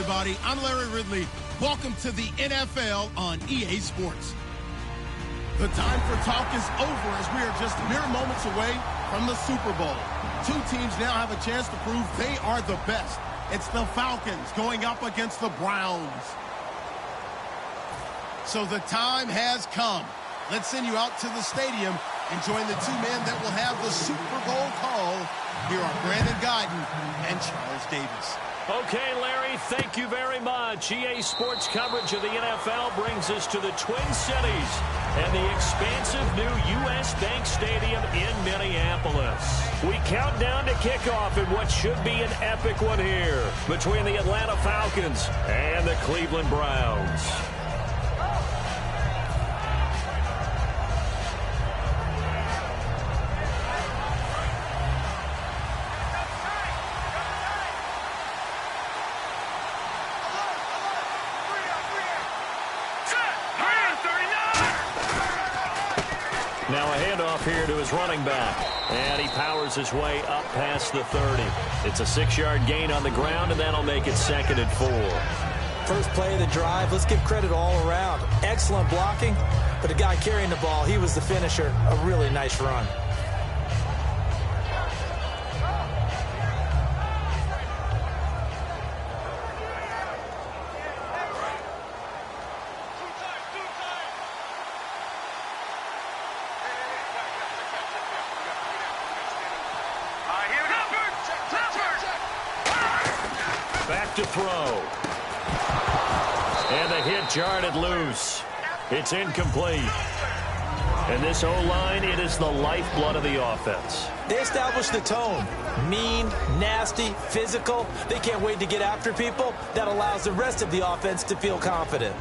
everybody. I'm Larry Ridley. Welcome to the NFL on EA Sports. The time for talk is over as we are just mere moments away from the Super Bowl. Two teams now have a chance to prove they are the best. It's the Falcons going up against the Browns. So the time has come. Let's send you out to the stadium and join the two men that will have the Super Bowl call. Here are Brandon Guyton and Charles Davis. Okay, Larry, thank you very much. EA Sports coverage of the NFL brings us to the Twin Cities and the expansive new U.S. Bank Stadium in Minneapolis. We count down to kickoff in what should be an epic one here between the Atlanta Falcons and the Cleveland Browns. Now a handoff here to his running back. And he powers his way up past the 30. It's a 6-yard gain on the ground, and that'll make it 2nd and 4. First play of the drive, let's give credit all around. Excellent blocking, but the guy carrying the ball, he was the finisher. A really nice run. Back to throw. And the hit jarred it loose. It's incomplete. And this O-line, it is the lifeblood of the offense. They established the tone. Mean, nasty, physical. They can't wait to get after people. That allows the rest of the offense to feel confident.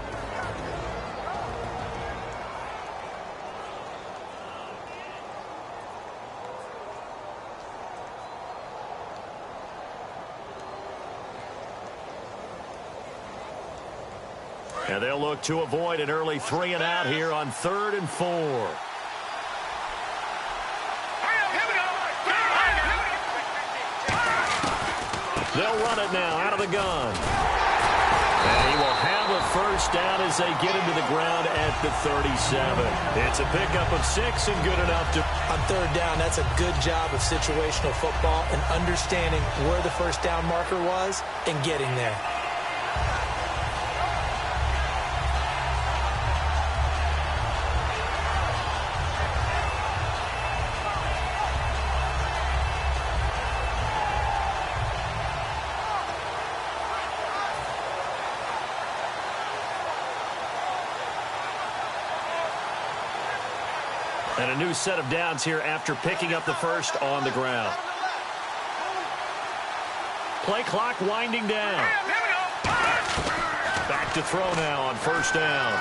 And they'll look to avoid an early 3-and-out here on 3rd and 4. They'll run it now out of the gun. And he will have a first down as they get into the ground at the 37. It's a pickup of 6 and good enough to... On 3rd down, that's a good job of situational football and understanding where the first down marker was and getting there. And a new set of downs here after picking up the first on the ground. Play clock winding down. Back to throw now on 1st down.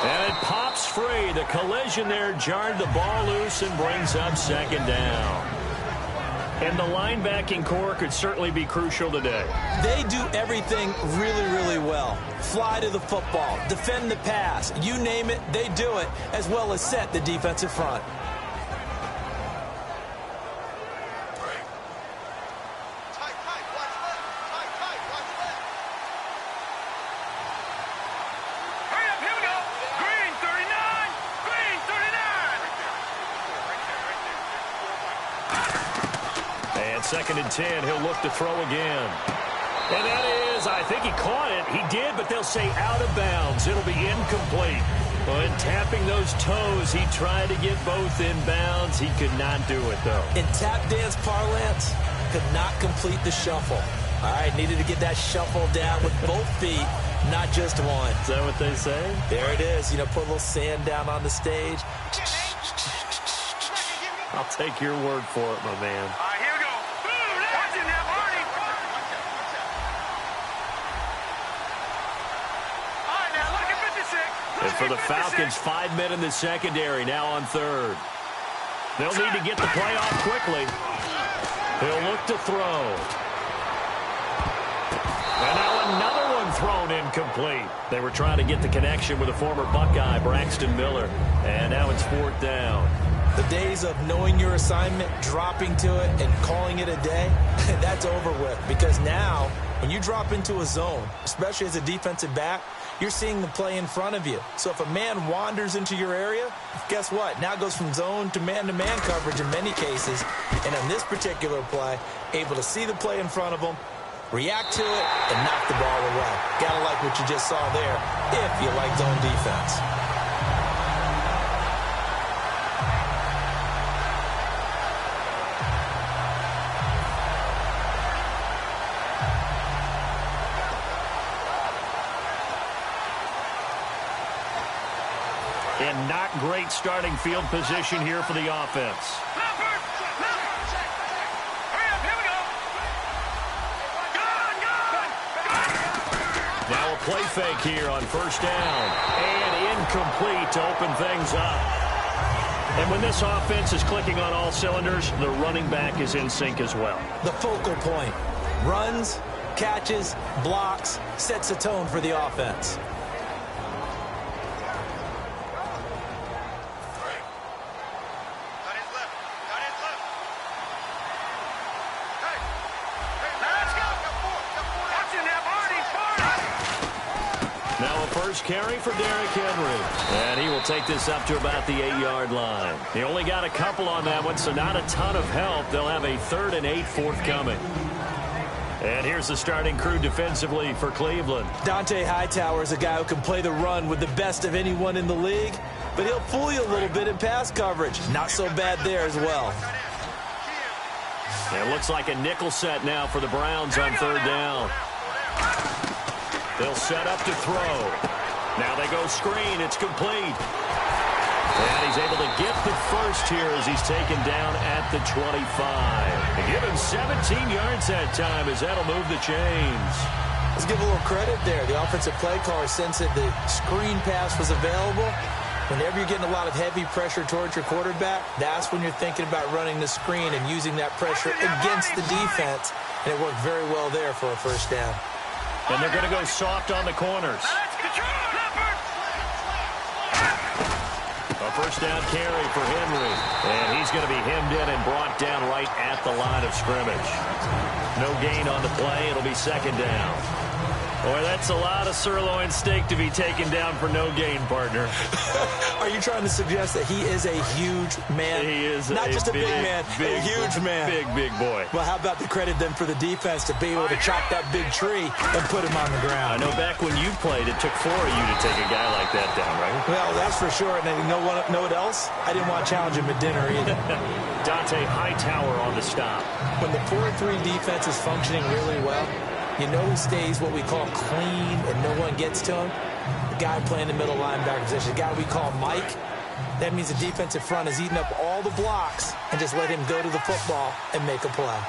And it pops free. The collision there jarred the ball loose and brings up 2nd down. And the linebacking core could certainly be crucial today. They do everything really, really well. Fly to the football, defend the pass, you name it, they do it, as well as set the defensive front. And 2nd and 10, he'll look to throw again. And that is, I think he caught it. He did, but they'll say out of bounds. It'll be incomplete. Well, in tapping those toes, he tried to get both in bounds. He could not do it, though. In tap dance parlance, could not complete the shuffle. All right, needed to get that shuffle down with both feet, not just one. Is that what they say? There it is. You know, put a little sand down on the stage. I'll take your word for it, my man. Here we go. Boom, watch it now, Marty. All right, now look at 56. And for the Falcons, 5 men in the secondary, now on 3rd. They'll need to get the play off quickly. He'll look to throw. And now another one thrown incomplete. They were trying to get the connection with a former Buckeye, Braxton Miller. And now it's 4th down. The days of knowing your assignment, dropping to it, and calling it a day, that's over with. Because now When you drop into a zone, especially as a defensive back, you're seeing the play in front of you. So if a man wanders into your area, guess what? Now it goes from zone to man-to-man coverage in many cases. And on this particular play, able to see the play in front of him, react to it, and knock the ball away. Gotta like what you just saw there if you like zone defense. And not great starting field position here for the offense. Now a play fake here on first down. And incomplete to open things up. And when this offense is clicking on all cylinders, the running back is in sync as well. The focal point. Runs, catches, blocks, sets the tone for the offense. First carry for Derrick Henry. And he will take this up to about the 8-yard line. He only got a couple on that one, so not a ton of help. They'll have a 3rd and 8 forthcoming. And here's the starting crew defensively for Cleveland. Dante Hightower is a guy who can play the run with the best of anyone in the league, but he'll fool you a little bit in pass coverage. Not so bad there as well. It looks like a nickel set now for the Browns on 3rd down. They'll set up to throw. Now they go screen. It's complete. And he's able to get the first here as he's taken down at the 25. They give him 17 yards that time as that'll move the chains. Let's give a little credit there. The offensive play caller sensed that the screen pass was available. Whenever you're getting a lot of heavy pressure towards your quarterback, that's when you're thinking about running the screen and using that pressure against the defense. And it worked very well there for a first down. And they're going to go soft on the corners. A first down carry for Henry. And he's going to be hemmed in and brought down right at the line of scrimmage. No gain on the play. It'll be 2nd down. Boy, that's a lot of sirloin steak to be taken down for no gain, partner. Are you trying to suggest that he is a huge man? He is not just a big man, a huge man. Big boy. Well, how about the credit then for the defense to be able to chop that big tree and put him on the ground? I know back when you played, it took 4 of you to take a guy like that down, right? Well, that's for sure. And you know what else? I didn't want to challenge him at dinner either. Dante Hightower on the stop. When the 4-3 defense is functioning really well, you know who stays what we call clean and no one gets to him? The guy playing the middle linebacker position, the guy we call Mike. That means the defensive front has eaten up all the blocks and just let him go to the football and make a play.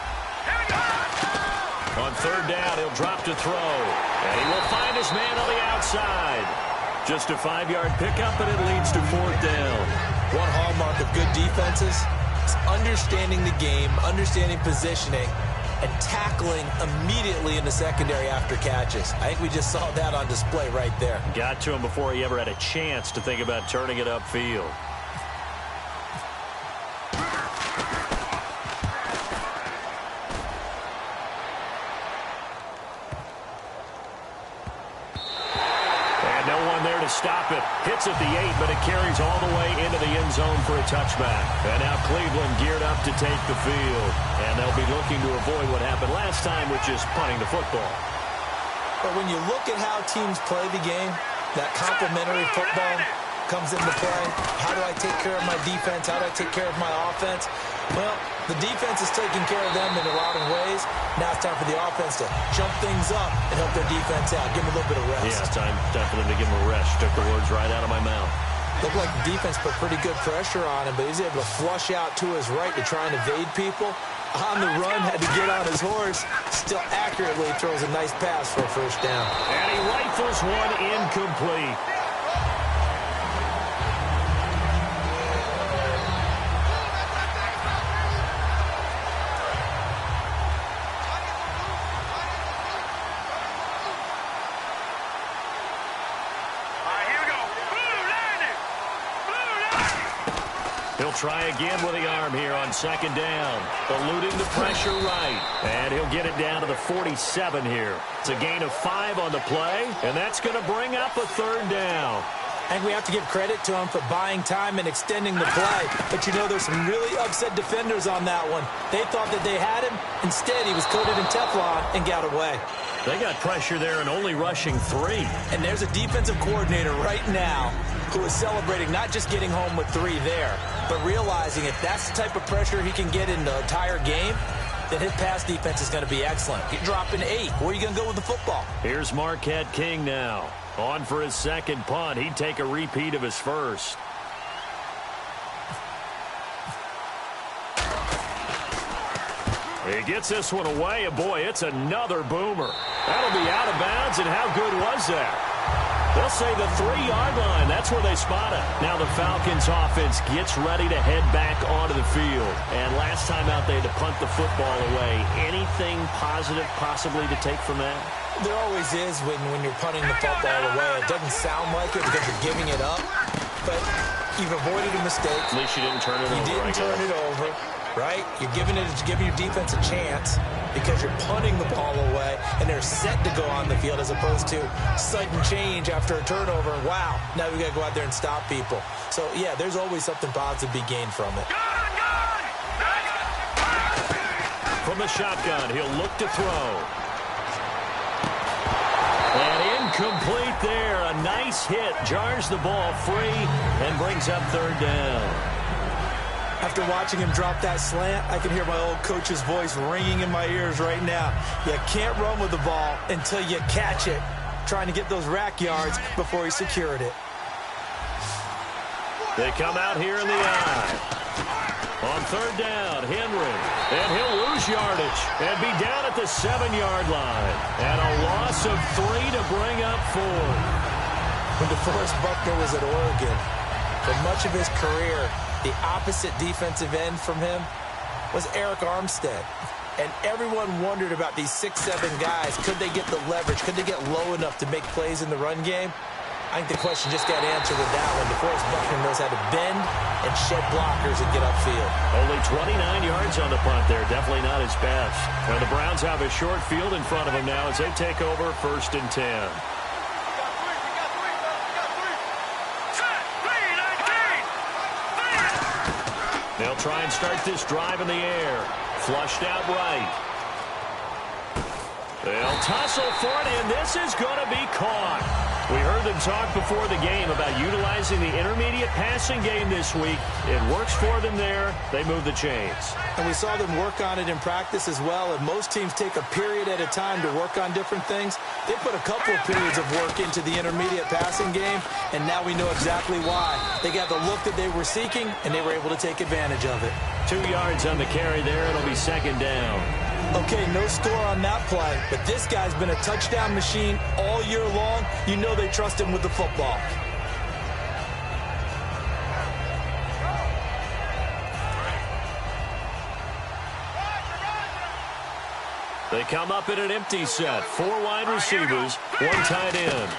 On 3rd down, he'll drop to throw. And he will find his man on the outside. Just a 5-yard pickup, and it leads to 4th down. One hallmark of good defenses is understanding the game, understanding positioning, and tackling immediately in the secondary after catches. I think we just saw that on display right there. Got to him before he ever had a chance to think about turning it upfield. And no one there to stop it. Hits at the 8, but it carries all the way into the end zone for a touchback. And now Cleveland geared up to take the field. And they'll be looking to avoid what happened last time, which is punting the football. But when you look at how teams play the game, that complementary football comes into play. How do I take care of my defense? How do I take care of my offense? Well, the defense is taking care of them in a lot of ways. Now it's time for the offense to jump things up and help their defense out. Give them a little bit of rest. Yeah, time for them to give them a rest. Took the words right out of my mouth. Looked like the defense put pretty good pressure on him, but he's able to flush out to his right to try and evade people. On the run, had to get on his horse. Still accurately throws a nice pass for a first down. And he rifles one incomplete. He'll try again with the arm here on second down. Eluding the pressure right. And he'll get it down to the 47 here. It's a gain of 5 on the play, and that's going to bring up a third down. I think we have to give credit to him for buying time and extending the play. But, you know, there's some really upset defenders on that one. They thought that they had him. Instead, he was coated in Teflon and got away. They got pressure there and only rushing 3. And there's a defensive coordinator right now who is celebrating not just getting home with 3 there, but realizing if that's the type of pressure he can get in the entire game, then his pass defense is going to be excellent. You're dropping 8. Where are you going to go with the football? Here's Marquette King now. On for his second punt. He'd take a repeat of his first. He gets this one away, and boy, it's another boomer. That'll be out of bounds, and how good was that? They'll say the 3-yard line. That's where they spot it. Now the Falcons offense gets ready to head back onto the field. And last time out, they had to punt the football away. Anything positive possibly to take from that? There always is when you're punting the football away. It doesn't sound like it because you're giving it up, but you've avoided a mistake. At least you didn't turn it over. You didn't turn it over, right? You're giving your defense a chance because you're punting the ball away, and they're set to go on the field as opposed to sudden change after a turnover. Wow, now we got to go out there and stop people. So, yeah, there's always something positive to be gained from it. From the shotgun, he'll look to throw. And incomplete there. A nice hit. Jars the ball free and brings up third down. After watching him drop that slant, I can hear my old coach's voice ringing in my ears right now. You can't run with the ball until you catch it. Trying to get those rack yards before he secured it. They come out here in the eye. On third down, Henry. And he'll lose yardage and be down at the 7-yard line. And a loss of 3 to bring up 4. When DeForest Buckner was at Oregon, for much of his career, the opposite defensive end from him was Eric Armstead. And everyone wondered about these 6'7" guys. Could they get the leverage? Could they get low enough to make plays in the run game? I think the question just got answered with that one. DeForest Buckner knows how to bend and shed blockers and get upfield. Only 29 yards on the punt there. Definitely not his best. And the Browns have a short field in front of them now as they take over 1st and 10. They'll try and start this drive in the air. Flushed out right. They'll tussle for it, and this is going to be caught. We heard them talk before the game about utilizing the intermediate passing game this week. It works for them there. They move the chains. And we saw them work on it in practice as well. And most teams take a period at a time to work on different things. They put a couple of periods of work into the intermediate passing game, and now we know exactly why. They got the look that they were seeking, and they were able to take advantage of it. 2 yards on the carry there. It'll be second down. Okay, no score on that play, but this guy's been a touchdown machine all year long. You know they trust him with the football. They come up in an empty set. 4 wide receivers, 1 tight end.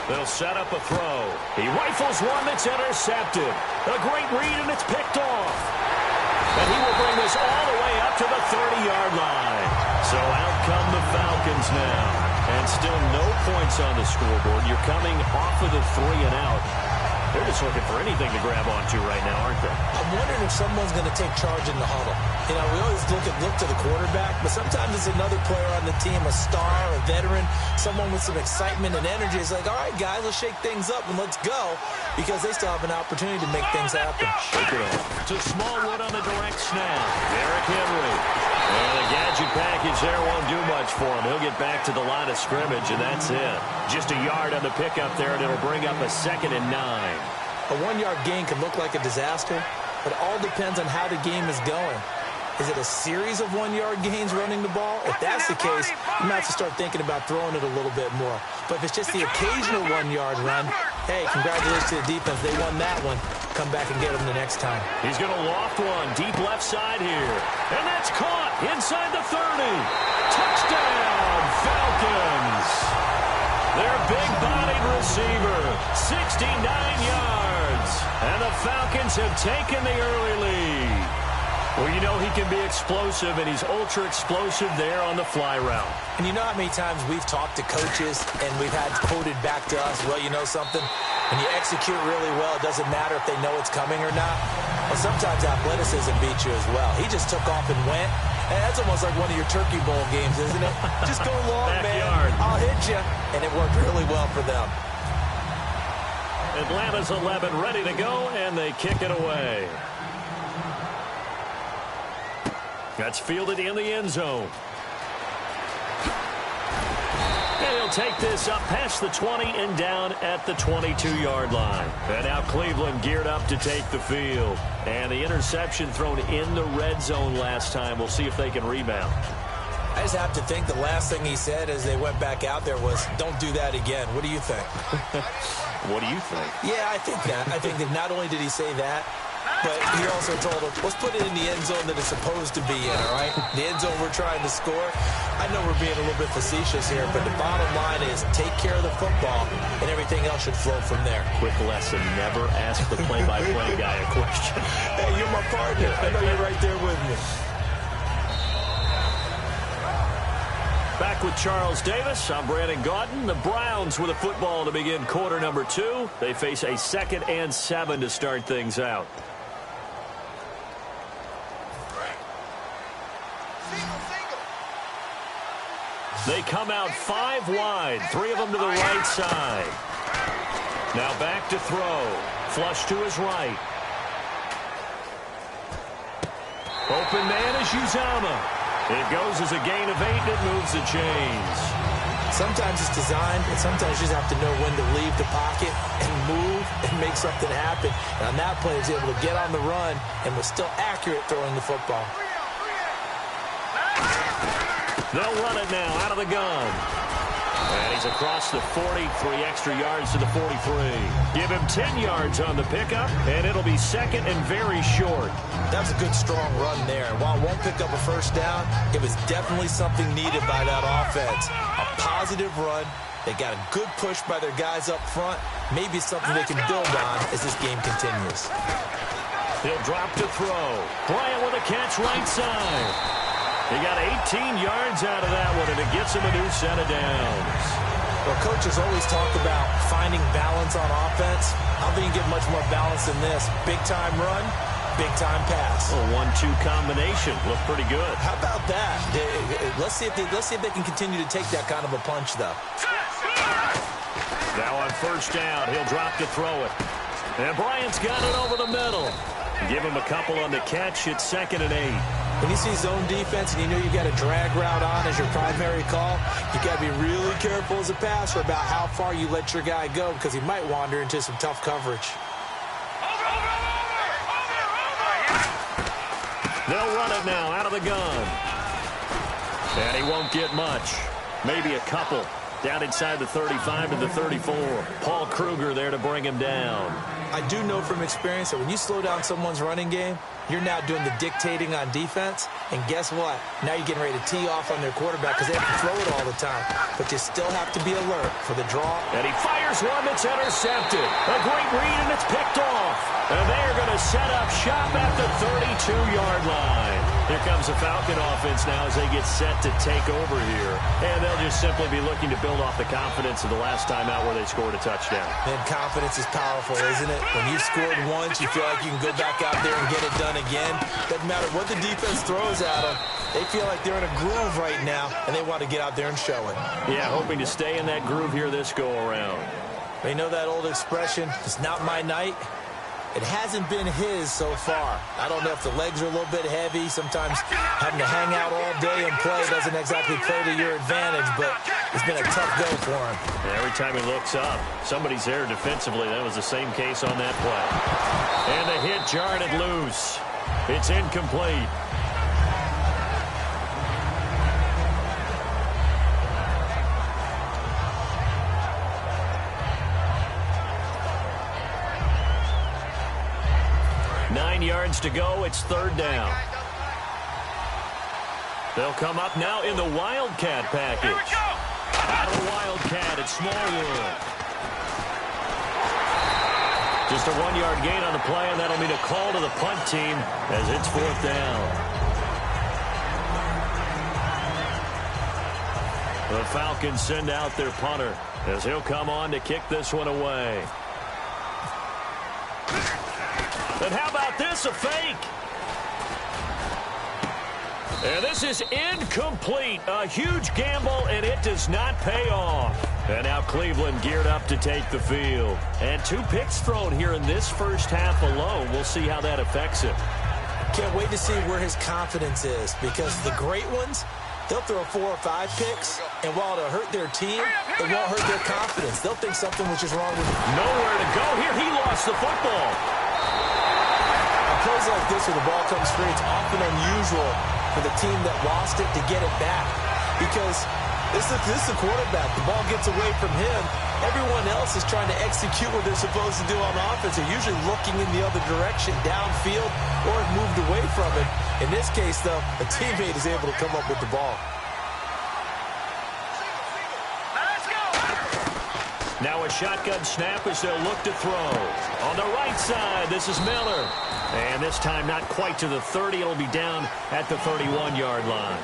They'll set up a throw. He rifles one that's intercepted. A great read, and it's picked off. And he will bring this all the way up to the 30-yard line. So out come the Falcons now. And still no points on the scoreboard. You're coming off of the 3 and out. They're just looking for anything to grab onto right now, aren't they? I'm wondering if someone's going to take charge in the huddle. You know, we always look to the quarterback, but sometimes it's another player on the team, a star, a veteran, someone with some excitement and energy. It's like, all right, guys, let's shake things up and let's go, because they still have an opportunity to make things happen. Shake it off. To Smallwood on the direct snap. Derrick Henry. And the gadget package there won't do much for him. He'll get back to the line of scrimmage, and that's it. Just a yard on the pickup there, and it'll bring up a 2nd and 9. A 1-yard gain can look like a disaster, but it all depends on how the game is going. Is it a series of 1-yard gains running the ball? If that's the case, you might have to start thinking about throwing it a little bit more. But if it's just the occasional 1-yard run, hey, congratulations to the defense. They won that one. Come back and get them the next time. He's going to loft one deep left side here. And that's caught inside the 30. Touchdown, Falcons. Their big-bodied receiver, 69 yards. And the Falcons have taken the early lead. Well, you know he can be explosive, and he's ultra-explosive there on the fly route. And you know how many times we've talked to coaches and we've had quoted back to us, well, you know something? When you execute really well, it doesn't matter if they know it's coming or not. Well, sometimes athleticism beats you as well. He just took off and went. And that's almost like one of your Turkey Bowl games, isn't it? Just go long, man. I'll hit you. And it worked really well for them. Atlanta's 11 ready to go, and they kick it away. That's fielded in the end zone. And he'll take this up past the 20 and down at the 22-yard line. And now Cleveland geared up to take the field. And the interception thrown in the red zone last time. We'll see if they can rebound. I just have to think the last thing he said as they went back out there was, don't do that again. What do you think? What do you think? Yeah, I think that. I think that not only did he say that, but he also told him, let's put it in the end zone that it's supposed to be in, all right? The end zone we're trying to score. I know we're being a little bit facetious here, but the bottom line is take care of the football, and everything else should flow from there. Quick lesson, never ask the play-by-play guy a question. Hey, you're my partner. I know you're right there with me. Back with Charles Davis, I'm Brandon Gaudin. The Browns with a football to begin quarter number 2. They face a 2nd and 7 to start things out. They come out 5 wide, 3 of them to the right side. Now back to throw. Flush to his right. Open man is Uzama. It goes as a gain of 8, and it moves the chains. Sometimes it's designed, and sometimes you just have to know when to leave the pocket and move and make something happen. And on that play, he was able to get on the run and was still accurate throwing the football. They'll run it now out of the gun. And he's across the 40, 3 extra yards to the 43. Give him 10 yards on the pickup, and it'll be 2nd and very short. That was a good, strong run there. And while it won't pick up a first down, it was definitely something needed by that offense. A positive run. They got a good push by their guys up front. Maybe something they can build on as this game continues. He'll drop to throw. Bryant with a catch right side. He got 18 yards out of that one, and it gets him a new set of downs. Well, coaches always talk about finding balance on offense. I don't think you get much more balance than this. Big-time run, big-time pass. A 1-2 combination. Looked pretty good. How about that? Let's see if they can continue to take that kind of a punch, though. Now on first down, he'll drop to throw it. And Bryant's got it over the middle. Give him a couple on the catch. It's 2nd and 8. When you see zone defense and you know you got a drag route on as your primary call, you got to be really careful as a passer about how far you let your guy go because he might wander into some tough coverage. They'll run it now out of the gun. And he won't get much. Maybe a couple. Down inside the 35 to the 34. Paul Kruger there to bring him down. I do know from experience that when you slow down someone's running game, you're now doing the dictating on defense. And guess what? Now you're getting ready to tee off on their quarterback because they have to throw it all the time. But you still have to be alert for the draw. And he fires one that's intercepted. A great read, and it's picked off. And they're going to set up shop at the 32-yard line. Here comes the Falcon offense now as they get set to take over here. And they'll just simply be looking to build off the confidence of the last time out where they scored a touchdown. And confidence is powerful, isn't it? When you've scored once, you feel like you can go back out there and get it done again. Doesn't matter what the defense throws at them. They feel like they're in a groove right now, and they want to get out there and show it. Yeah, hoping to stay in that groove here this go-around. You know that old expression, it's not my night? It hasn't been his so far. I don't know if the legs are a little bit heavy. Sometimes having to hang out all day and play doesn't exactly play to your advantage, but it's been a tough go for him. And every time he looks up, somebody's there defensively. That was the same case on that play. And the hit jarred it loose. It's incomplete. Yards to go. It's 3rd down. They'll come up now in the Wildcat package. Out of the Wildcat at Smallwood. Just a 1-yard gain on the play, and that'll mean a call to the punt team as it's 4th down. The Falcons send out their punter as he'll come on to kick this one away. And how about this, a fake? And this is incomplete. A huge gamble, and it does not pay off. And now Cleveland geared up to take the field. And 2 picks thrown here in this first half alone. We'll see how that affects him. Can't wait to see where his confidence is, because the great ones, they'll throw 4 or 5 picks, and while it'll hurt their team, it won't hurt their confidence. They'll think something was just wrong with them. Nowhere to go here. He lost the football. On plays like this where the ball comes free, it's often unusual for the team that lost it to get it back, because this is the quarterback. The ball gets away from him. Everyone else is trying to execute what they're supposed to do on offense. They're usually looking in the other direction, downfield, or have moved away from it. In this case, though, a teammate is able to come up with the ball. Now a shotgun snap as they'll look to throw. On the right side, this is Miller. And this time not quite to the 30. It'll be down at the 31-yard line.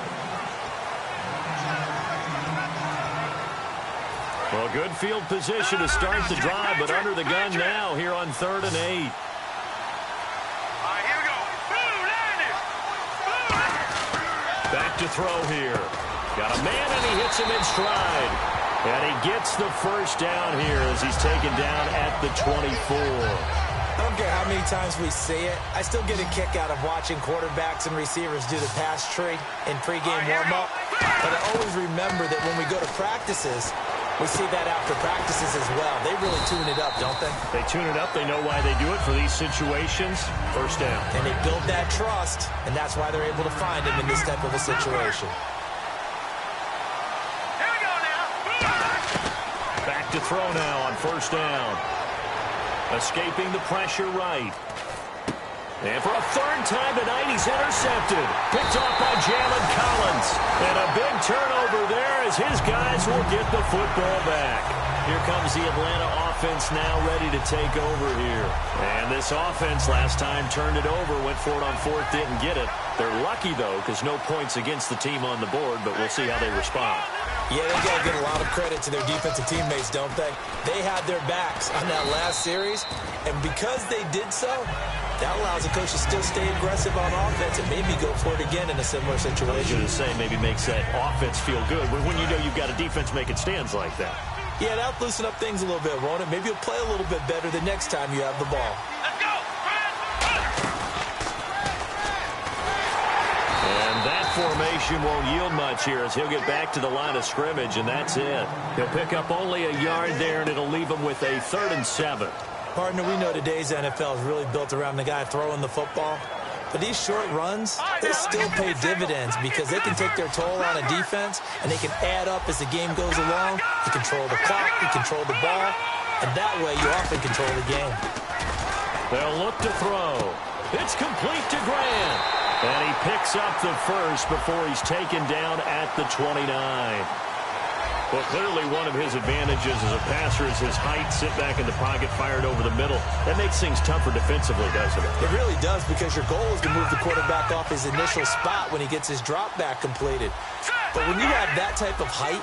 Well, good field position to start the drive, but under the gun now here on 3rd and 8. All right, here we go. Boom, landed. Back to throw here. Got a man, and he hits him in stride. And he gets the first down here as he's taken down at the 24. I don't care how many times we see it. I still get a kick out of watching quarterbacks and receivers do the pass tree in pregame warm-up. But I always remember that when we go to practices, we see that after practices as well. They really tune it up, don't they? They tune it up. They know why they do it for these situations. First down. And they build that trust, and that's why they're able to find him in this type of a situation. Here we go now. Back to throw now on 1st down. Escaping the pressure right. And for a 3rd time tonight, he's intercepted. Picked off by Jalen Collins. And a big turnover there as his guys will get the football back. Here comes the Atlanta offense now ready to take over here. And this offense last time turned it over, went for it on 4th, didn't get it. They're lucky, though, because no points against the team on the board, but we'll see how they respond. Yeah, they got to give a lot of credit to their defensive teammates, don't they? They had their backs on that last series, and because they did so, that allows the coach to still stay aggressive on offense and maybe go for it again in a similar situation. I was going to say, maybe makes that offense feel good when you know you've got a defense making stands like that. Yeah, that'll loosen up things a little bit, won't it? Maybe you'll play a little bit better the next time you have the ball. Let's go. And that formation won't yield much here as he'll get back to the line of scrimmage, and that's it. He'll pick up only a yard there, and it'll leave him with a 3rd and 7. Partner, we know today's NFL is really built around the guy throwing the football. But these short runs, they still pay dividends because they can take their toll on a defense, and they can add up as the game goes along. You control the clock, you control the ball, and that way you often control the game. They'll look to throw. It's complete to Grant. And he picks up the first before he's taken down at the 29. Well, clearly one of his advantages as a passer is his height. Sit back in the pocket, fired over the middle. That makes things tougher defensively, doesn't it? It really does, because your goal is to move the quarterback off his initial spot when he gets his drop back completed. But when you have that type of height,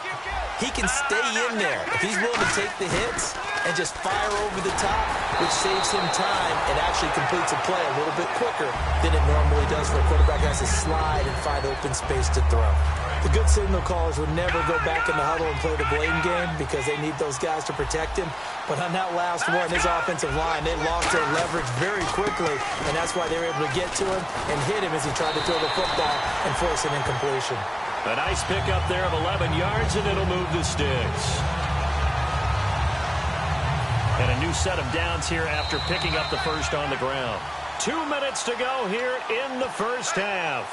he can stay in there. If he's willing to take the hits and just fire over the top, which saves him time and actually completes a play a little bit quicker than it normally does for a quarterback who has to slide and find open space to throw. The good signal callers would never go back in the huddle and play the blame game because they need those guys to protect him. But on that last one, his offensive line, they lost their leverage very quickly, and that's why they were able to get to him and hit him as he tried to throw the football and force an incompletion. A nice pickup there of 11 yards, and it'll move the sticks. And a new set of downs here after picking up the first on the ground. 2 minutes to go here in the first half.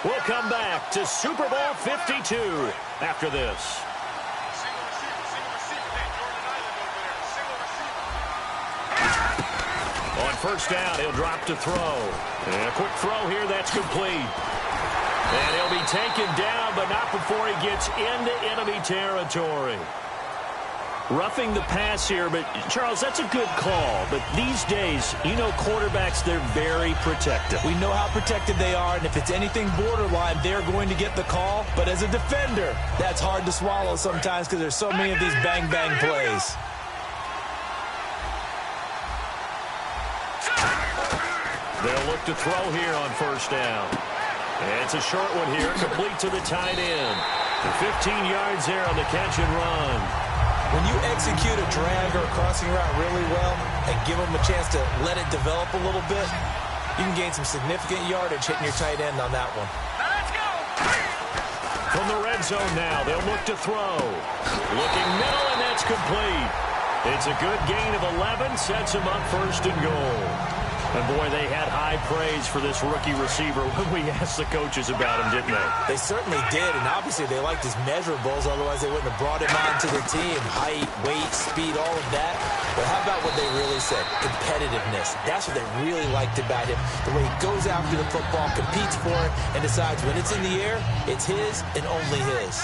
We'll come back to Super Bowl 52 after this. On 1st down, he'll drop to throw. And a quick throw here, that's complete. And he'll be taken down, but not before he gets into enemy territory. Roughing the pass here, but Charles, that's a good call. But these days, you know quarterbacks, they're very protective. We know how protected they are, and if it's anything borderline, they're going to get the call. But as a defender, that's hard to swallow sometimes because there's so many of these bang-bang plays. They'll look to throw here on first down. And it's a short one here, complete to the tight end. 15 yards there on the catch and run. When you execute a drag or a crossing route really well and give them a chance to let it develop a little bit, you can gain some significant yardage hitting your tight end on that one. Let's go. From the red zone now, they'll look to throw. Looking middle, and that's complete. It's a good gain of 11, sets him up first and goal. And, boy, they had high praise for this rookie receiver when we asked the coaches about him, didn't they? They certainly did, and obviously they liked his measurables, otherwise they wouldn't have brought him on to the team. Height, weight, speed, all of that. But how about what they really said? Competitiveness. That's what they really liked about him. The way he goes after the football, competes for it, and decides when it's in the air, it's his and only his.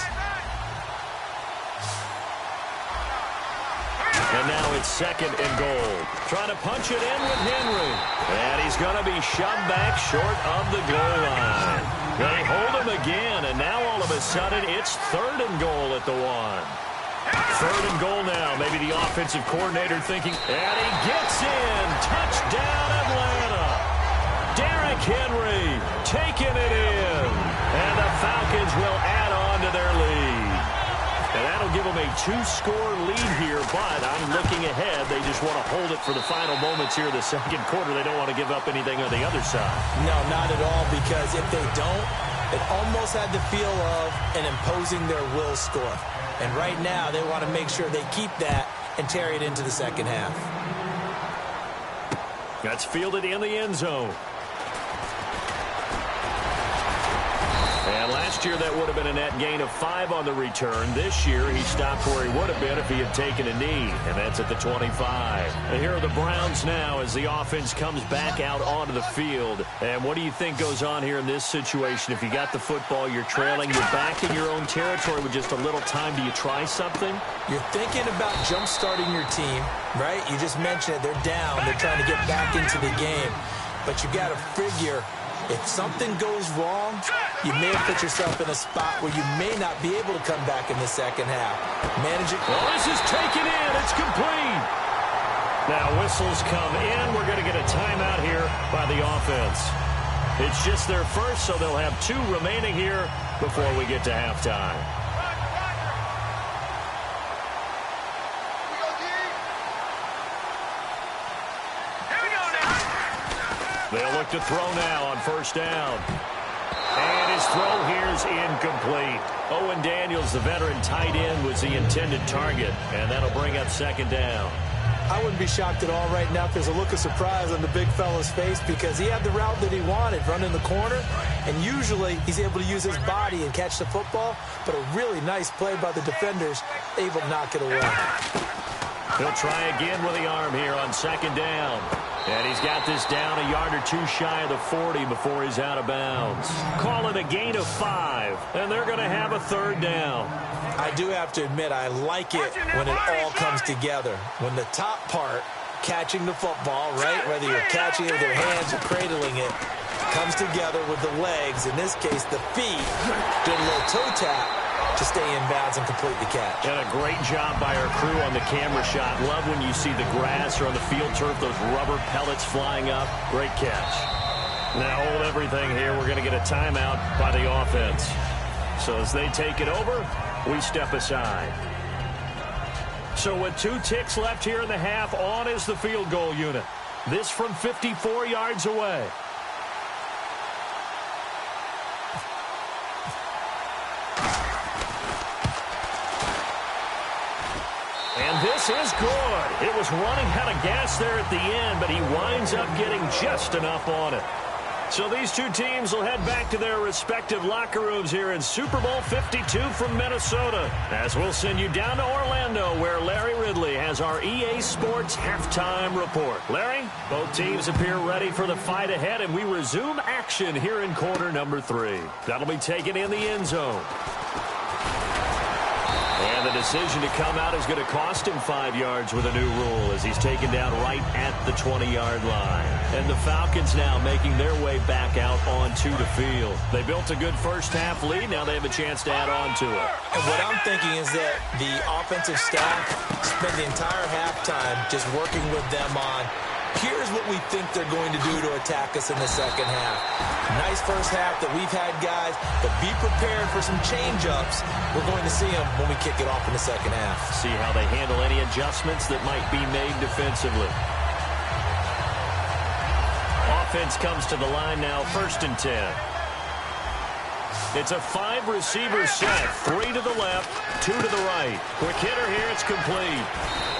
And now it's second and goal. Trying to punch it in with Henry. And he's going to be shoved back short of the goal line. They hold him again, and now all of a sudden it's third and goal at the one. Third and goal now. Maybe the offensive coordinator thinking, and he gets in. Touchdown, Atlanta. Derrick Henry taking it in. And the Falcons will add on to their lead. And that'll give them a 2-score lead here, but I'm looking ahead. They just want to hold it for the final moments here of the second quarter. They don't want to give up anything on the other side. No, not at all, because if they don't, it almost had the feel of an imposing their will score. And right now, they want to make sure they keep that and carry it into the second half. That's fielded in the end zone. And last year, that would have been a net gain of 5 on the return. This year, he stopped where he would have been if he had taken a knee, and that's at the 25. And here are the Browns now as the offense comes back out onto the field. And what do you think goes on here in this situation? If you got the football, you're trailing, you're back in your own territory with just a little time. Do you try something? You're thinking about jump-starting your team, right? You just mentioned it. They're down. They're trying to get back into the game. But you got to figure, if something goes wrong, you may have put yourself in a spot where you may not be able to come back in the second half. Manage it. Well, this is taken in. It's complete. Now whistles come in. We're going to get a timeout here by the offense. It's just their first, so they'll have 2 remaining here before we get to halftime. They'll look to throw now on first down. And his throw here is incomplete. Owen Daniels, the veteran tight end, was the intended target. And that'll bring up second down. I wouldn't be shocked at all right now if there's a look of surprise on the big fella's face because he had the route that he wanted, running the corner. And usually he's able to use his body and catch the football. But a really nice play by the defenders, able to knock it away. He'll try again with the arm here on second down. And he's got this down a yard or 2 shy of the 40 before he's out of bounds. Call it a gain of 5, and they're going to have a third down. I do have to admit, I like it when it all comes together. When the top part, catching the football, right, whether you're catching it with your hands or cradling it, comes together with the legs, in this case the feet, doing a little toe tap to stay in bounds and complete the catch. And a great job by our crew on the camera shot. Love when you see the grass or on the field turf, those rubber pellets flying up. Great catch. Now hold everything here. We're going to get a timeout by the offense. So as they take it over, we step aside. So with 2 ticks left here in the half, on is the field goal unit. This from 54 yards away. And this is good. It was running out of gas there at the end, but he winds up getting just enough on it. So these 2 teams will head back to their respective locker rooms here in Super Bowl 52 from Minnesota, as we'll send you down to Orlando, where Larry Ridley has our EA Sports halftime report. Larry, both teams appear ready for the fight ahead, and we resume action here in quarter number 3. That'll be taken in the end zone. And the decision to come out is going to cost him 5 yards with a new rule as he's taken down right at the 20-yard line. And the Falcons now making their way back out onto the field. They built a good first-half lead. Now they have a chance to add on to it. And what I'm thinking is that the offensive staff spent the entire halftime just working with them on, here's what we think they're going to do to attack us in the second half. Nice first half that we've had, guys, but be prepared for some change-ups. We're going to see them when we kick it off in the second half. See how they handle any adjustments that might be made defensively. Offense comes to the line now, 1st and 10. It's a 5-receiver set. 3 to the left, 2 to the right. Quick hitter here, it's complete.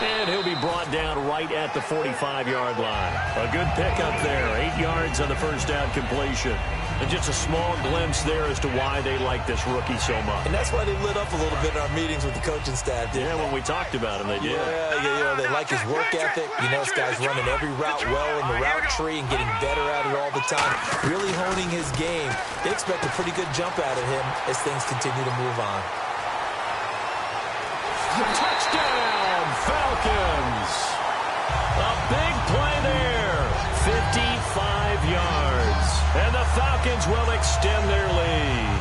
And he'll be brought down right at the 45-yard line. A good pickup there, 8 yards on the first down completion. And just a small glimpse there as to why they like this rookie so much. And that's why they lit up a little bit in our meetings with the coaching staff. Yeah, when we talked about him, they did. Yeah, they like his work ethic. You know, this guy's running every route well in the route tree and getting better at it all the time. Really honing his game. They expect a pretty good jump out of him as things continue to move on. Touchdown, Falcons! A big play there. 55 yards. And the Falcons will extend their lead.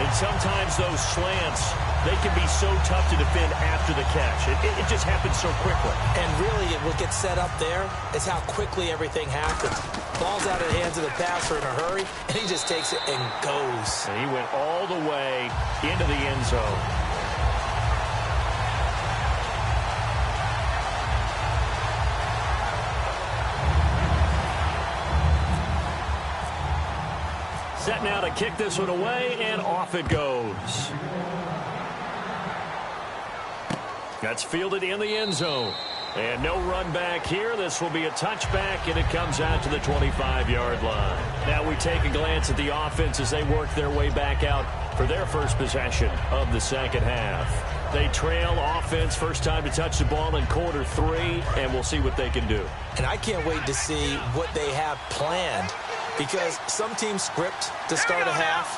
And sometimes those slants, they can be so tough to defend after the catch. It just happens so quickly. And really, what gets set up there is how quickly everything happens. Ball's out of the hands of the passer in a hurry, and he just takes it and goes. And he went all the way into the end zone. Set now to kick this one away, and off it goes. That's fielded in the end zone. And no run back here. This will be a touchback, and it comes out to the 25-yard line. Now we take a glance at the offense as they work their way back out for their first possession of the second half. They trail offense, first time to touch the ball in quarter 3, and we'll see what they can do. And I can't wait to see what they have planned, because some teams script to start a half.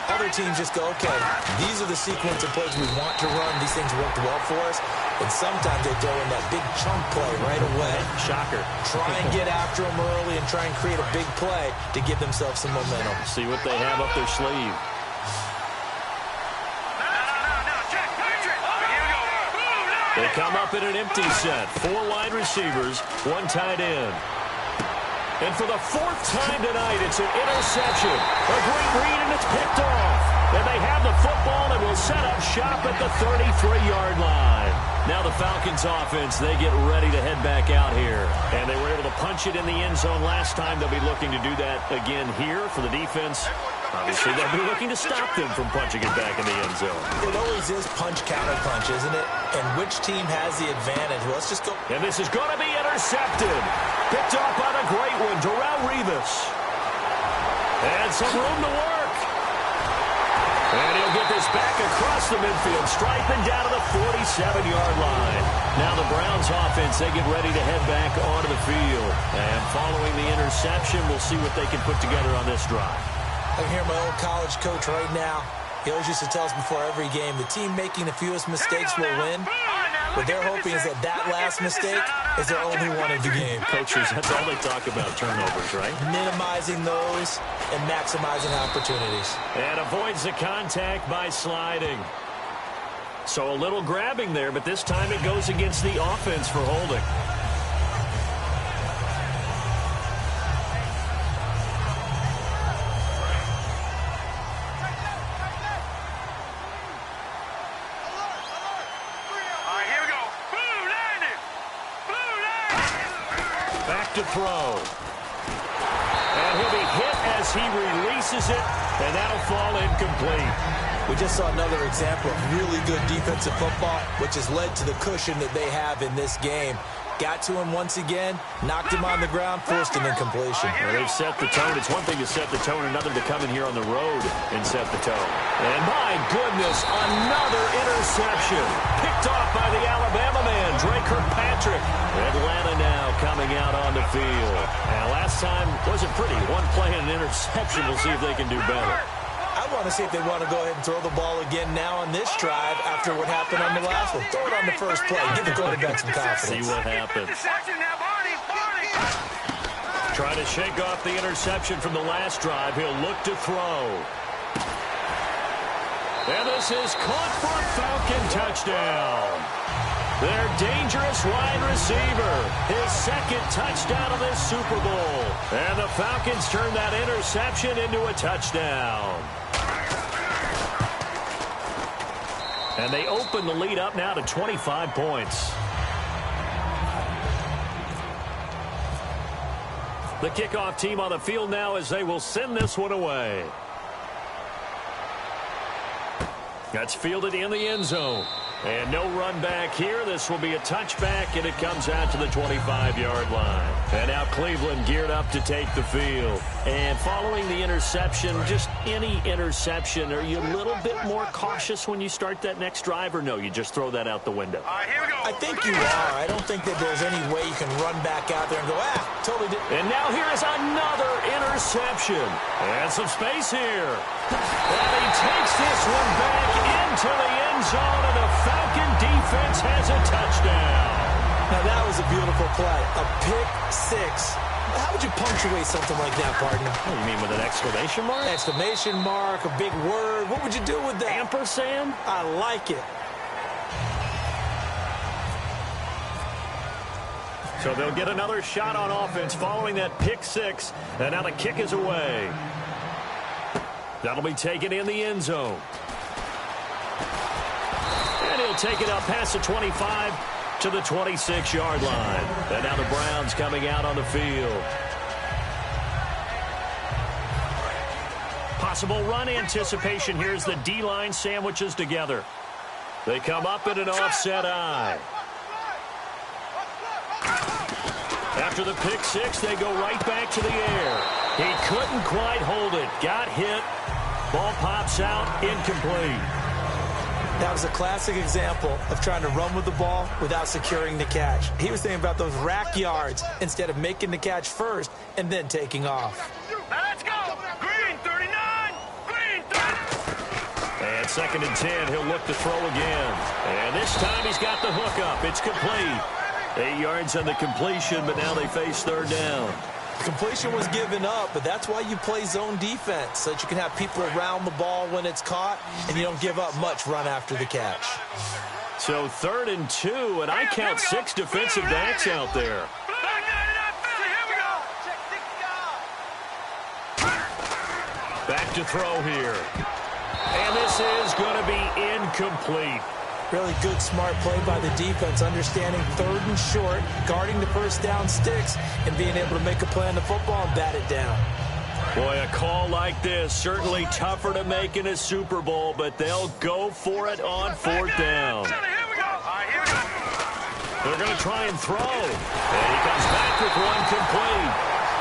Other teams just go, okay, these are the sequence of plays we want to run. These things worked well for us. And sometimes they throw in that big chunk play right away. Shocker. Try and get after them early and try and create a big play to give themselves some momentum. See what they have up their sleeve. They come up in an empty set. 4 wide receivers, 1 tight end. And for the 4th time tonight, it's an interception. A great read, and it's picked off. And they have the football and will set up shop at the 33-yard line. Now the Falcons offense, they get ready to head back out here. And they were able to punch it in the end zone last time. They'll be looking to do that again here for the defense. Obviously, they'll be looking to stop them from punching it back in the end zone. It always is punch-counter-punch, isn't it? And which team has the advantage? Well, let's just go. And this is going to be intercepted. Picked off by the great one, Darrelle Revis. And some room to work. And he'll get this back across the midfield, striping down to the 47-yard line. Now the Browns offense, they get ready to head back onto the field. And following the interception, we'll see what they can put together on this drive. I can hear my old college coach right now. He always used to tell us before every game, the team making the fewest mistakes will win. What they're hoping is that that last mistake is their only one of the game. Coaches, that's all they talk about, turnovers, right? Minimizing those and maximizing opportunities. And avoids the contact by sliding. So a little grabbing there, but this time it goes against the offense for holding. To throw. And he'll be hit as he releases it, and that'll fall incomplete. We just saw another example of really good defensive football, which has led to the cushion that they have in this game. Got to him once again, knocked him on the ground, forced an incompletion. Well, they've set the tone. It's one thing to set the tone, another to come in here on the road and set the tone. And my goodness, another interception. Picked off by the Alabama man, Dre Kirkpatrick. Atlanta now coming out on the field. And last time wasn't pretty. One play and an interception. We'll see if they can do better. I I want to see if they want to go ahead and throw the ball again now on this drive after what happened on the last one. Throw it on the first play. Give the quarterback some confidence. See what happens. Trying to shake off the interception from the last drive. He'll look to throw. And this is caught for a Falcon touchdown. Their dangerous wide receiver. His second touchdown of this Super Bowl. And the Falcons turn that interception into a touchdown. And they open the lead up now to 25 points. The kickoff team on the field now as they will send this one away. That's fielded in the end zone. And no run back here. This will be a touchback, and it comes out to the 25-yard line. And now Cleveland geared up to take the field. And following the interception, just any interception, are you a little bit more cautious when you start that next drive, or no, you just throw that out the window? Here we go. I think you are. I don't think that there's any way you can run back out there and go, totally did. And now here is another interception. And some space here. And he takes this one back into the end zone, and the Falcon defense has a touchdown. Now, that was a beautiful play. A pick six. How would you punctuate something like that, partner? What do you mean, with an exclamation mark? Exclamation mark, a big word. What would you do with that? Ampersand? I like it. So they'll get another shot on offense following that pick six. And now the kick is away. That'll be taken in the end zone. And he'll take it up past the 25 to the 26-yard line. And now the Browns coming out on the field. Possible run anticipation. Here's the D-line sandwiches together. They come up in an offset eye. After the pick six, they go right back to the air. He couldn't quite hold it. Got hit. Ball pops out. Incomplete. That was a classic example of trying to run with the ball without securing the catch. He was thinking about those rack yards instead of making the catch first and then taking off. Let's go. Green 39. Green 39. And 2nd and 10, he'll look to throw again. And this time he's got the hook up. It's complete. 8 yards on the completion, but now they face 3rd down. Completion was given up, but that's why you play zone defense, so that you can have people around the ball when it's caught, and you don't give up much run after the catch. So 3rd and 2, and I count 6 defensive backs out there. Back to throw here. And this is going to be incomplete. Really good, smart play by the defense, understanding 3rd and short, guarding the first down sticks, and being able to make a play on the football and bat it down. Boy, a call like this, certainly tougher to make in a Super Bowl, but they'll go for it on 4th down. They're going to try and throw. And he comes back with one complete.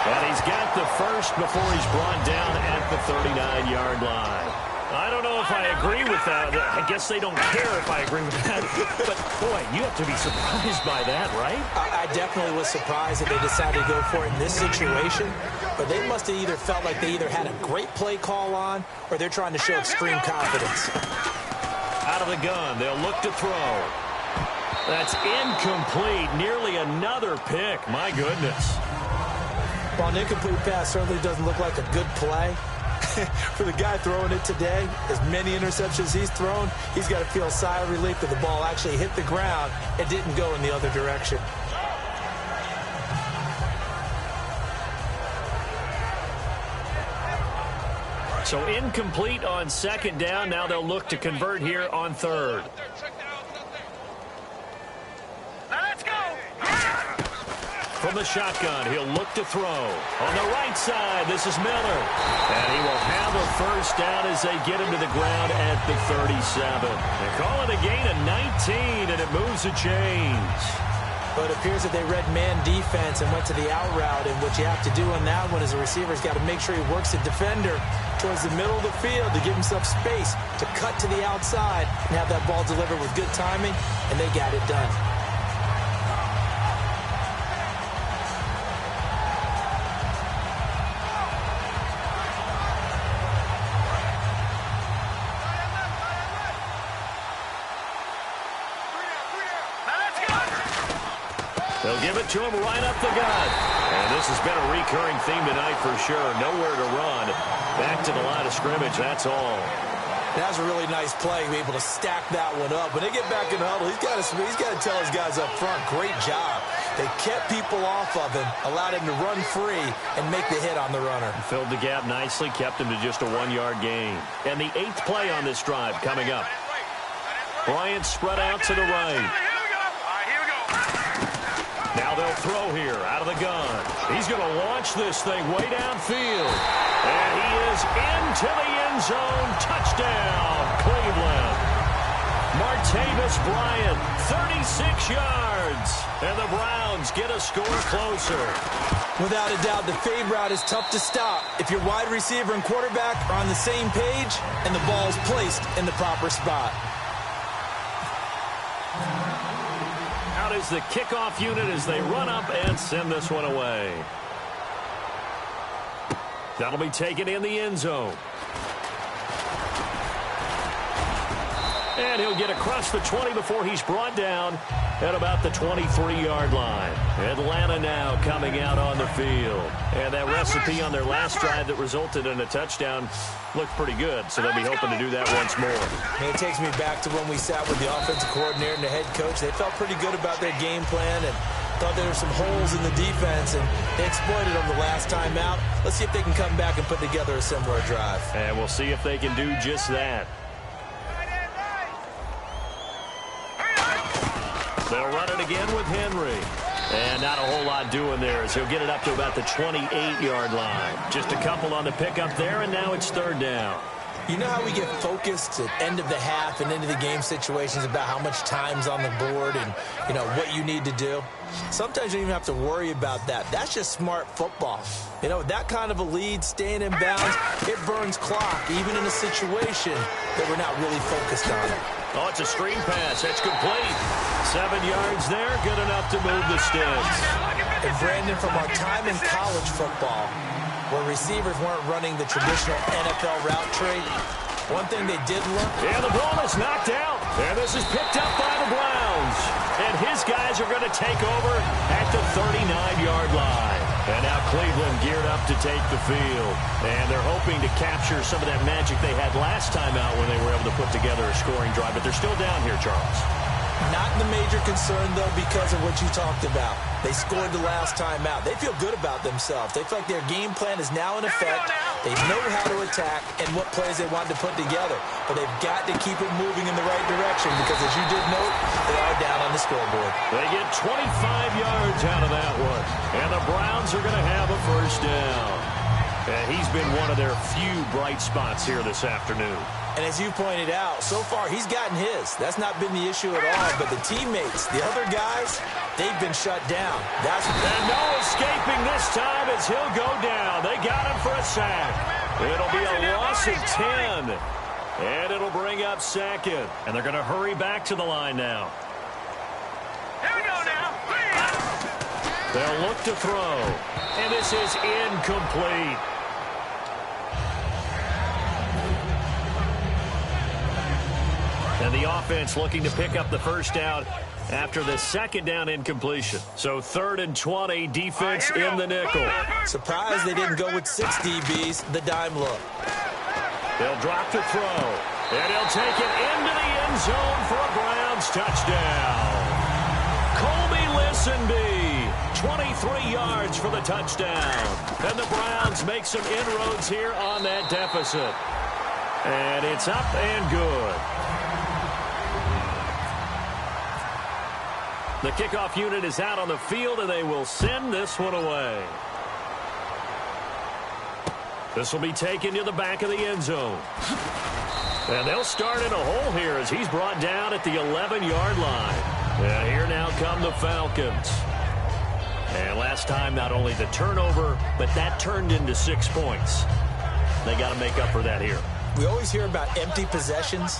And he's got the first before he's brought down at the 39-yard line. I don't know if I agree with that. I guess they don't care if I agree with that. But, boy, you have to be surprised by that, right? I definitely was surprised that they decided to go for it in this situation. But they must have either felt like they either had a great play call on or they're trying to show extreme confidence. Out of the gun, they'll look to throw. That's incomplete. Nearly another pick. My goodness. While an incomplete pass certainly doesn't look like a good play, for the guy throwing it today, as many interceptions he's thrown, he's got to feel a sigh of relief that the ball actually hit the ground and didn't go in the other direction. So incomplete on 2nd down. Now they'll look to convert here on 3rd. Let's go. From the shotgun, he'll look to throw. On the right side, this is Miller. And he will have a first down as they get him to the ground at the 37. They call it a gain of 19, and it moves the chains. But it appears that they read man defense and went to the out route, and what you have to do on that one is the receiver's got to make sure he works the defender towards the middle of the field to give himself space to cut to the outside and have that ball delivered with good timing, and they got it done. They'll give it to him right up the gut. And this has been a recurring theme tonight for sure. Nowhere to run. Back to the line of scrimmage, that's all. That was a really nice play, be able to stack that one up. When they get back in the huddle, he's got to tell his guys up front, great job. They kept people off of him, allowed him to run free, and make the hit on the runner. Filled the gap nicely, kept him to just a 1-yard gain. And the 8th play on this drive coming up. Bryant spread out to the right. Now they'll throw here out of the gun. He's going to launch this thing way downfield. And he is into the end zone. Touchdown, Cleveland. Martavis Bryant, 36 yards. And the Browns get a score closer. Without a doubt, the fade route is tough to stop if your wide receiver and quarterback are on the same page and the ball is placed in the proper spot. Out is the kickoff unit as they run up and send this one away. That'll be taken in the end zone. And he'll get across the 20 before he's brought down at about the 23-yard line. Atlanta now coming out on the field. And that recipe on their last drive that resulted in a touchdown looked pretty good, so they'll be hoping to do that once more. And it takes me back to when we sat with the offensive coordinator and the head coach. They felt pretty good about their game plan and thought there were some holes in the defense, and they exploited them the last time out. Let's see if they can come back and put together a similar drive. And we'll see if they can do just that. They'll run it again with Henry. And not a whole lot doing there as he'll get it up to about the 28-yard line. Just a couple on the pickup there, and now it's 3rd down. You know how we get focused at end of the half and into the game situations about how much time's on the board and, what you need to do? Sometimes you don't even have to worry about that. That's just smart football. That kind of a lead, staying in bounds, it burns clock, even in a situation that we're not really focused on it. Oh, it's a screen pass. That's complete. 7 yards there, good enough to move the sticks. And Brandon, from our time in college football, where receivers weren't running the traditional NFL route tree, one thing they did learn. And the ball is knocked out. And this is picked up by the Browns. And his guys are going to take over at the 39-yard line. And now Cleveland geared up to take the field. And they're hoping to capture some of that magic they had last time out when they were able to put together a scoring drive. But they're still down here, Charles. Not the major concern, though, because of what you talked about. They scored the last time out. They feel good about themselves. They feel like their game plan is now in effect. They know how to attack and what plays they want to put together. But they've got to keep it moving in the right direction because, as you did note, they are down on the scoreboard. They get 25 yards out of that one. And the Browns are going to have a 1st down. And he's been one of their few bright spots here this afternoon. And as you pointed out, so far he's gotten his. That's not been the issue at all. But the teammates, the other guys, they've been shut down. And no escaping this time as he'll go down. They got him for a sack. It'll be a loss of 10. And it'll bring up 2nd. And they're going to hurry back to the line now. Here we go now. They'll look to throw. And this is incomplete. And the offense looking to pick up the 1st down after the 2nd down incompletion. So 3rd and 20, defense in the nickel. Surprised they didn't go with 6 DBs, the dime look. They'll drop to throw. And he'll take it into the end zone for a Browns touchdown. Colby Listenby, 23 yards for the touchdown. And the Browns make some inroads here on that deficit. And it's up and good. The kickoff unit is out on the field, and they will send this one away. This will be taken to the back of the end zone. And they'll start in a hole here as he's brought down at the 11-yard line. And here now come the Falcons. And last time, not only the turnover, but that turned into 6 points. They got to make up for that here. We always hear about empty possessions,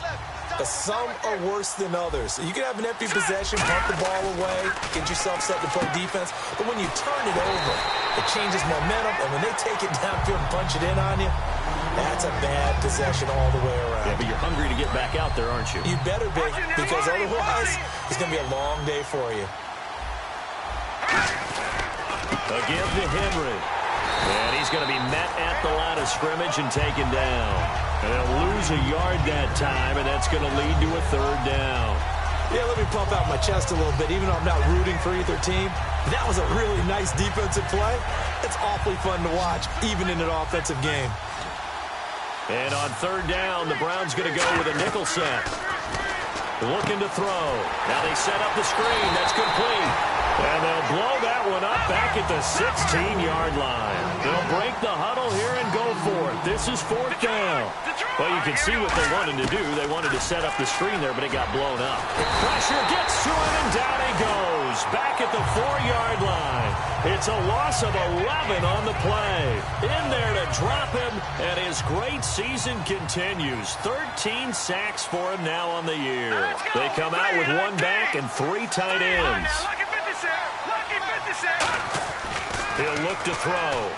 but some are worse than others. You can have an empty possession, punt the ball away, get yourself set to play defense, but when you turn it over, it changes momentum, and when they take it downfield and punch it in on you, that's a bad possession all the way around. Yeah, but you're hungry to get back out there, aren't you? You better be, because otherwise, it's going to be a long day for you. Again to Henry. And he's going to be met at the line of scrimmage and taken down. And they'll lose a yard that time, and that's going to lead to a third down. Yeah, let me pump out my chest a little bit, even though I'm not rooting for either team. That was a really nice defensive play. It's awfully fun to watch, even in an offensive game. And on third down, the Browns going to go with a nickel set. Looking to throw. Now they set up the screen. That's complete. And they'll blow that one up back at the 16-yard line. They'll break the huddle here and go for it. This is fourth down. Well, you can see what they wanted to do. They wanted to set up the screen there, but it got blown up. Pressure gets to him, and down he goes. Back at the 4-yard line. It's a loss of 11 on the play. In there to drop him, and his great season continues. 13 sacks for him now on the year. They come out with one back and 3 tight ends. He'll look to throw.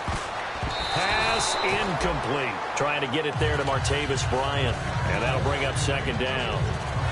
Pass incomplete. Trying to get it there to Martavis Bryant. And that'll bring up second down.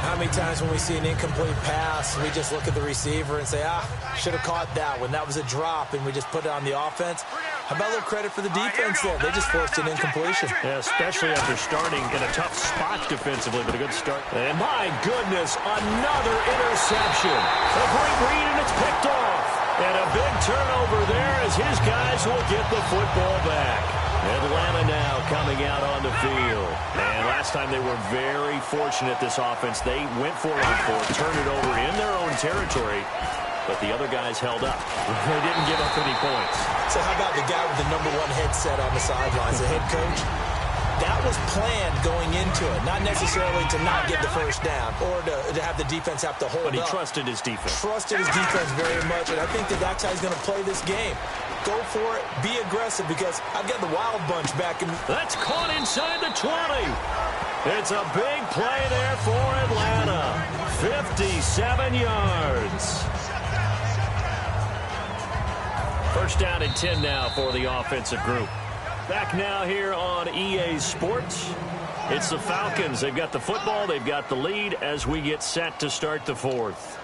How many times when we see an incomplete pass, we just look at the receiver and say, should have caught that one. That was a drop, and we just put it on the offense. How about a little credit for the defense there? They just forced an incompletion. Yeah, especially after starting in a tough spot defensively, but a good start. And my goodness, another interception. A great read, and it's picked off. And a big turnover there as his guys will get the football back. Atlanta now coming out on the field. And last time they were very fortunate, this offense. They went 4-on-4, turned it over in their own territory, but the other guys held up. They didn't give up any points. So how about the guy with the #1 headset on the sidelines, the head coach? That was planned going into it, not necessarily to not get the first down or to have the defense have to hold up. But he trusted his defense. Trusted his defense very much, and I think that's how he's going to play this game. Go for it, be aggressive, because I've got the wild bunch back in. That's caught inside the 20. It's a big play there for Atlanta. 57 yards. First down and 10 now for the offensive group. Back now here on EA Sports. It's the Falcons. They've got the football. They've got the lead as we get set to start the fourth.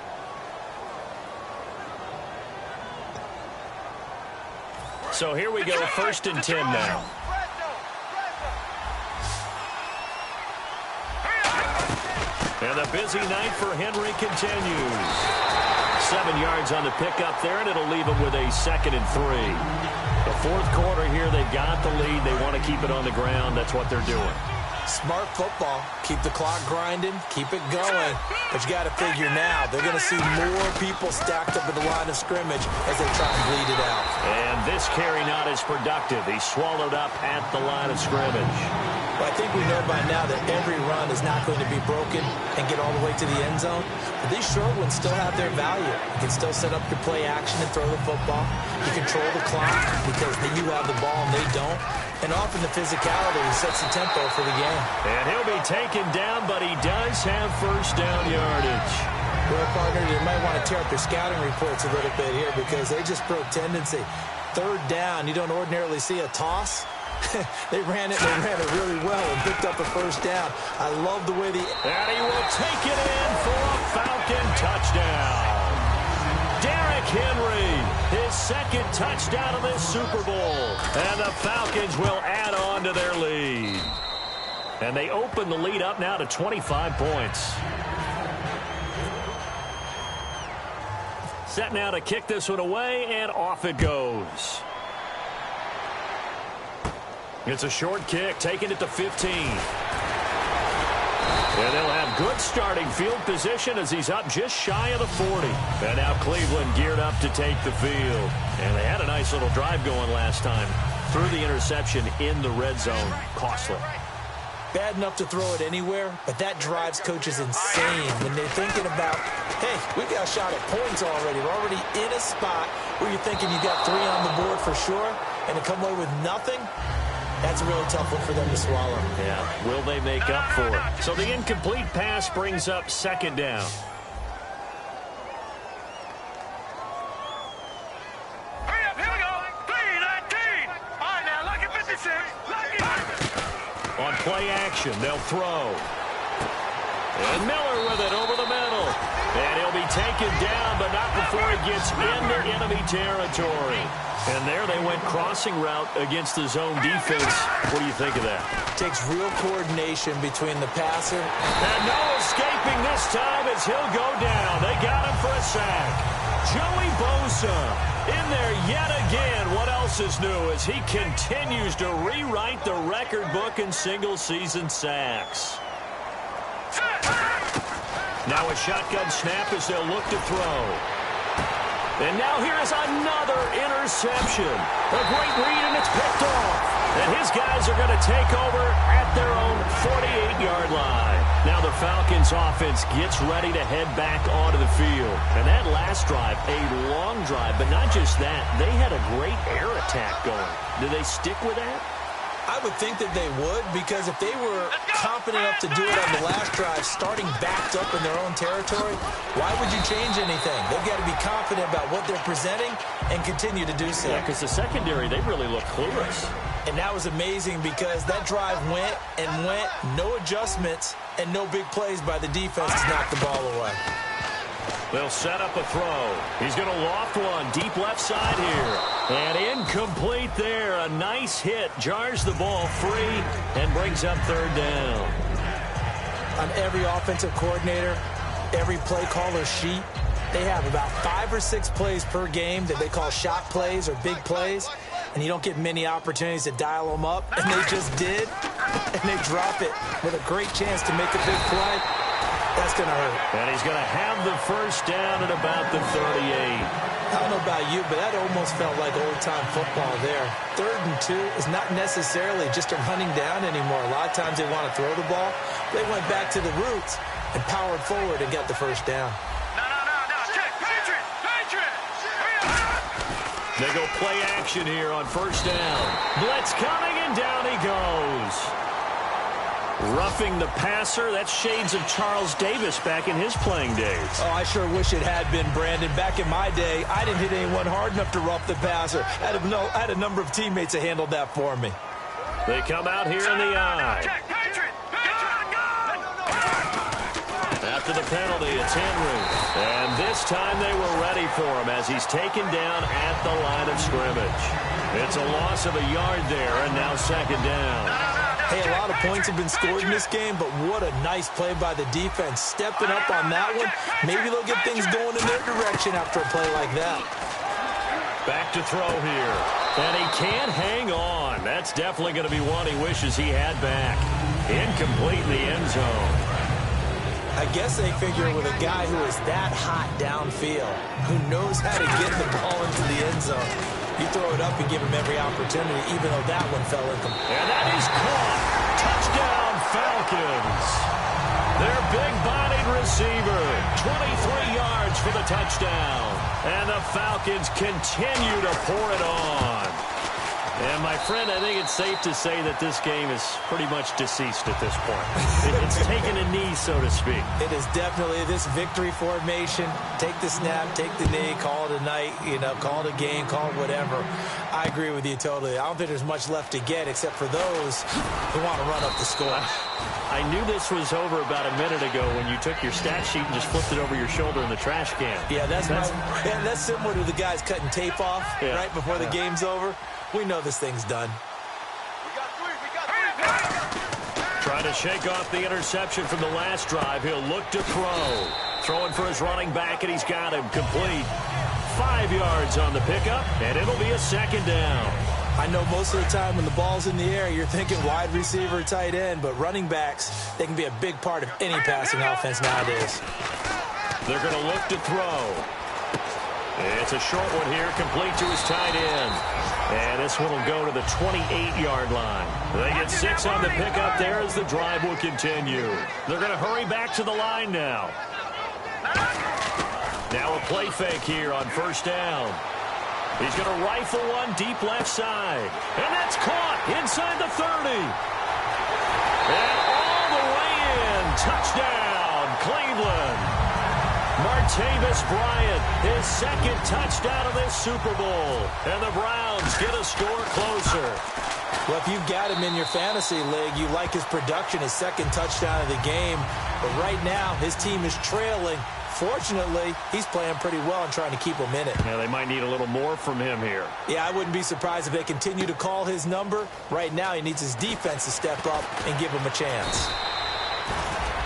So here we go, first and 10 now. And the busy night for Henry continues. 7 yards on the pickup there, and it'll leave him with a 2nd and 3. The fourth quarter here, they've got the lead. They want to keep it on the ground. That's what they're doing. Smart football. Keep the clock grinding. Keep it going. But you got to figure now, they're going to see more people stacked up at the line of scrimmage as they try and bleed it out. And this carry not as productive. He's swallowed up at the line of scrimmage. Well, I think we know by now that every run is not going to be broken and get all the way to the end zone. But these short ones still have their value. You can still set up your play action and throw the football. You control the clock because you have the ball and they don't. And often the physicality sets the tempo for the game. And he'll be taken down, but he does have first down yardage. Well, partner, you might want to tear up your scouting reports a little bit here because they just broke tendency. Third down, you don't ordinarily see a toss. They ran it really well and picked up a first down. I love the way the... And he will take it in for a Falcon touchdown. Derrick Henry, his 2nd touchdown of this Super Bowl. And the Falcons will add on to their lead. And they open the lead up now to 25 points. Set now to kick this one away, and off it goes. It's a short kick, taking it to 15. And they'll have good starting field position as he's up just shy of the 40. And now Cleveland geared up to take the field. And they had a nice little drive going last time. Threw the interception in the red zone. Costly. Bad enough to throw it anywhere, but that drives coaches insane when they're thinking about, hey, we got a shot at points already. We're already in a spot where you're thinking you got 3 on the board for sure, and to come away with nothing, that's a really tough one for them to swallow. Yeah, will they make up for it? So the incomplete pass brings up 2nd down. Hurry up, here we go. 3-19. All right, now, look at 56. Look at On play action, they'll throw. And Miller with it over the middle. And he'll be taken down, but not before he gets into enemy territory. And there they went crossing route against the zone defense. What do you think of that? Takes real coordination between the passer. And no escaping this time as he'll go down. They got him for a sack. Joey Bosa in there yet again. What else is new as he continues to rewrite the record book in single-season sacks. Now a shotgun snap as they'll look to throw. And now here is another interception. A great read, and it's picked off. And his guys are going to take over at their own 48-yard line. Now the Falcons offense gets ready to head back onto the field. And that last drive, a long drive, but not just that. They had a great air attack going. Do they stick with that? I would think that they would, because if they were confident enough to do it on the last drive, starting backed up in their own territory, why would you change anything? They've got to be confident about what they're presenting and continue to do so. Yeah, because the secondary, they really look clueless. And that was amazing because that drive went and went, no adjustments, and no big plays by the defense to knock the ball away. They'll set up a throw. He's going to loft one deep left side here. And incomplete there. A nice hit. Jars the ball free and brings up third down. On every offensive coordinator, every play caller sheet, they have about 5 or 6 plays per game that they call shot plays or big plays. And you don't get many opportunities to dial them up. And they just did. And they drop it with a great chance to make a big play. That's going to hurt. And he's going to have the first down at about the 38. I don't know about you, but that almost felt like old-time football there. 3rd and 2 is not necessarily just a running down anymore. A lot of times they want to throw the ball. They went back to the roots and powered forward and got the first down. No. Check. Patriots. They go play action here on first down. Blitz coming, and down he goes. Roughing the passer, that's shades of Charles Davis back in his playing days. Oh, I sure wish it had been, Brandon. Back in my day, I didn't hit anyone hard enough to rough the passer. I had a number of teammates that handled that for me. They come out here in the eye. Check. Patriots. After the penalty, it's Henry. And this time they were ready for him as he's taken down at the line of scrimmage. It's a loss of a yard there, and now second down. Hey, a lot of points have been scored in this game, but what a nice play by the defense. Stepping up on that one, maybe they'll get things going in their direction after a play like that. Back to throw here. And he can't hang on. That's definitely going to be one he wishes he had back. Incomplete in the end zone. I guess they figure with a guy who is that hot downfield, who knows how to get the ball into the end zone, you throw it up and give him every opportunity, even though that one fell incomplete. And that is caught. Touchdown, Falcons. Their big-bodied receiver, 23 yards for the touchdown. And the Falcons continue to pour it on. And, my friend, I think it's safe to say that this game is pretty much deceased at this point. It's taken a knee, so to speak. It is definitely this victory formation. Take the snap, take the knee, call it a night, call it a game, call it whatever. I agree with you totally. I don't think there's much left to get except for those who want to run up the score. I knew this was over about a minute ago when you took your stat sheet and just flipped it over your shoulder in the trash can. Yeah, that's similar to the guys cutting tape off right before the game's over. We know this thing's done. We got three. Trying to shake off the interception from the last drive. He'll look to throw. Throwing for his running back, and he's got him complete. 5 yards on the pickup, and it'll be a second down. I know most of the time when the ball's in the air, you're thinking wide receiver, tight end, but running backs, they can be a big part of any passing offense nowadays. They're going to look to throw. It's a short one here, complete to his tight end. And this one will go to the 28-yard line. They get 6 on the pickup there as the drive will continue. They're going to hurry back to the line now. Now a play fake here on first down. He's going to rifle one deep left side. And that's caught inside the 30. And all the way in. Touchdown, Cleveland. Martavis Bryant, his second touchdown of this Super Bowl. And the Browns get a score closer. Well, if you've got him in your fantasy league, you like his production, his second touchdown of the game. But right now, his team is trailing. Fortunately, he's playing pretty well and trying to keep him in it. Yeah, they might need a little more from him here. Yeah, I wouldn't be surprised if they continue to call his number. Right now, he needs his defense to step up and give him a chance.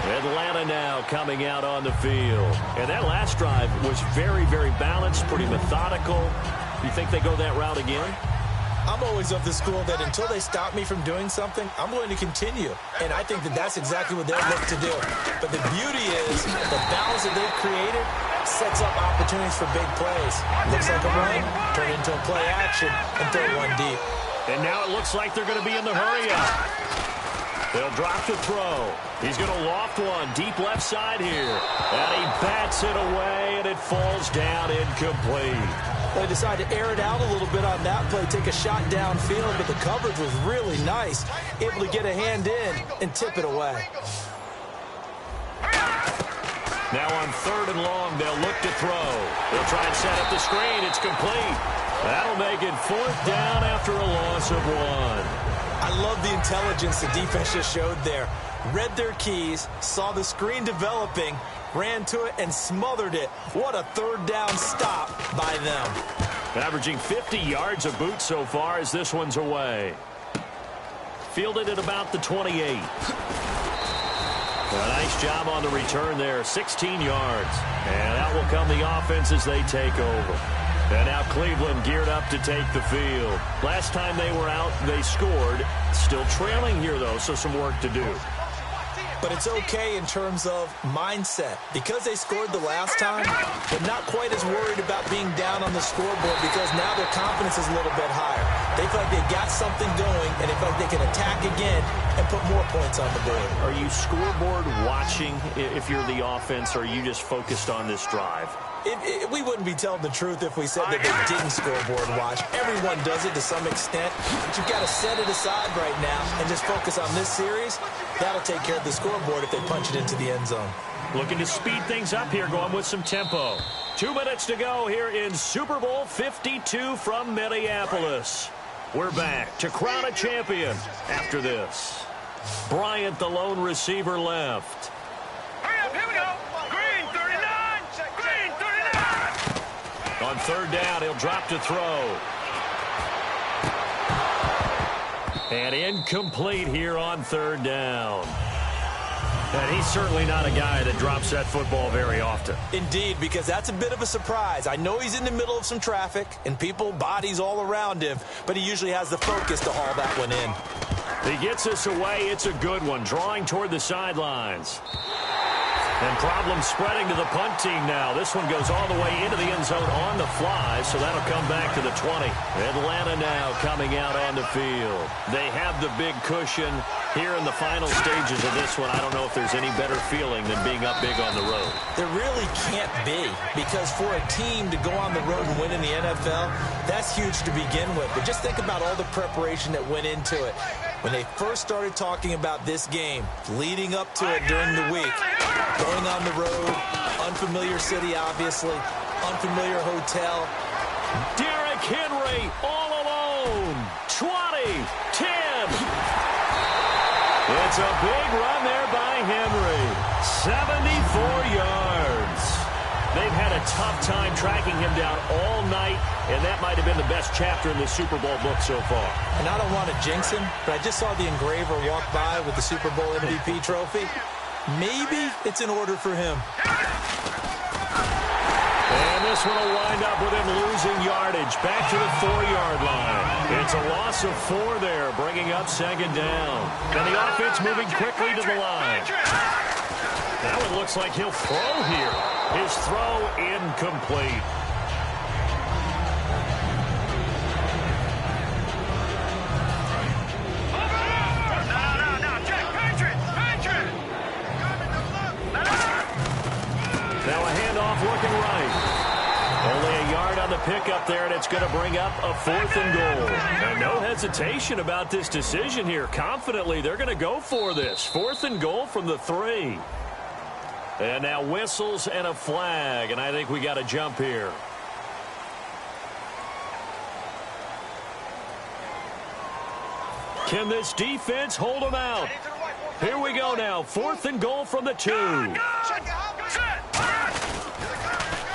Atlanta now coming out on the field. And that last drive was very, very balanced, pretty methodical. You think they go that route again? I'm always of the school that until they stop me from doing something, I'm going to continue. And I think that that's exactly what they'll look to do. But the beauty is the balance that they've created sets up opportunities for big plays. Looks like a run, turn into a play action, and throw one deep. And now it looks like they're going to be in the hurry-up. They'll drop the throw. He's going to loft one deep left side here. And he bats it away, and it falls down incomplete. They decided to air it out a little bit on that play, take a shot downfield, but the coverage was really nice. Able to get a hand in and tip it away. Now on 3rd and long, they'll look to throw. They'll try and set up the screen. It's complete. That'll make it 4th down after a loss of 1. I love the intelligence the defense just showed there. Read their keys, saw the screen developing, ran to it, and smothered it. What a 3rd down stop by them. Averaging 50 yards a boot so far as this one's away. Fielded at about the 28. A nice job on the return there, 16 yards. And out will come the offense as they take over. And now Cleveland geared up to take the field. Last time they were out, they scored. Still trailing here, though, so some work to do. But it's okay in terms of mindset. Because they scored the last time, they're not quite as worried about being down on the scoreboard because now their confidence is a little bit higher. They feel like they've got something going, and they feel like they can attack again and put more points on the board. Are you scoreboard watching if you're the offense, or are you just focused on this drive? We wouldn't be telling the truth if we said that they didn't scoreboard watch. Everyone does it to some extent, but you've got to set it aside right now and just focus on this series. That'll take care of the scoreboard if they punch it into the end zone. Looking to speed things up here, going with some tempo. 2 minutes to go here in Super Bowl 52 from Minneapolis. We're back to crown a champion after this. Bryant, the lone receiver, left. Hurry up, here we go. Green 39. Green 39. On 3rd down, he'll drop to throw. And incomplete here on 3rd down. And he's certainly not a guy that drops that football very often. Indeed, because that's a bit of a surprise. I know he's in the middle of some traffic and people, bodies all around him, but he usually has the focus to haul that one in. He gets us away. It's a good one, drawing toward the sidelines. And problems spreading to the punt team now. This one goes all the way into the end zone on the fly, so that'll come back to the 20. Atlanta now coming out on the field. They have the big cushion here in the final stages of this one. I don't know if there's any better feeling than being up big on the road. There really can't be, because for a team to go on the road and win in the NFL, that's huge to begin with. But just think about all the preparation that went into it. When they first started talking about this game, leading up to it during the week, going on the road, unfamiliar city, obviously, unfamiliar hotel. Derrick Henry all alone. 20, 10. It's a big run there by Henry. 74 yards. They've had a tough time tracking him down all night, and that might have been the best chapter in the Super Bowl book so far. And I don't want to jinx him, but I just saw the engraver walk by with the Super Bowl MVP trophy. Maybe it's in order for him. And this one will wind up with him losing yardage back to the 4-yard line. It's a loss of 4 there, bringing up 2nd down. And the offense moving quickly to the line. Now it looks like he'll throw here. His throw incomplete. Now a handoff looking right. Only a yard on the pickup there, and it's going to bring up a 4th and goal. And no hesitation about this decision here. Confidently, they're going to go for this. 4th and goal from the 3. And now whistles and a flag, and I think we got a jump here. Can this defense hold them out? Here we go now. 4th and goal from the 2.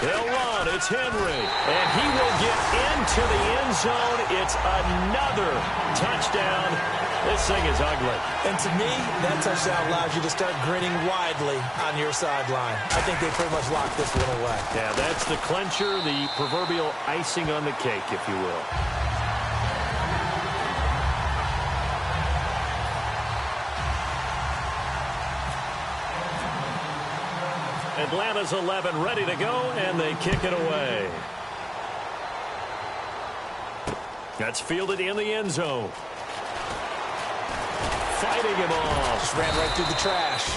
They'll run. It's Henry. And he will get into the end zone. It's another touchdown. This thing is ugly. And to me, that touchdown allows you to start grinning widely on your sideline. I think they pretty much locked this one away. Yeah, that's the clincher, the proverbial icing on the cake, if you will. Atlanta's 11 ready to go, and they kick it away. That's fielded in the end zone. Fighting him off. Just ran right through the trash.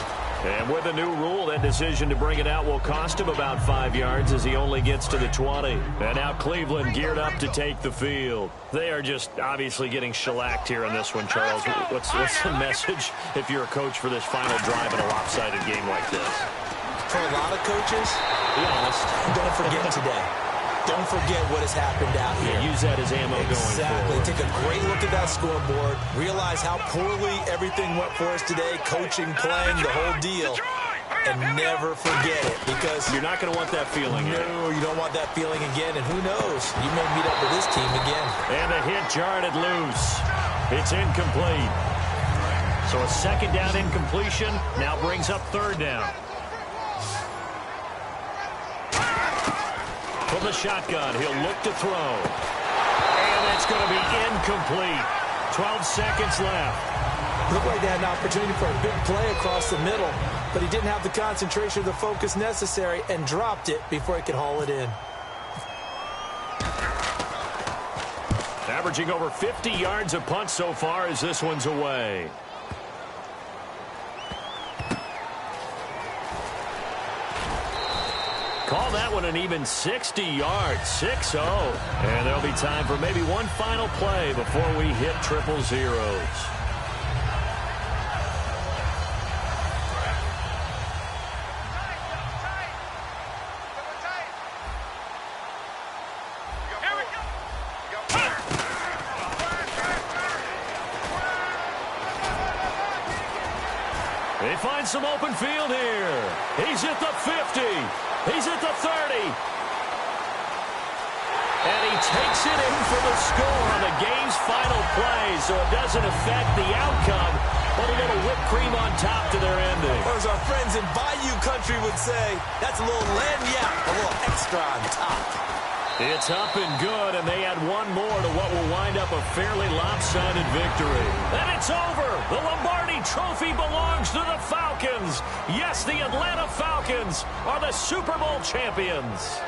And with a new rule, that decision to bring it out will cost him about 5 yards as he only gets to the 20. And now Cleveland geared up to take the field. They are just obviously getting shellacked here in this one, Charles. What's the message if you're a coach for this final drive in a lopsided game like this? For a lot of coaches, be honest, don't forget today. Don't forget what has happened out here. Yeah, use that as ammo going forward. Exactly. Take a great look at that scoreboard. Realize how poorly everything went for us today. Coaching, playing, the whole deal. And never forget it, because you're not going to want that feeling. No, you don't want that feeling again. And who knows? You may meet up with this team again. And the hit jarred it loose. It's incomplete. So a 2nd down incompletion now brings up 3rd down. From the shotgun, he'll look to throw. And it's going to be incomplete. 12 seconds left. Looked like they had an opportunity for a big play across the middle, but he didn't have the concentration or the focus necessary and dropped it before he could haul it in. Averaging over 50 yards a punt so far as this one's away. Call that one an even 60 yards, 6-0. And there'll be time for maybe one final play before we hit triple zeros. They find some open field here. He's at the 50. He's at the 30. And he takes it in for the score on the game's final play, so it doesn't affect the outcome, but a little whipped cream on top to their ending. Or as our friends in Bayou Country would say, that's a little lagniappe, a little extra on top. It's up and good, and they add one more to what will wind up a fairly lopsided victory. And it's over. The Lombardi Trophy belongs to the Falcons. Yes, the Atlanta Falcons are the Super Bowl champions.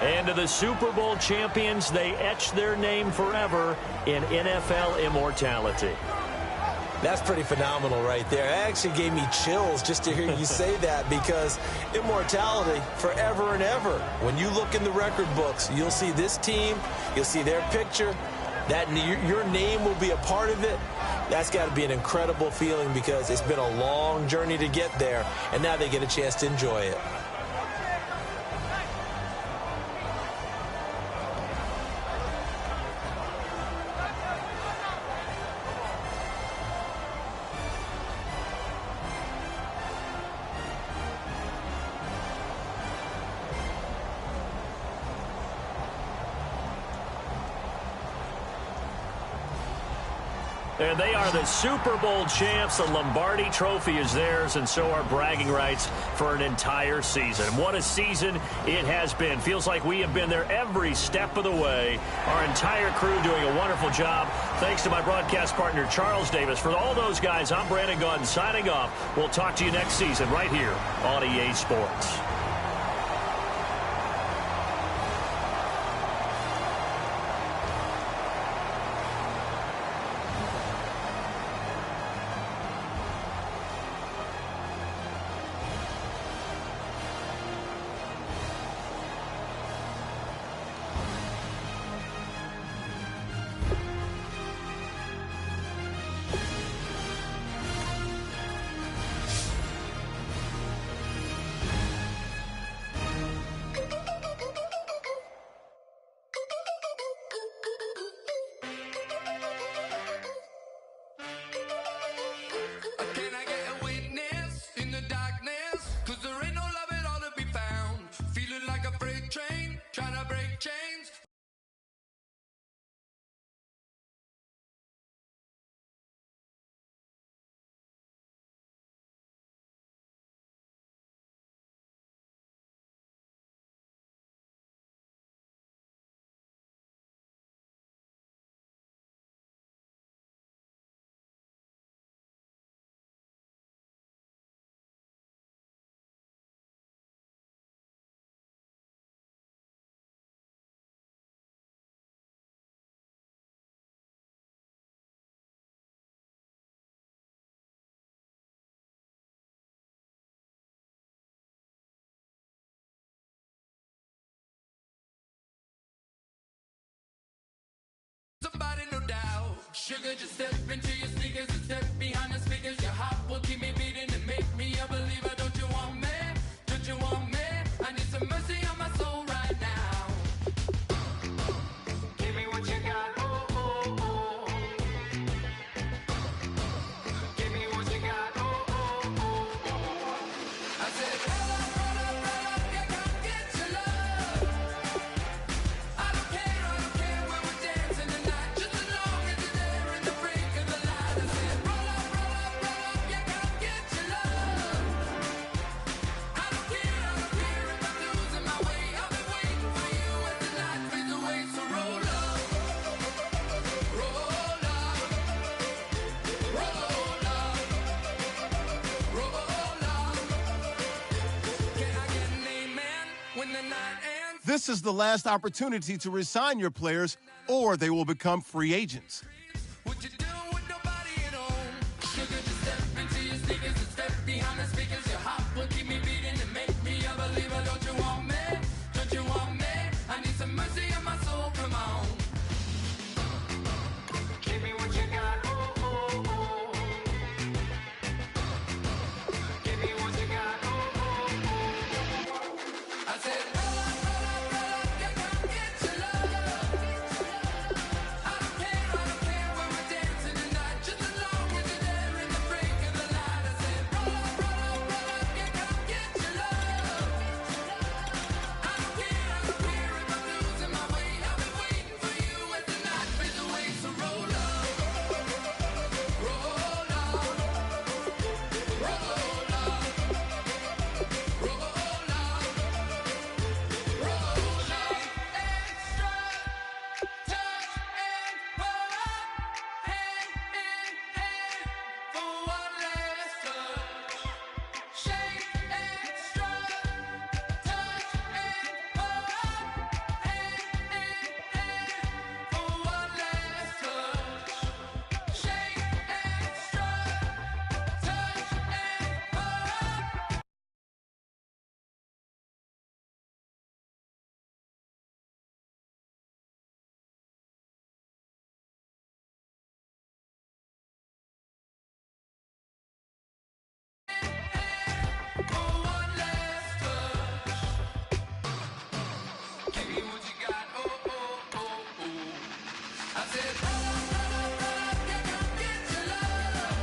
And to the Super Bowl champions, they etch their name forever in NFL immortality. That's pretty phenomenal right there. It actually gave me chills just to hear you say that, because immortality forever and ever. When you look in the record books, you'll see this team, you'll see their picture, that your name will be a part of it. That's got to be an incredible feeling, because it's been a long journey to get there, and now they get a chance to enjoy it. And they are the Super Bowl champs. The Lombardi Trophy is theirs, and so are bragging rights for an entire season. What a season it has been. Feels like we have been there every step of the way. Our entire crew doing a wonderful job. Thanks to my broadcast partner, Charles Davis. For all those guys, I'm Brandon Gaudin signing off. We'll talk to you next season right here on EA Sports. Sugar, just step into your sneakers and step behind the speakers. Your heart will keep me beating and make me a believer. Don't you want me? Don't you want me? I need some mercy on my soul right now. Give me what you got, oh, oh, oh. Give me what you got, oh, oh, oh. I said, roll up, yeah, come get your love. I don't care when we're dancing tonight, just as long as you're there in the break of the light. I said, roll up, yeah, come get your love. I don't care if I'm losing my way. I'll be waiting for you as the night fades away. So roll up, roll up, roll up, roll up. Can I get an amen when the night ends? This is the last opportunity to resign your players, or they will become free agents. What you doing with nobody at home? Sugar, just step into your sneakers and step behind the speakers. Your heart will keep me beating and make me a believer. Don't you want me? Don't you want me? I need some mercy on my soul. Come on. Give me what you got. Oh, oh, oh. Give me what you got. Oh, oh, oh. I said, roll up, yeah, come get your love. I don't care when we're dancing tonight, just as long as you're there in the break of the light. I said, roll up, yeah, come get your love. I don't care if I'm losing my way. I'll be waiting for you as the night fades away. So roll up, roll up, roll up, roll up, roll up. Extra touch and pull up, hand in hand for one last touch. Shake extra touch and pull up, hand in hand for one last touch. Shake extra touch and pull up. For one last touch. Give me what you got, oh, oh, oh, oh. I said, roll up, yeah, come get your love.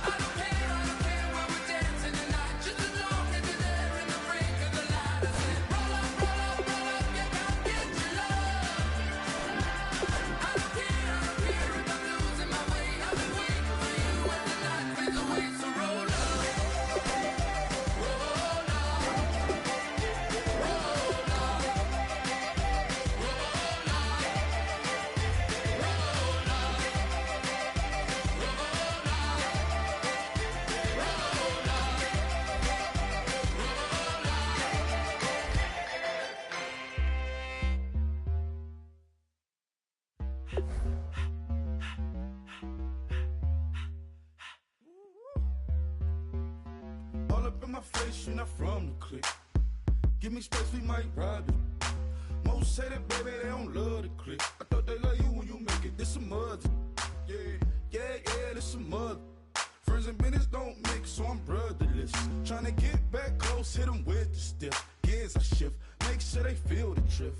I don't care when we're dancing tonight, just as long as you're there in the break of the light. I said, roll up, yeah, come get your love. I don't care if I'm losing my way. I'll be waiting for you as the night fades away. So roll up, roll up, roll up, roll up, All up in my face, you're not from the clique. Give me space, we might ride it. Most say that, baby, they don't love the clique. I thought they love you when you make it. This some mother. Yeah, this some mother. Friends and business don't mix, so I'm brotherless. Tryna get back close, hit them with the stiff. Gears I shift, make sure they feel the drift.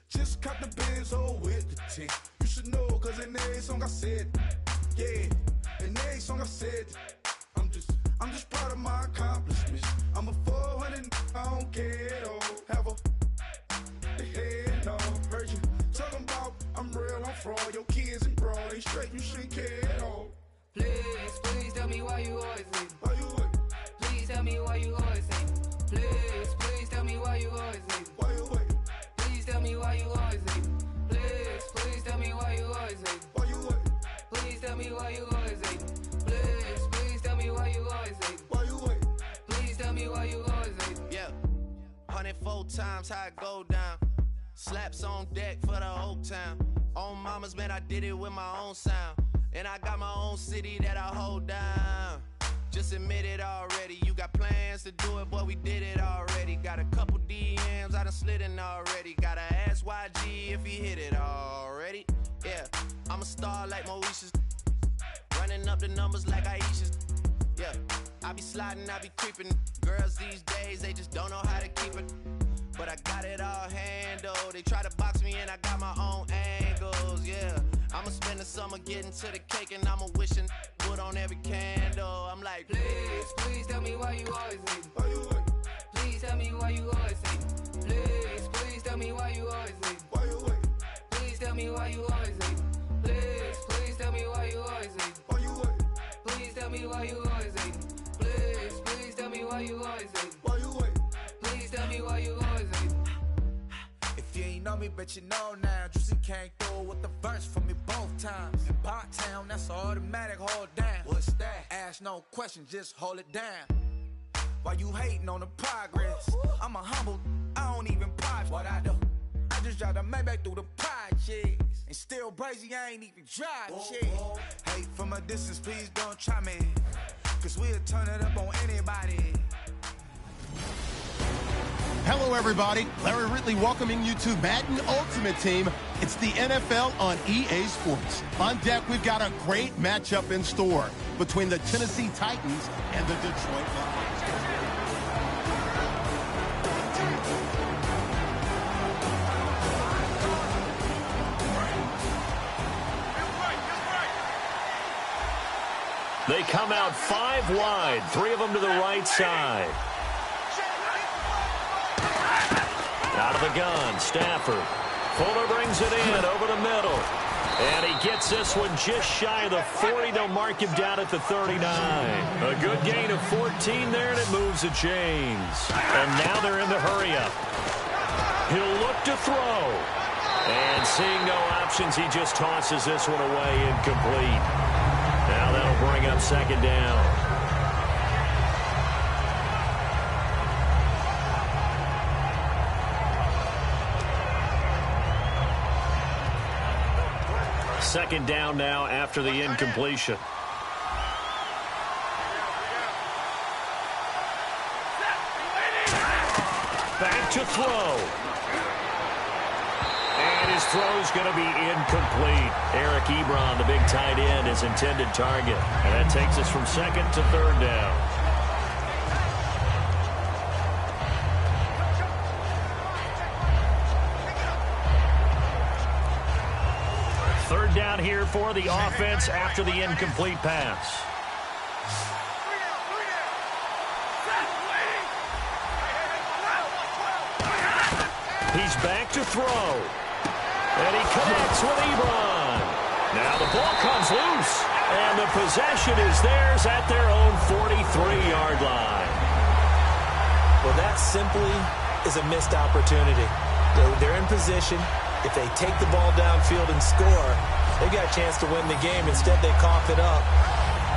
Just caught the Benz, oh, with the tint. You should know, cause in every song I said, yeah, in every song I said, I'm just proud of my accomplishments. I'm a 400, I don't care at all. Have a head off. Heard you talking about I'm real, I'm fraud. Your kids and broad, they straight, you shouldn't care at all. Please tell me why you always hate me. Why you what? Please tell me why you always hate me. Please tell me why you always hate me. Why you what? Please tell me why you always hate me. Please tell me why you always hate me. Why you what? Please tell me why you always hate me. Please tell me why you always hate me. Why you what? Please tell me why you always hate me. Yeah, 104 times how it go down. Slaps on deck for the whole town. On mamas, man, I did it with my own sound. And I got my own city that I hold down. Just admit it already. You got plans to do it, boy, we did it already. Got a couple DMs, I done slid in already. Gotta ask YG if he hit it already. Yeah, I'm a star like Moesha's. Running up the numbers like Aisha's. Yeah, I be sliding, I be creeping. Girls these days, they just don't know how to keep it. But I got it all handled. They try to box me in, I got my own angles. Yeah, I'ma spend the summer getting to the cake, and I'ma wishing wood on every candle. I'm like, Please, please tell me why you always hating. Why you wait? Please tell me why you always hating. Please, please tell me why you always hating. Why you wait? Please tell me why you always hating. Please, please tell me why you always hating. Why you wait? Please tell me why you always hating. Please, please tell me why you always hating. Why you wait? Please tell me why you always hating. If you ain't know me, bet you know now. Juicy came through with the verse for me both times. In Pot Town, that's automatic, hold down. What's that? Ask no question, just hold it down. Why you hating on the progress? I'm a humble, I don't even pause what I do. I just drive the Maybach through the projects. And still brazy, I ain't even drive shit. Hate from a distance, please don't try me. Cause we'll turn it up on anybody. Hello, everybody. Larry Ridley welcoming you to Madden Ultimate Team. It's the NFL on EA Sports. On deck, we've got a great matchup in store between the Tennessee Titans and the Detroit Lions. They come out 5 wide, 3 of them to the right side. Out of the gun, Stafford. Fuller brings it in over the middle. And he gets this one just shy of the 40. They'll mark him down at the 39. A good gain of 14 there, and it moves the chains. And now they're in the hurry-up. He'll look to throw. And seeing no options, he just tosses this one away incomplete. Now that'll bring up second down. Second down now after the incompletion. Back to throw. And his throw's going to be incomplete. Eric Ebron, the big tight end, his intended target. And that takes us from second to third down. Third down here for the offense after the incomplete pass. He's back to throw. And he connects with Ebron. Now the ball comes loose. And the possession is theirs at their own 43-yard line. Well, that simply is a missed opportunity. They're in position. If they take the ball downfield and score, they've got a chance to win the game. Instead, they cough it up.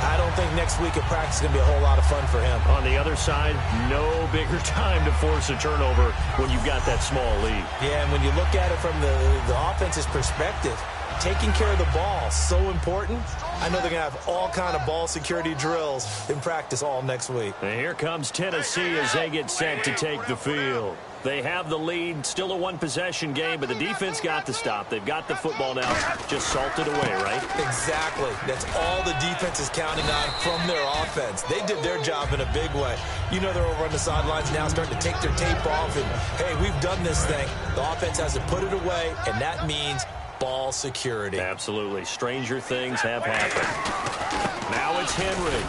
I don't think next week at practice is going to be a whole lot of fun for him. On the other side, no bigger time to force a turnover when you've got that small lead. Yeah, and when you look at it from the offense's perspective, taking care of the ball, so important. I know they're going to have all kind of ball security drills in practice all next week. And here comes Tennessee as they get set to take the field. They have the lead, still a one-possession game, but the defense got the stop. They've got the football now, just salted away, right? Exactly. That's all the defense is counting on from their offense. They did their job in a big way. You know they're over on the sidelines now starting to take their tape off, and, hey, we've done this thing. The offense has to put it away, and that means ball security. Absolutely. Stranger things have happened. Now it's Henry.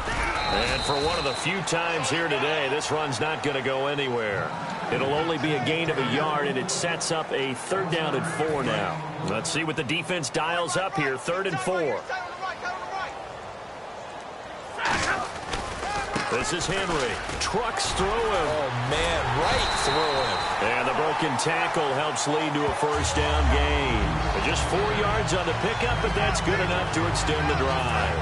And for one of the few times here today, this run's not going to go anywhere. It'll only be a gain of a yard, and it sets up a third down and 4 now. Let's see what the defense dials up here. 3rd and 4. This is Henry. Trucks through him. Oh, man, right through him. And the broken tackle helps lead to a first down gain. Just 4 yards on the pickup, but that's good enough to extend the drive.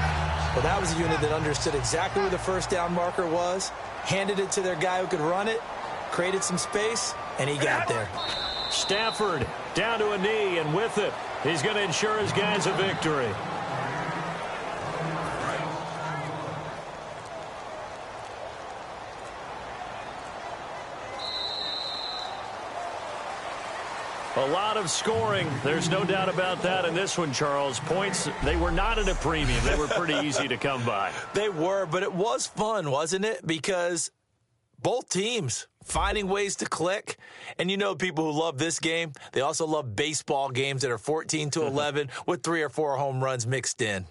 Well, that was a unit that understood exactly where the first down marker was, handed it to their guy who could run it, created some space, and he got there. Stafford down to a knee, and with it, he's going to ensure his guys a victory. A lot of scoring. There's no doubt about that in this one, Charles. Points, they were not at a premium. They were pretty easy to come by. They were, but it was fun, wasn't it? Because both teams finding ways to click. And you know people who love this game, they also love baseball games that are 14-11 with 3 or 4 home runs mixed in.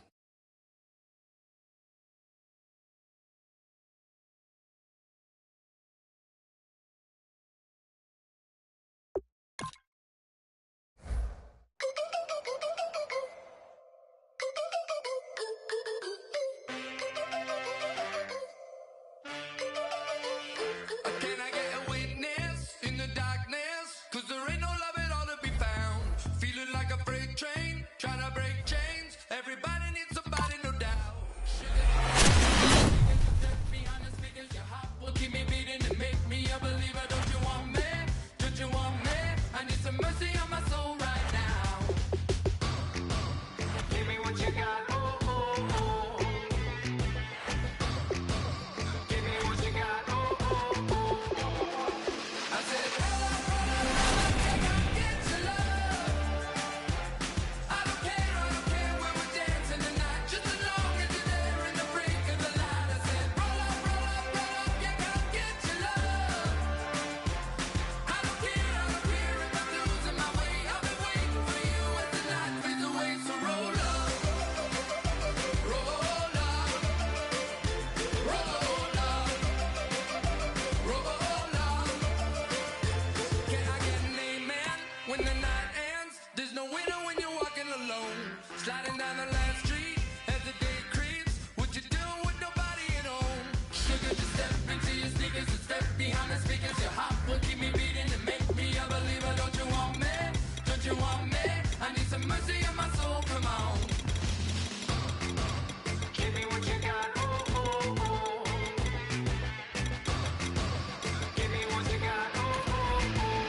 Can I get a witness in the darkness? 'Cause there ain't no love at all to be found. Feeling like a freight train, trying to break chains. Everybody needs somebody, no doubt. Behind the speakers, your heart will keep me beating and make me a believer. Don't you want me? Don't you want me? I need some mercy on my soul right now. Give me what you got. Oh, oh, oh. Give me what you got. Oh, oh, oh. I said, can I get your love? I don't care where we're dancing tonight. Just as long as you're there in the brink of the light. I said, roll up, you gotta get your love. I don't care if I'm losing my way. I've been waiting for you as the night fades away. So roll up, roll up, roll up, roll up. Can I get an amen when the night ends? There's no winner when you're walking alone. Sliding down the last street as the day creeps. What you doing with nobody at home? Sugar, just step into your sneakers and step behind the speakers. Your heart will keep me beating and make me a believer. Don't you want me? Don't you want me? I need some mercy on my soul. Come on. Give me what you got. Oh, oh, oh. Give me what you got. Oh, oh, oh.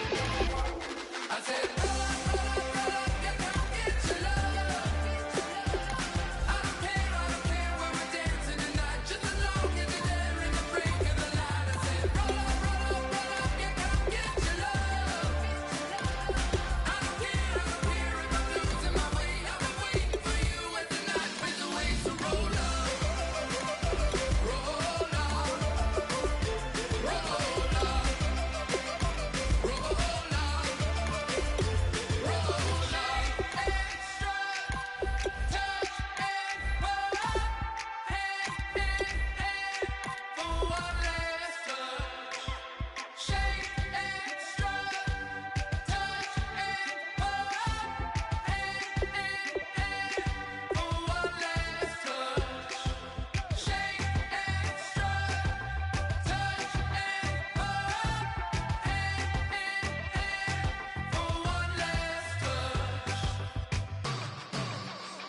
I said, roll up, you gotta get your love. I don't care where we're dancing tonight. Just as long as you're there in the brink of the light. I said, roll up, you gotta get your love. I don't care if I'm losing my way. I've been waiting for you as the night fades away. So roll up, roll up, roll up, roll up, roll up.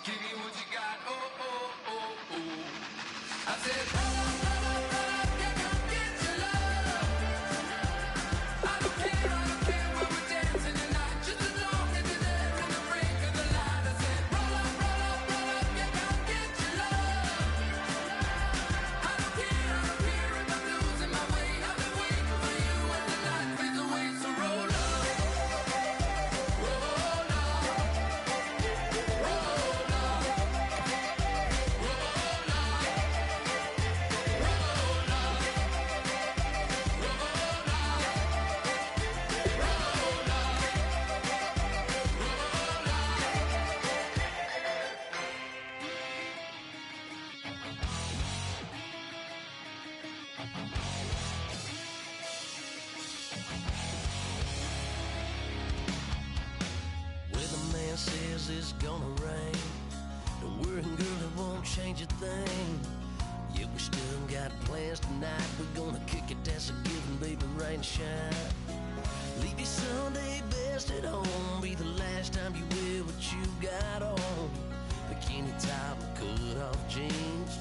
Give me what you got. Oh, oh, oh, oh. I said, you gotta get your love. I don't care where we're dancing tonight. Just as long as you're there in the brink of the light. I said, roll up, you gotta get your love. I don't care if I'm losing my way. I've been waiting for you as the night fades away. So roll up, roll up, roll up. Weatherman says it's gonna rain. Don't worry, girl, it won't change a thing. Yeah, we still got plans tonight. We're gonna kick it, that's a given, baby, rain and shine. Leave your Sunday best at home. Be the last time you wear what you got on. Bikini top and cut off jeans.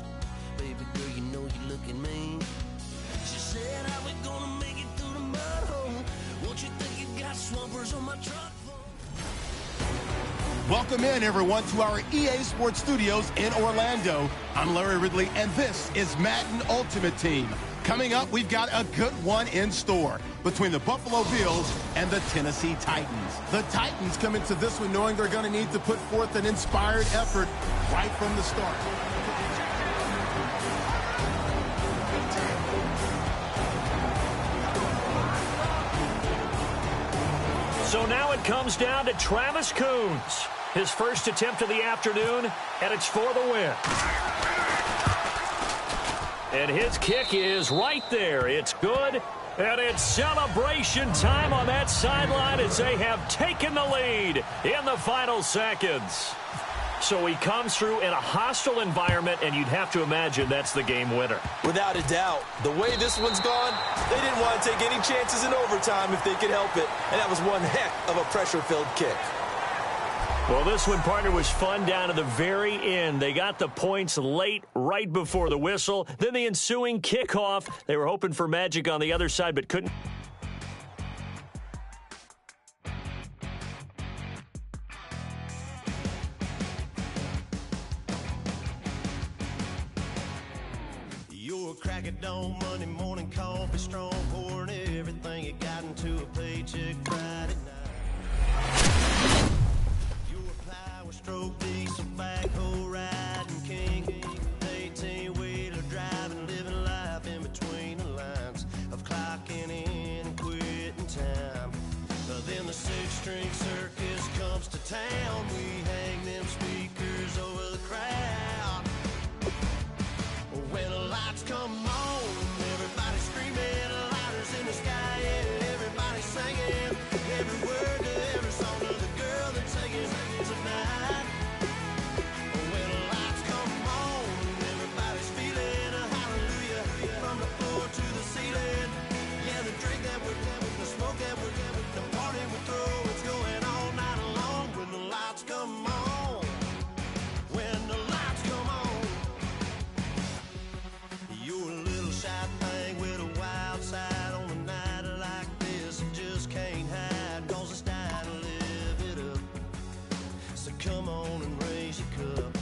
Baby girl, you know you looking mean. She said, how we gonna make it through the mud hole? Won't you think you got swampers on my truck? Welcome in, everyone, to our EA Sports Studios in Orlando. I'm Larry Ridley, and this is Madden Ultimate Team. Coming up, we've got a good one in store between the Buffalo Bills and the Tennessee Titans. The Titans come into this one knowing they're going to need to put forth an inspired effort right from the start. So now it comes down to Travis Coons. His first attempt of the afternoon, and it's for the win. And his kick is right there. It's good, and it's celebration time on that sideline as they have taken the lead in the final seconds. So he comes through in a hostile environment, and you'd have to imagine that's the game winner. Without a doubt. The way this one's gone, they didn't want to take any chances in overtime if they could help it. And that was one heck of a pressure-filled kick. Well, this one, partner, was fun down to the very end. They got the points late, right before the whistle. Then the ensuing kickoff. They were hoping for magic on the other side, but couldn't. You're a crack at dawn, Monday morning coffee, strong pouring everything you got into a paycheck Friday night. Stroke diesel backhoe riding king, 18-wheeler driving, living life in between the lines of clocking in and quitting time. Then the six-string circus comes to town. We hang them speakers over the crowd. When the lights come on, everybody screaming, lighters in the sky, yeah, everybody singing every word to every song of the girl that's singing tonight. When the lights come on, everybody's feeling a hallelujah from the floor to the ceiling. Yeah, the drink that we're having, the smoke that we're having, the party we throw, it's going all night long. When the lights come on, when the lights come on, you're a little shy thing with a wild side on a night like this. You just can't hide, cause it's time to live it up. So come on and raise your cup.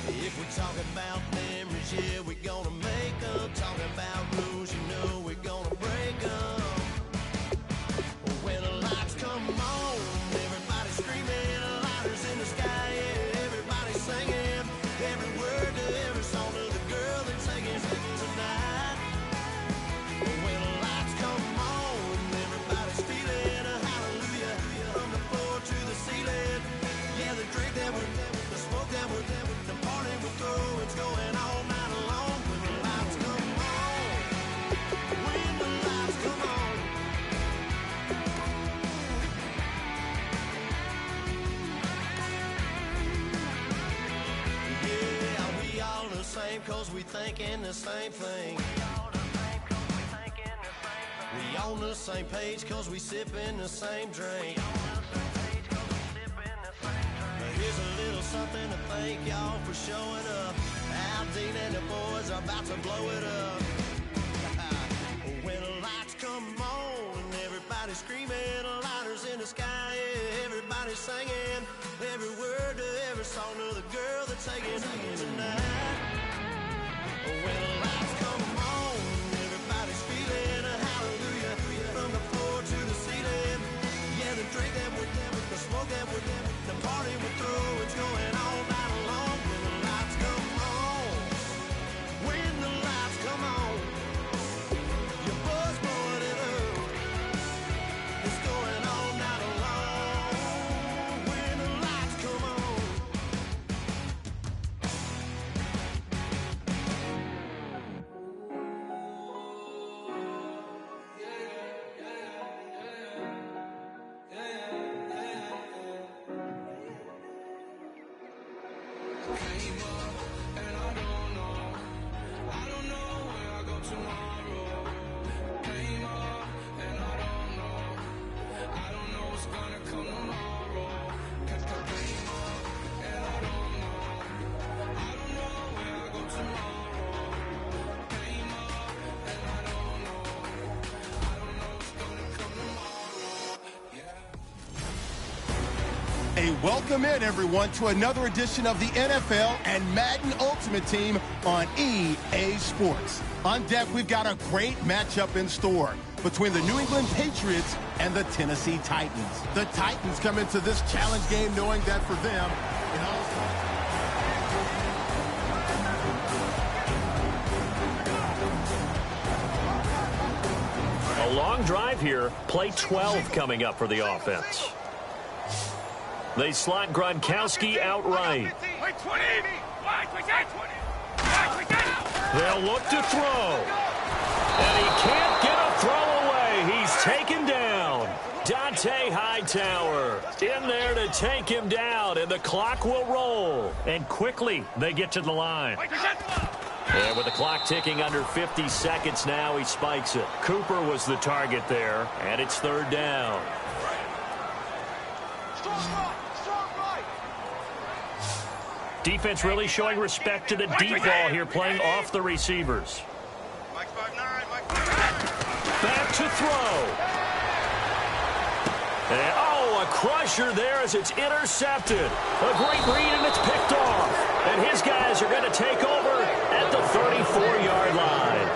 If we talk about memories, yeah, we're gonna make up. Talking about rules, you know we're gonna break up. When the lights come on, everybody's screaming, lighters in the sky, yeah, everybody's singing every word to every song of the girl that's singing tonight. When the lights come on, everybody's feeling a hallelujah from the floor to the ceiling. Yeah, the drink that we're having, the smoke that we're having, the party we throw, it's going all night long. When the lights come on, when the lights come on. Yeah, we all the same cause we thinking the same thing. We on the same page cause we sipping the same drink. Here's a little something to thank y'all for showing up. Al Dean and the boys are about to blow it up. When the lights come on and everybody's screaming, lighters in the sky, yeah, everybody's singing every word to every song of the girl that's singing tonight. When the lights come on, everybody's feeling a hallelujah from the floor to the ceiling. Yeah, the drink that we're having, the smoke that we're having, the party we throw, it's going all night long. When the lights come on. A welcome in, everyone, to another edition of the NFL and Madden Ultimate Team on EA Sports. On deck, we've got a great matchup in store between the New England Patriots and the Tennessee Titans. The Titans come into this challenge game knowing that for them, A long drive here. Play 12 coming up for the offense. They slot Gronkowski outright. They'll look to throw. And he can't get a throw away. He's taken down. Dante Hightower in there to take him down, and the clock will roll. And quickly, they get to the line. And with the clock ticking under 50 seconds now, he spikes it. Cooper was the target there, and it's third down. Defense really showing respect to the deep ball here, playing off the receivers. Back to throw. And, a crusher there as it's intercepted. A great read, and it's picked off. And his guys are going to take over at the 34-yard line.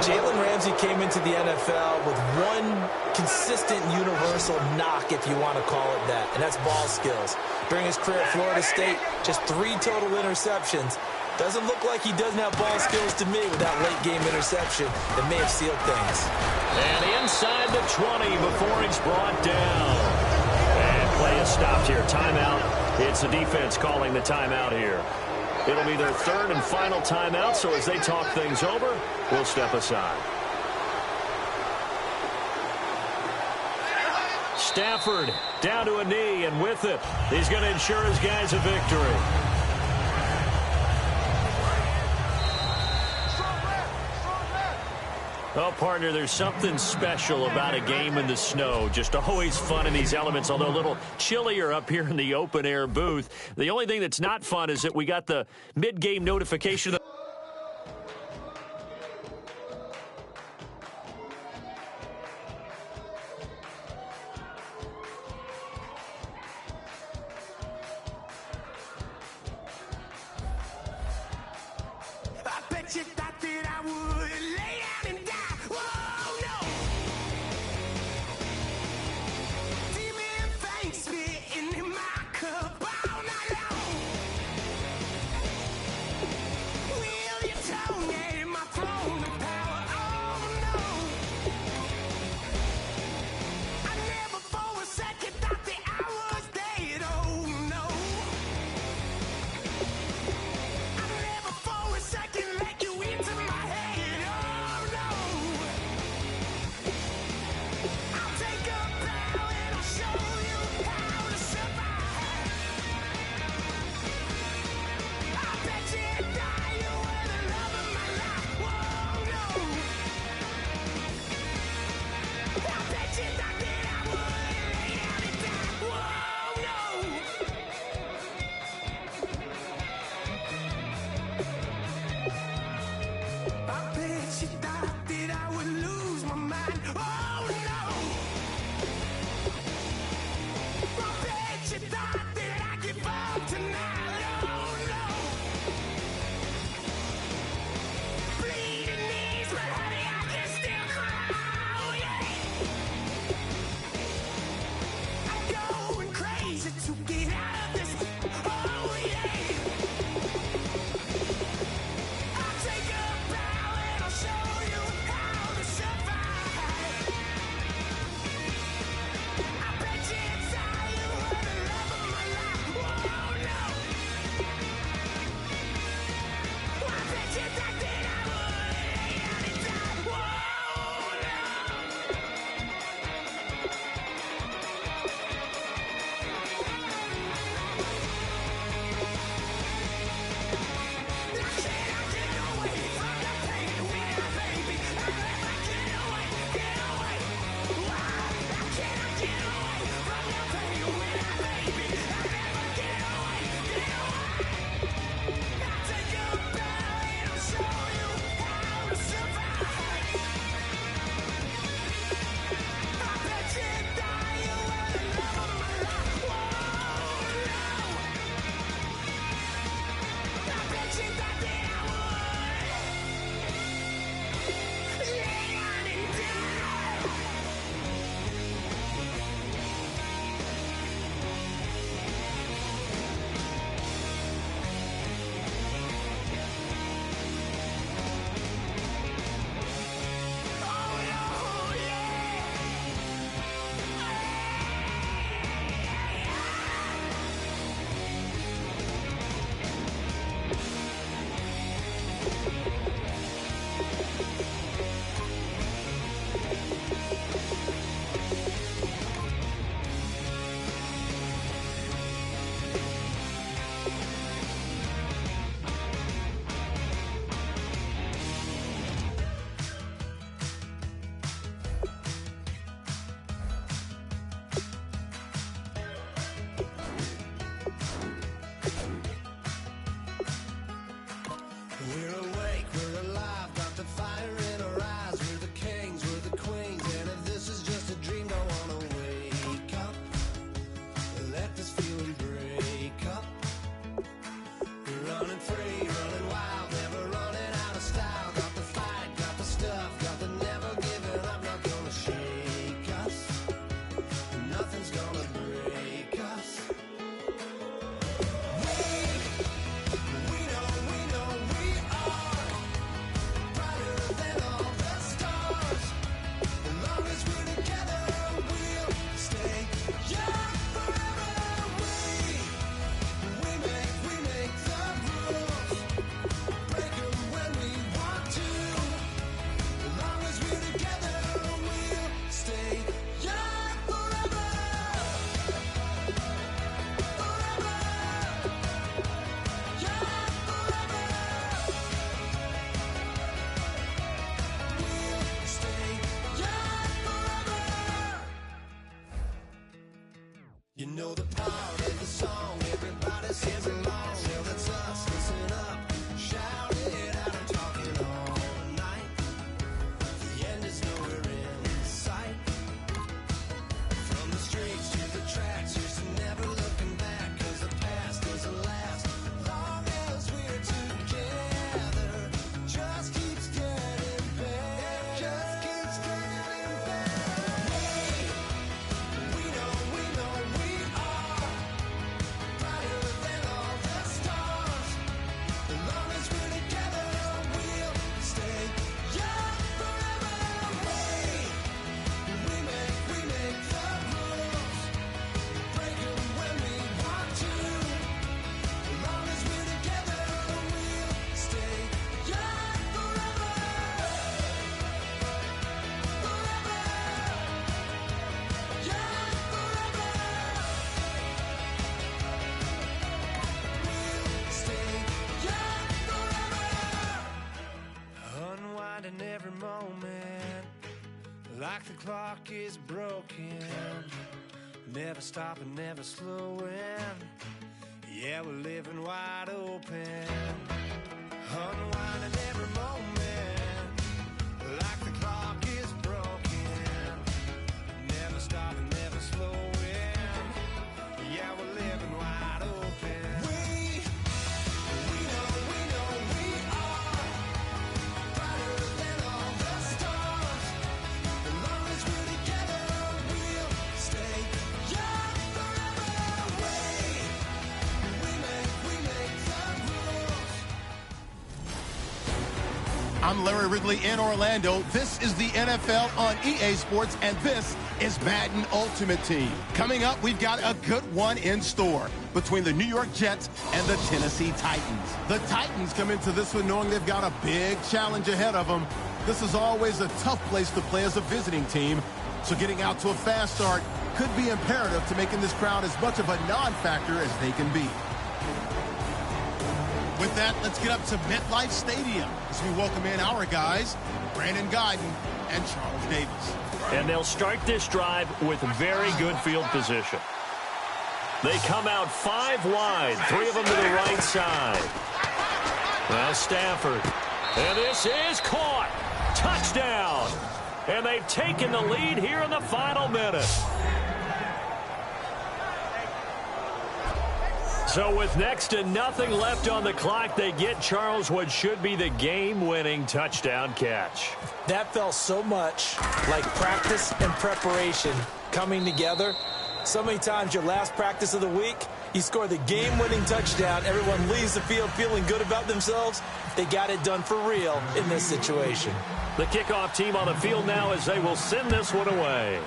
Jalen Ramsey came into the NFL with one consistent universal knock, if you want to call it that, and that's ball skills. During his career at Florida State, just 3 total interceptions. Doesn't look like he doesn't have ball skills to me with that late-game interception that may have sealed things. And inside the 20 before he's brought down. And play is stopped here. Timeout. It's the defense calling the timeout here. It'll be their third and final timeout, so as they talk things over, we'll step aside. Stafford down to a knee, and with it, he's going to ensure his guys a victory. Oh, partner, there's something special about a game in the snow. Just always fun in these elements, although a little chillier up here in the open-air booth. The only thing that's not fun is that we got the mid-game notification. We're awake, we're alive, got the fire in our eyes. We're the kings, we're the queens, and if this is just a dream, don't wanna wake up. Let this feeling break up. We're running free, running wild, never running out of style. Got the fight, got the stuff, got the never giving up. Not gonna shake us, nothing's gonna break us. We know we are brighter than all the stars. As long as we're together, we'll stay young forever. We make the rules, break 'em when we want to. As long as we're together, we'll stay young forever. Forever. Young forever. We'll stay young forever. You know the part of the song, everybody sings along. Well, that's us, listen up, shout it out, I'm talking all night. The end is nowhere in sight. From the streets to the tracks, here's to never looking back, 'cause the past doesn't last. Long as we're together, just keeps getting better. Just keeps getting better. We know we are brighter than all the stars. As long as we're together, we'll stay young forever. We make the rules, break 'em when we want to. As long as we're together, we'll stay young forever. Forever. Young forever. We'll stay young forever. Unwinding every moment, like the clock is broken. Never stopping, never slowing. Yeah, we're living wide open. Unwinding every moment, like the clock is broken. Never stopping, never slowing. Yeah, we're living wide open. We know we are brighter than all the stars. As long as we're together, we'll stay young forever. We make the rules. I'm Larry Ridley in Orlando. This is the NFL on EA Sports, and this is Madden Ultimate Team. Coming up, we've got a good one in store between the New York Jets and the Tennessee Titans. The Titans come into this one knowing they've got a big challenge ahead of them. This is always a tough place to play as a visiting team, so getting out to a fast start could be imperative to making this crowd as much of a non-factor as they can be. With that, let's get up to MetLife Stadium as we welcome in our guys, Brandon Guyton and Charles Davis. And they'll start this drive with very good field position. They come out 5 wide, 3 of them to the right side. Now Stafford. And this is caught. Touchdown. And they've taken the lead here in the final minute. So with next to nothing left on the clock, they get Charles what should be the game-winning touchdown catch. That felt so much like practice and preparation coming together. So many times your last practice of the week, you score the game-winning touchdown. Everyone leaves the field feeling good about themselves. They got it done for real in this situation. The kickoff team on the field now as they will send this one away.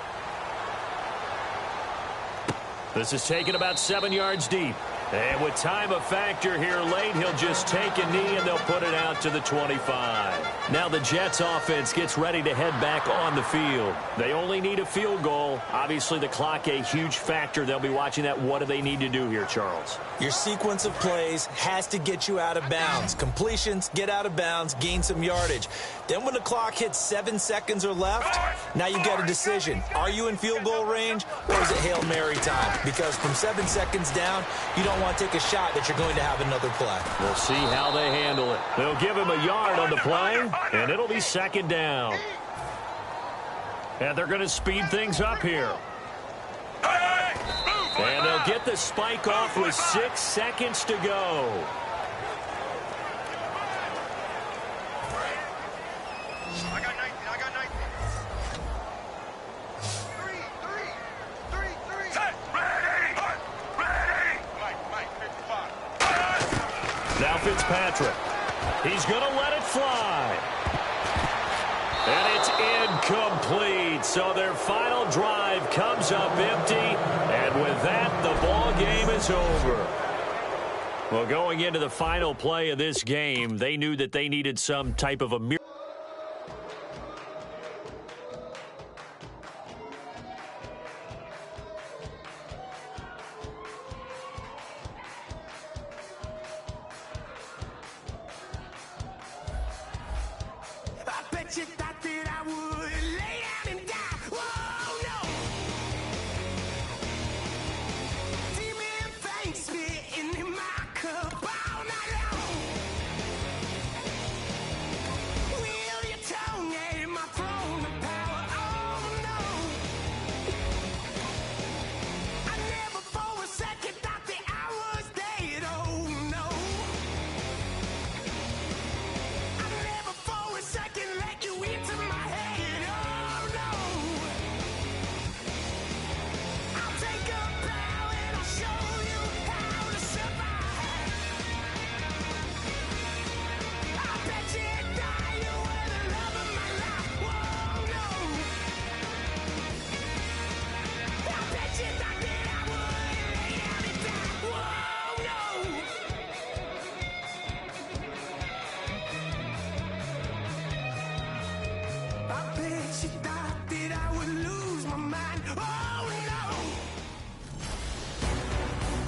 This is taken about 7 yards deep. And with time a factor here late, he'll just take a knee and they'll put it out to the 25. Now the Jets offense gets ready to head back on the field. They only need a field goal. Obviously the clock a huge factor. They'll be watching that. What do they need to do here, Charles? Your sequence of plays has to get you out of bounds. Completions, get out of bounds, gain some yardage. Then when the clock hits 7 seconds or left, now you got a decision. Are you in field goal range or is it Hail Mary time? Because from 7 seconds down, you don't don't want to take a shot that you're going to have another play. We'll see how they handle it. They'll give him a yard on the play, and it'll be second down. And they're going to speed things up here. And they'll get the spike off with 6 seconds to go. I got 19. Three. Set. Ready. Mike, 55. Now Fitzpatrick. He's going to let it fly. And it's incomplete. So their final drive comes up empty. And with that, the ball game is over. Well, going into the final play of this game, they knew that they needed some type of a miracle. I bet you thought that I would lay down and die. Whoa, no. Demon fangs spitting in my cup all night long. Wheel your tongue at my throne of power. Oh, no. I never for a second thought that I was dead. Oh, no. I never for a second let you into my head. Oh, no. I'll take a bow and I'll show you how to survive. I bet you die, you were the love of my life. Whoa, no. I bet you thought that I would lay down and die. Whoa, no. I bet you thought that I would lose my mind. Oh, no.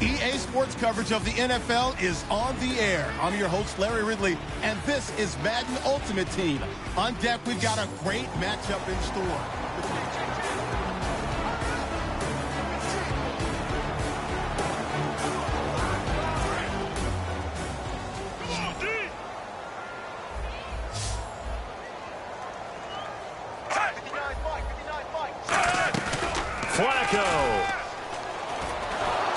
EA Sports coverage of the NFL is on the air. I'm your host, Larry Ridley, and this is Madden Ultimate Team. On deck, we've got a great matchup in store. Flacco.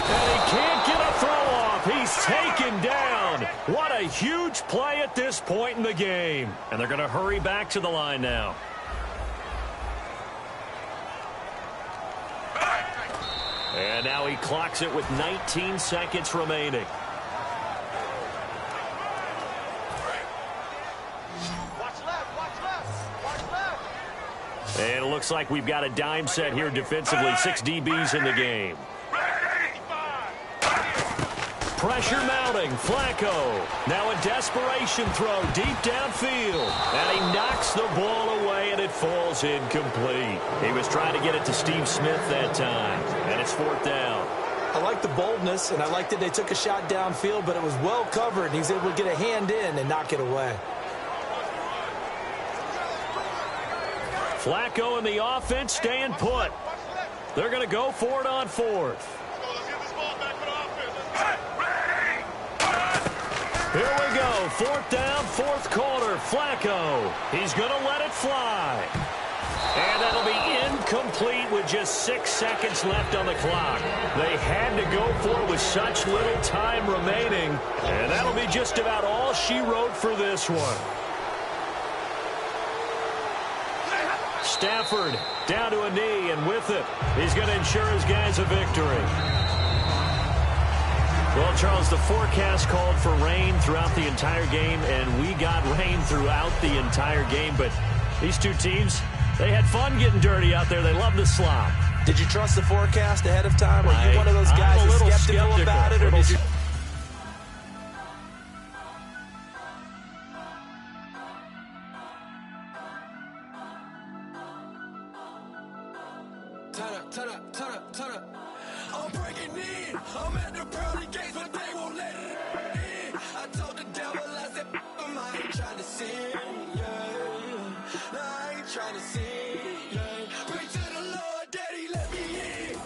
And he can't get a throw off. He's taken down. What a huge play at this point in the game. And they're going to hurry back to the line now. And now he clocks it with 19 seconds remaining. And it looks like we've got a dime set here defensively. 6 DBs in the game. Pressure mounting. Flacco. Now a desperation throw deep downfield. And he knocks the ball away, and it falls incomplete. He was trying to get it to Steve Smith that time. And it's 4th down. I like the boldness, and I like that they took a shot downfield, but it was well covered, and he was able to get a hand in and knock it away. Flacco and the offense staying put. They're going to go for it on 4th. Here we go. 4th down, 4th quarter. Flacco. He's going to let it fly. And that'll be incomplete with just 6 seconds left on the clock. They had to go for it with such little time remaining. And that'll be just about all she wrote for this one. Stafford down to a knee, and with it, he's going to ensure his guys a victory. Well, Charles, the forecast called for rain throughout the entire game, and we got rain throughout the entire game. But these two teams, they had fun getting dirty out there. They love the slop. Did you trust the forecast ahead of time? Are you one of those guys I'm a little that's skeptical about it? Or did you... Turn up. I'm breaking in. I'm at the pearly gates, but they won't let it in. I told the devil, I said, I ain't trying to sin, yeah. No, I ain't trying to sin, yeah. Pray to the Lord, Daddy, let me in.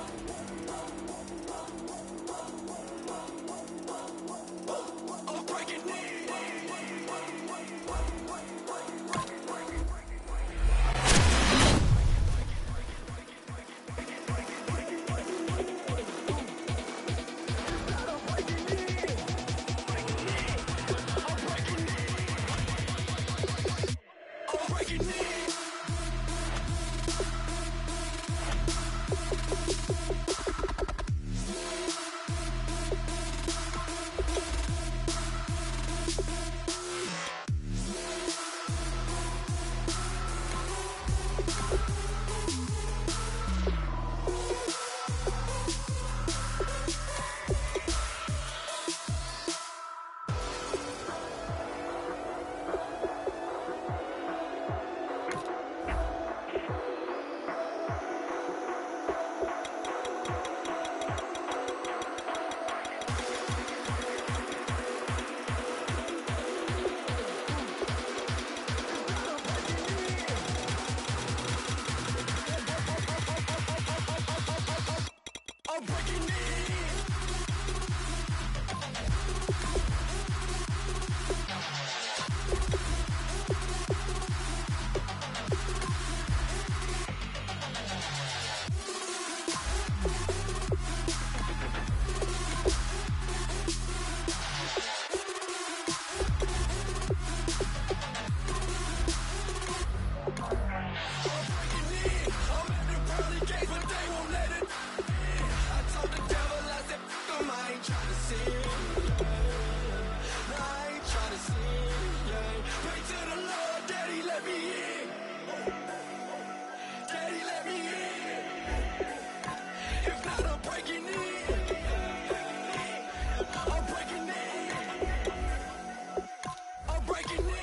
let me in. Daddy, let me in. If not, I'm breaking in. I'm breaking in. I'm breaking in.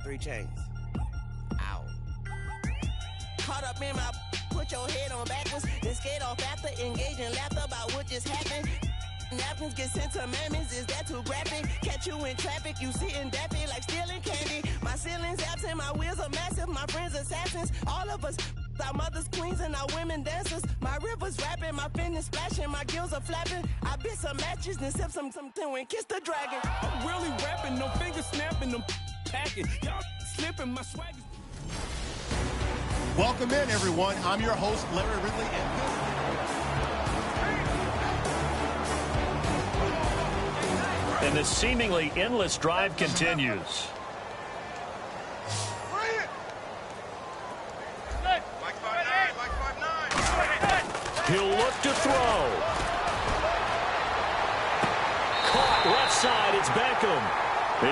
Three chains. Ow. Caught up in my, put your head on backwards, then skate off after engaging laughter about what just happened. Napkins get sent to mammies, is that too graphic? Catch you in traffic, you sitting daffy like stealing candy. My ceiling's absent, my wheels are massive, my friends assassins. All of us, our mothers queens and our women dancers. My rivers rapping, my finish splashing, my gills are flapping. I bit some matches, then sip something and kiss the dragon. I'm really rapping, no finger snapping, them packing. Y'all slipping, my swag is... Welcome in, everyone. I'm your host, Larry Ridley, and And the seemingly endless drive continues. He'll look to throw. Caught left side, it's Beckham.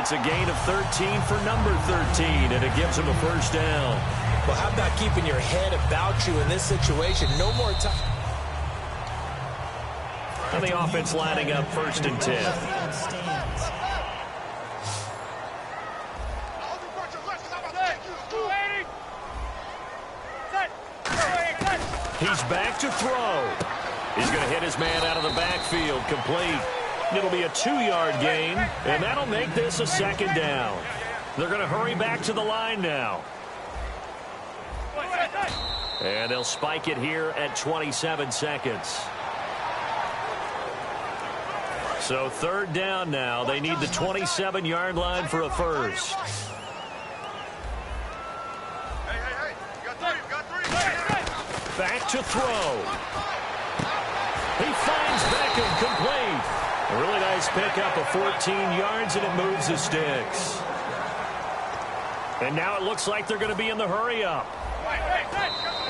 It's a gain of 13 for number 13, and it gives him a first down. Well, how about keeping your head about you in this situation? No more time. And the offense lining up 1st and 10. He's back to throw. He's going to hit his man out of the backfield, complete. It'll be a 2-yard gain, and that'll make this a 2nd down. They're going to hurry back to the line now. And they'll spike it here at 27 seconds. So 3rd down now. They need the 27-yard line for a first. Back to throw. He finds Beckham, complete. A really nice pickup of 14 yards, and it moves the sticks. And now it looks like they're going to be in the hurry-up.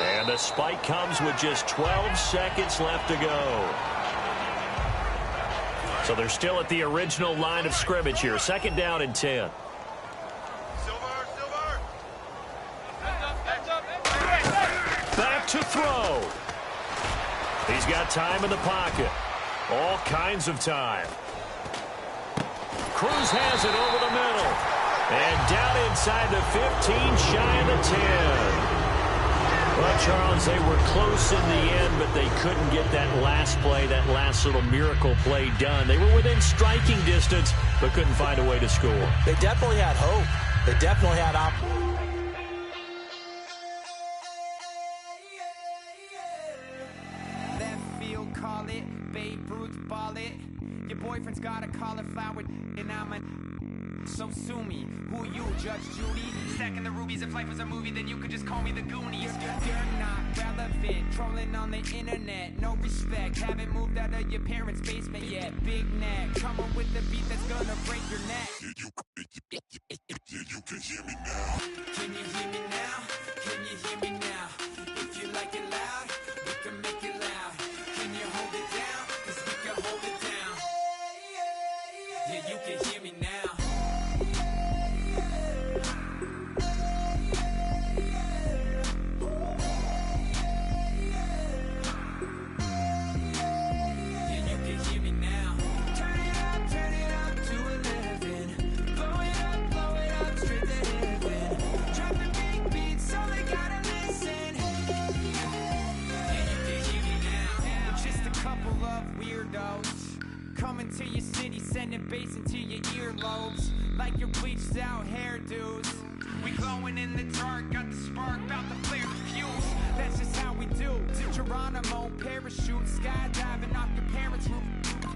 And the spike comes with just 12 seconds left to go. So they're still at the original line of scrimmage here. 2nd down and 10. Back to throw. He's got time in the pocket. All kinds of time. Cruz has it over the middle. And down inside the 15, shy of the 10. Well, Charles, they were close in the end, but they couldn't get that last play, that last little miracle play done. They were within striking distance, but couldn't find a way to score. They definitely had hope. They definitely had Left field, call it. Babe Ruth, ball it. Your boyfriend's got a cauliflower, and I'm a... So sue me. Who you, Judge Judy? Stacking the rubies. If life was a movie, then you could just call me the Goonies. You're not relevant. Trolling on the internet. No respect. Haven't moved out of your parents' basement yet. Big neck. Coming with the beat that's gonna break your neck. You can hear me now. Can you hear me now? Can you hear me now? If you like it loud, we can make it loud. Can you hold it down? 'Cause we can hold it down. Yeah, you can hear me now. Coming to your city, sending face into your earlobes, like your bleached out hairdos. We glowing in the dark, got the spark, about to flare the fuse. That's just how we do. To Geronimo, parachute, skydiving off your parents' roof.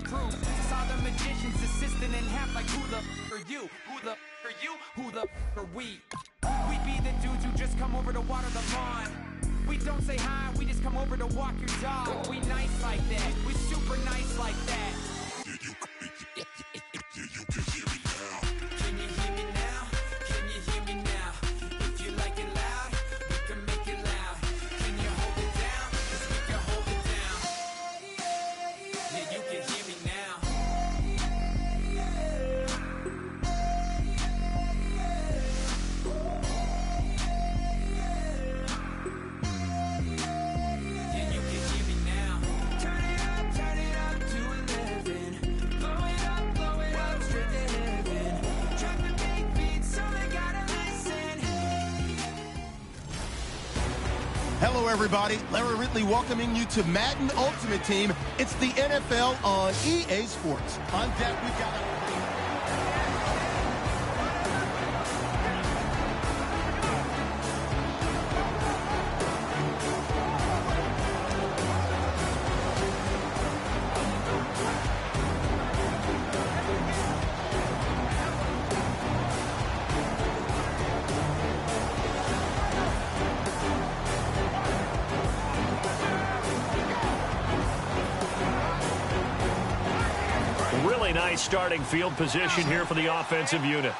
Crew, saw the magician's assistant in half, like who the are you? Who the are you? Who the are we? We be the dudes who just come over to water the lawn. We don't say hi, we just come over to walk your dog. We nice like that, we super nice like that. Can you hear me now? Can you hear me now? If you like it loud, we can make it loud. Can you hold it down? 'Cause we can hold it down. Yeah, you can hear me now. Yeah, you can hear me now. Turn it up to 11. Blow it up, straight to heaven. Drop the big beat, so they gotta listen. Hello, everybody. Larry Ridley welcoming you to Madden Ultimate Team. It's the NFL on EA Sports. On deck, we've got Really nice starting field position here for the offensive unit.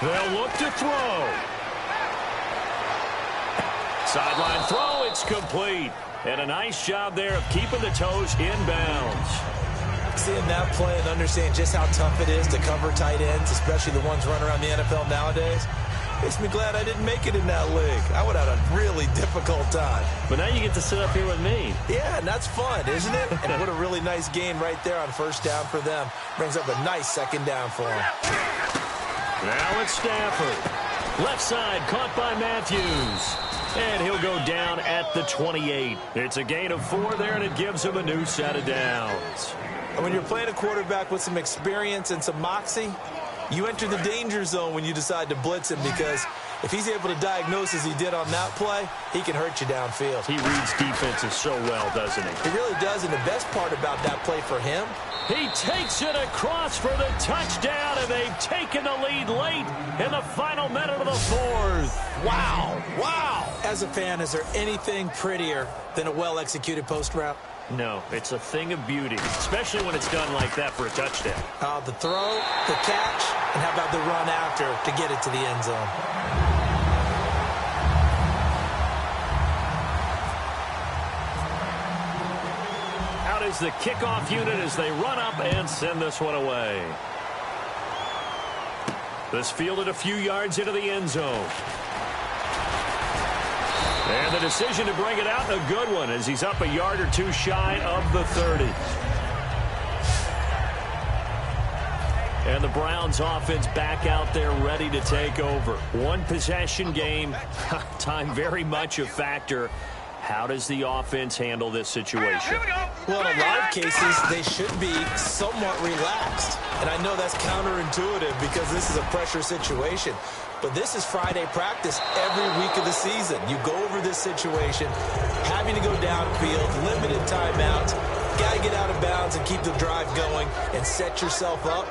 They'll look to throw. Sideline throw, it's complete. And a nice job there of keeping the toes in bounds. Seeing that play and understand just how tough it is to cover tight ends, especially the ones running around the NFL nowadays, makes me glad I didn't make it in that league. I would have had a really difficult time. But now you get to sit up here with me. Yeah, and that's fun, isn't it? And what a really nice gain right there on first down for them. Brings up a nice second down for them. Now it's Stafford. Left side caught by Matthews. And he'll go down at the 28. It's a gain of 4 there, and it gives him a new set of downs. And when you're playing a quarterback with some experience and some moxie, you enter the danger zone when you decide to blitz him, because if he's able to diagnose as he did on that play, he can hurt you downfield. He reads defenses so well, doesn't he? He really does, and the best part about that play for him, he takes it across for the touchdown, and they've taken the lead late in the final minute of the 4th. Wow, wow. As a fan, is there anything prettier than a well-executed post route? No, it's a thing of beauty, especially when it's done like that for a touchdown. The throw, the catch, and how about the run after to get it to the end zone? Out is the kickoff unit as they run up and send this one away. This fielded a few yards into the end zone. And the decision to bring it out, a good one, as he's up a yard or two shy of the 30. And the Browns offense back out there ready to take over. One possession game, time very much a factor. How does the offense handle this situation? Well, in a lot of cases, they should be somewhat relaxed. And I know that's counterintuitive because this is a pressure situation. But this is Friday practice every week of the season. You go over this situation, having to go downfield, limited timeouts, got to get out of bounds and keep the drive going and set yourself up.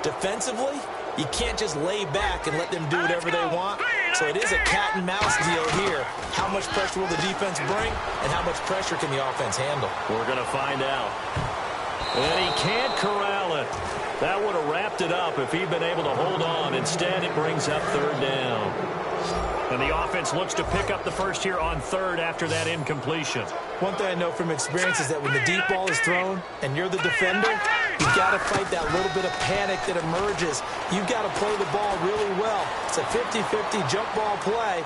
Defensively, you can't just lay back and let them do whatever they want. So it is a cat and mouse deal here. How much pressure will the defense bring, and how much pressure can the offense handle? We're going to find out. And he can't corral it. That would have wrapped it up if he'd been able to hold on. Instead, it brings up 3rd down. And the offense looks to pick up the first here on 3rd after that incompletion. One thing I know from experience is that when the deep ball is thrown and you're the defender, you've got to fight that little bit of panic that emerges. You've got to play the ball really well. It's a 50-50 jump ball play.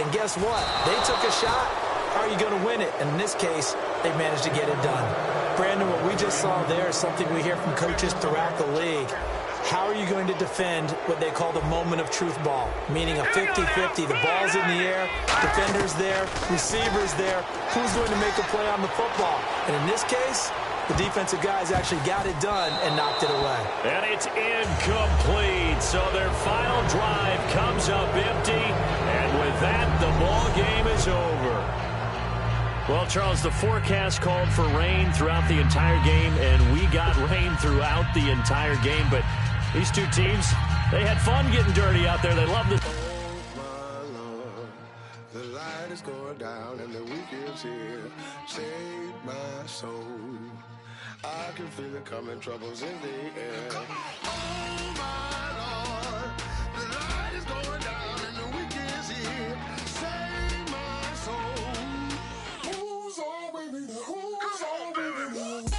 And guess what? They took a shot. How are you going to win it? And in this case, they managed to get it done. Brandon, what we just saw there is something we hear from coaches throughout the league. How are you going to defend what they call the moment of truth ball, meaning a 50-50? The ball's in the air, defender's there, receiver's there. Who's going to make a play on the football? And in this case, the defensive guys actually got it done and knocked it away. And it's incomplete. So their final drive comes up empty. And with that, the ball game is over. Well, Charles, the forecast called for rain throughout the entire game, and we got rain throughout the entire game. But these two teams, they had fun getting dirty out there. They loved it. Oh, my Lord, the light is going down and the week is here. Save my soul. I can feel it coming, troubles in the air. Oh, my Lord, the light is going down and the week is here. Save my soul. Who's on with me now? Who's on with me now?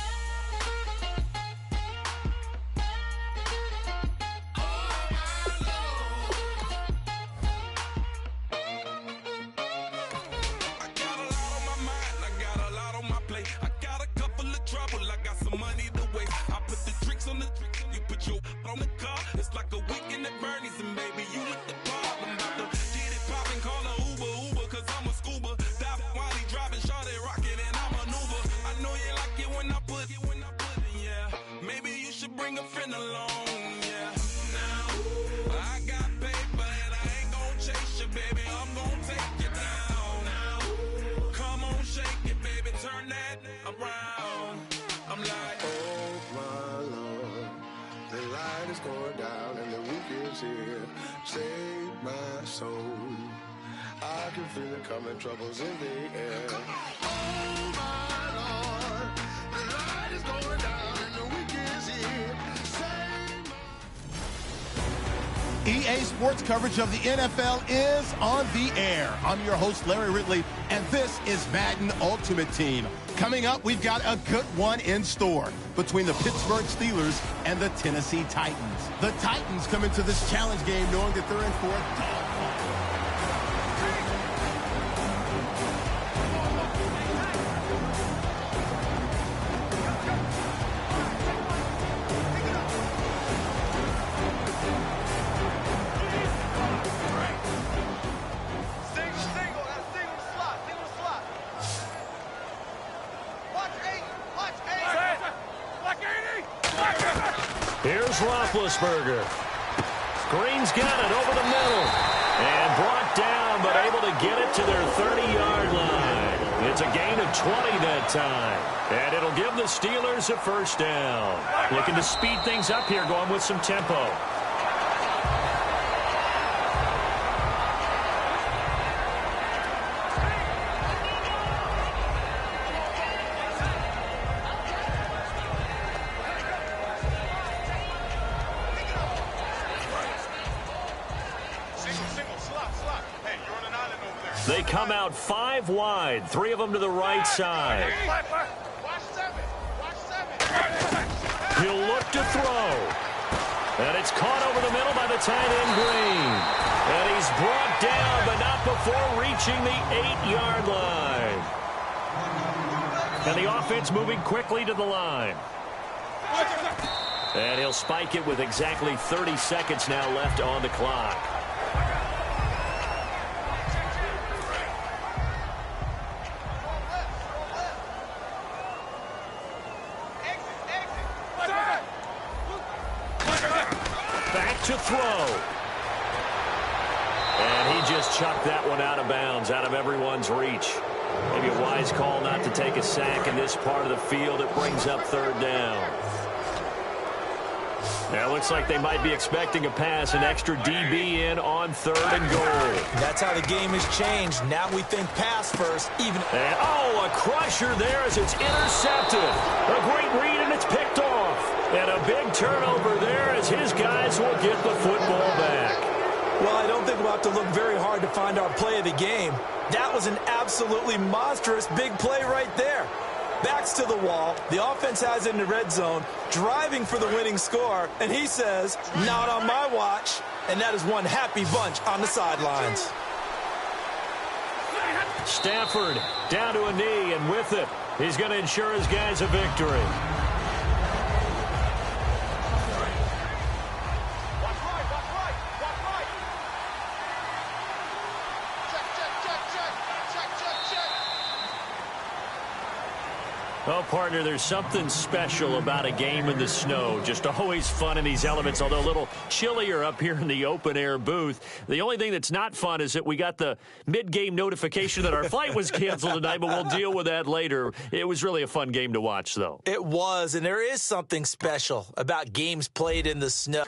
Going down and the week is here. Save my soul. I can feel it coming, troubles in the air. Oh my Lord, the light is going down and the week is here. Save EA Sports coverage of the NFL is on the air. I'm your host, Larry Ridley, and this is Madden Ultimate Team. Coming up, we've got a good one in store between the Pittsburgh Steelers and the Tennessee Titans. The Titans come into this challenge game knowing that they're in for a dogfight. Here's Roethlisberger. Green's got it over the middle. And brought down, but able to get it to their 30-yard line. It's a gain of 20 that time. And it'll give the Steelers a first down. Looking to speed things up here, going with some tempo. They come out 5 wide, 3 of them to the right side. He'll look to throw. And it's caught over the middle by the tight end Green. And he's brought down, but not before reaching the 8-yard line. And the offense moving quickly to the line. And he'll spike it with exactly 30 seconds now left on the clock. To throw. And he just chucked that one out of bounds, out of everyone's reach. Maybe a wise call not to take a sack in this part of the field. It brings up 3rd down. Now it looks like they might be expecting a pass, an extra DB in on 3rd and goal. That's how the game has changed. Now we think pass first, even. And, oh, a crusher there as it's intercepted. A great read, and it's picked off. And a big turnover there as his guys will get the football back. Well, I don't think we'll have to look very hard to find our play of the game. That was an absolutely monstrous big play right there. Backs to the wall. The offense has it in the red zone, driving for the winning score. And he says, not on my watch. And that is one happy bunch on the sidelines. Stafford down to a knee, and with it, he's going to ensure his guys a victory. know, partner, there's something special about a game in the snow. Just always fun in these elements, although a little chillier up here in the open-air booth. The only thing that's not fun is that we got the mid-game notification that our flight was canceled tonight, but we'll deal with that later. It was really a fun game to watch, though. It was, and there is something special about games played in the snow.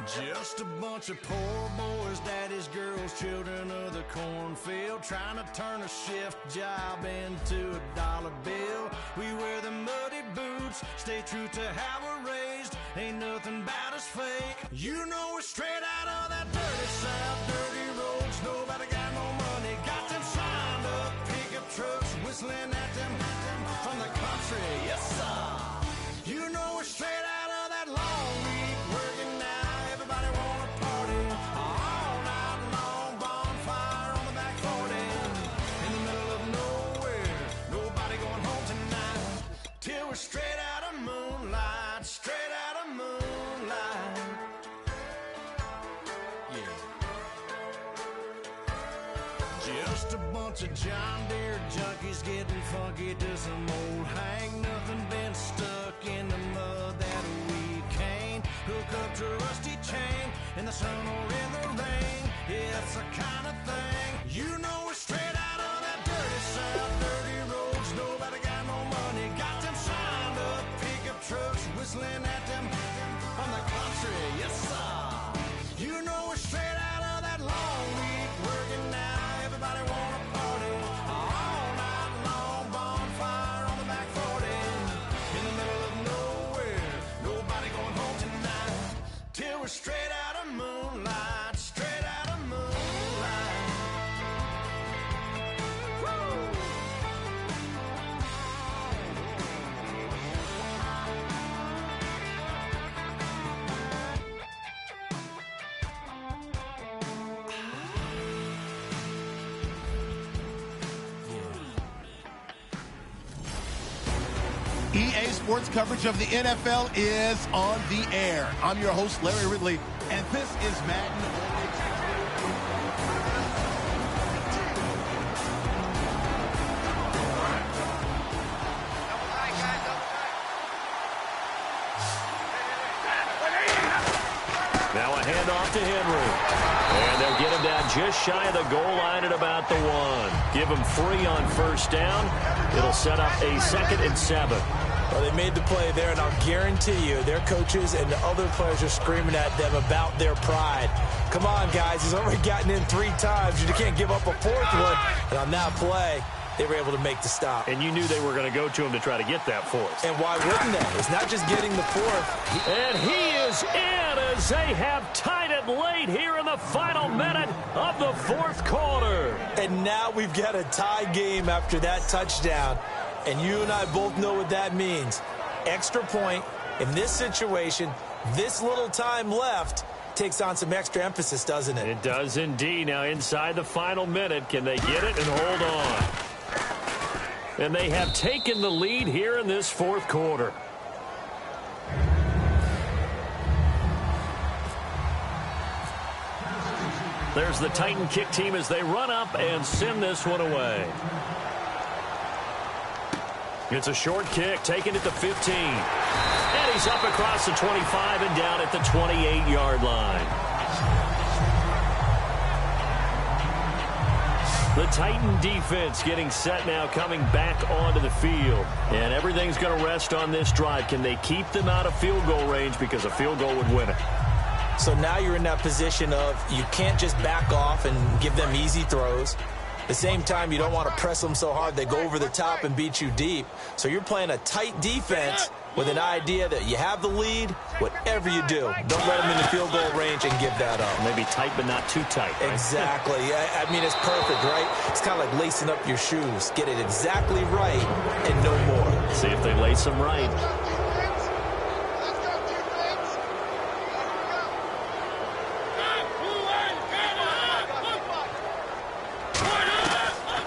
Just a bunch of poor boys, daddy's girls, children of the cornfield, trying to turn a shift job into a dollar bill. We wear the muddy boots, stay true to how we're raised. Ain't nothing about us fake. You know we're straight out of that dirty south, dirty roads. Nobody got no money, got them signed up pickup trucks, whistling at them from the country. Yes, sir. You know we're straight out of that long week working now. Everybody wanna party all night long, bonfire on the back 40 in the middle of nowhere. Nobody going home tonight till we're straight out of moonlight, straight out of moonlight. Yeah. Just a bunch of John Deere junkies getting funky to some old hang. Nothing been stuck in the mud that we can't hook up to a rusty chain in the sun or in the rain. Yeah, it's the kind of thing. You know we're straight out of that dirty south, dirty roads. Nobody got no money, got them signed up pickup trucks, whistling at them from the country. Yes, sir. You know we're straight out of that long week working now. Everybody wanna party all night long, bonfire on the back 40 in the middle of nowhere. Nobody going home tonight till we're straight out of moonlight, straight out of moonlight. Woo! EA Sports coverage of the NFL is on the air. I'm your host, Larry Ridley, and this is Madden. Now a handoff to Henry. And they'll get him down just shy of the goal line at about the 1. Give him 3 on first down. It'll set up a 2nd and 7. Well, they made the play there, and I'll guarantee you their coaches and the other players are screaming at them about their pride. Come on, guys. He's already gotten in 3 times. You can't give up a 4th one. And on that play, they were able to make the stop. And you knew they were going to go to him to try to get that 4th. And why wouldn't they? It's not just getting the 4th. And he is in as they have tied it late here in the final minute of the 4th quarter. And now we've got a tie game after that touchdown. And you and I both know what that means. Extra point in this situation, this little time left, takes on some extra emphasis, doesn't it? It does indeed. Now inside the final minute, can they get it and hold on? And they have taken the lead here in this 4th quarter. There's the Titan kick team as they run up and send this one away. It's a short kick, taken at the 15. And he's up across the 25 and down at the 28-yard line. The Titan defense getting set now, coming back onto the field. And everything's going to rest on this drive. Can they keep them out of field goal range? Because a field goal would win it. So now you're in that position of you can't just back off and give them easy throws. At the same time, you don't want to press them so hard they go over the top and beat you deep. So you're playing a tight defense with an idea that you have the lead. Whatever you do, don't let them in the field goal range and give that up. Maybe tight, but not too tight. Right? Exactly. I mean, it's perfect, right? It's kind of like lacing up your shoes. Get it exactly right and no more. See if they lace them right.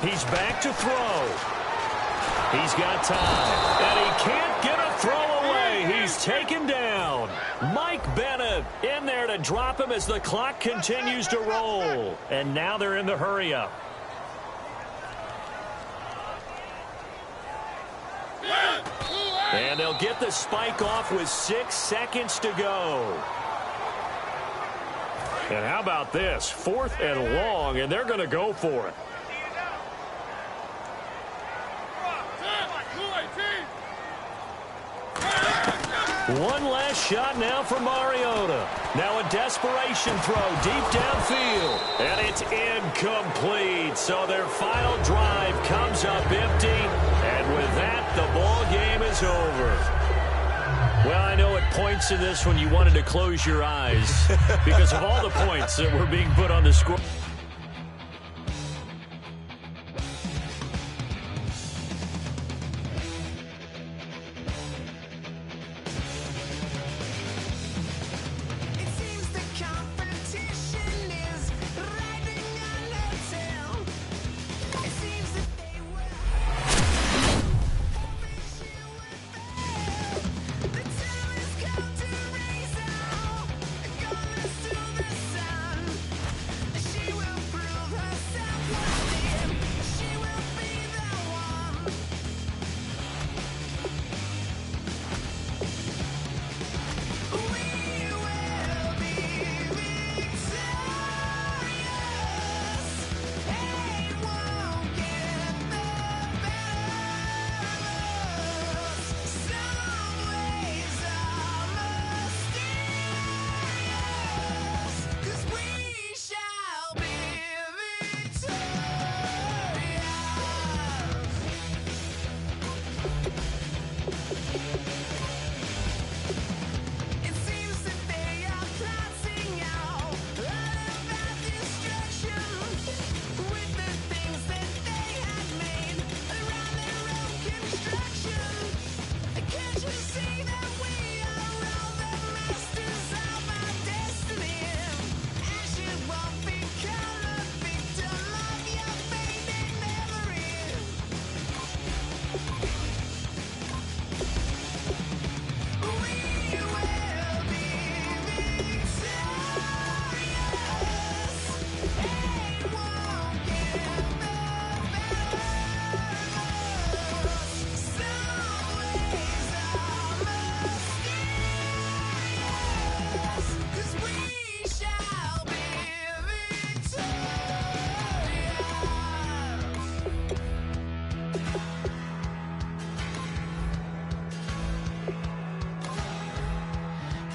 He's back to throw. He's got time. And he can't get a throw away he's taken down. Mike Bennett in there to drop him as the clock continues to roll. And now they're in the hurry-up. And they'll get the spike off with 6 seconds to go. And how about this? 4th and long, and they're going to go for it. One last shot now for Mariota. Now a desperation throw deep downfield. And it's incomplete. So their final drive comes up empty. And with that, the ball game is over. Well, I know at points in this one you wanted to close your eyes because of all the points that were being put on the score.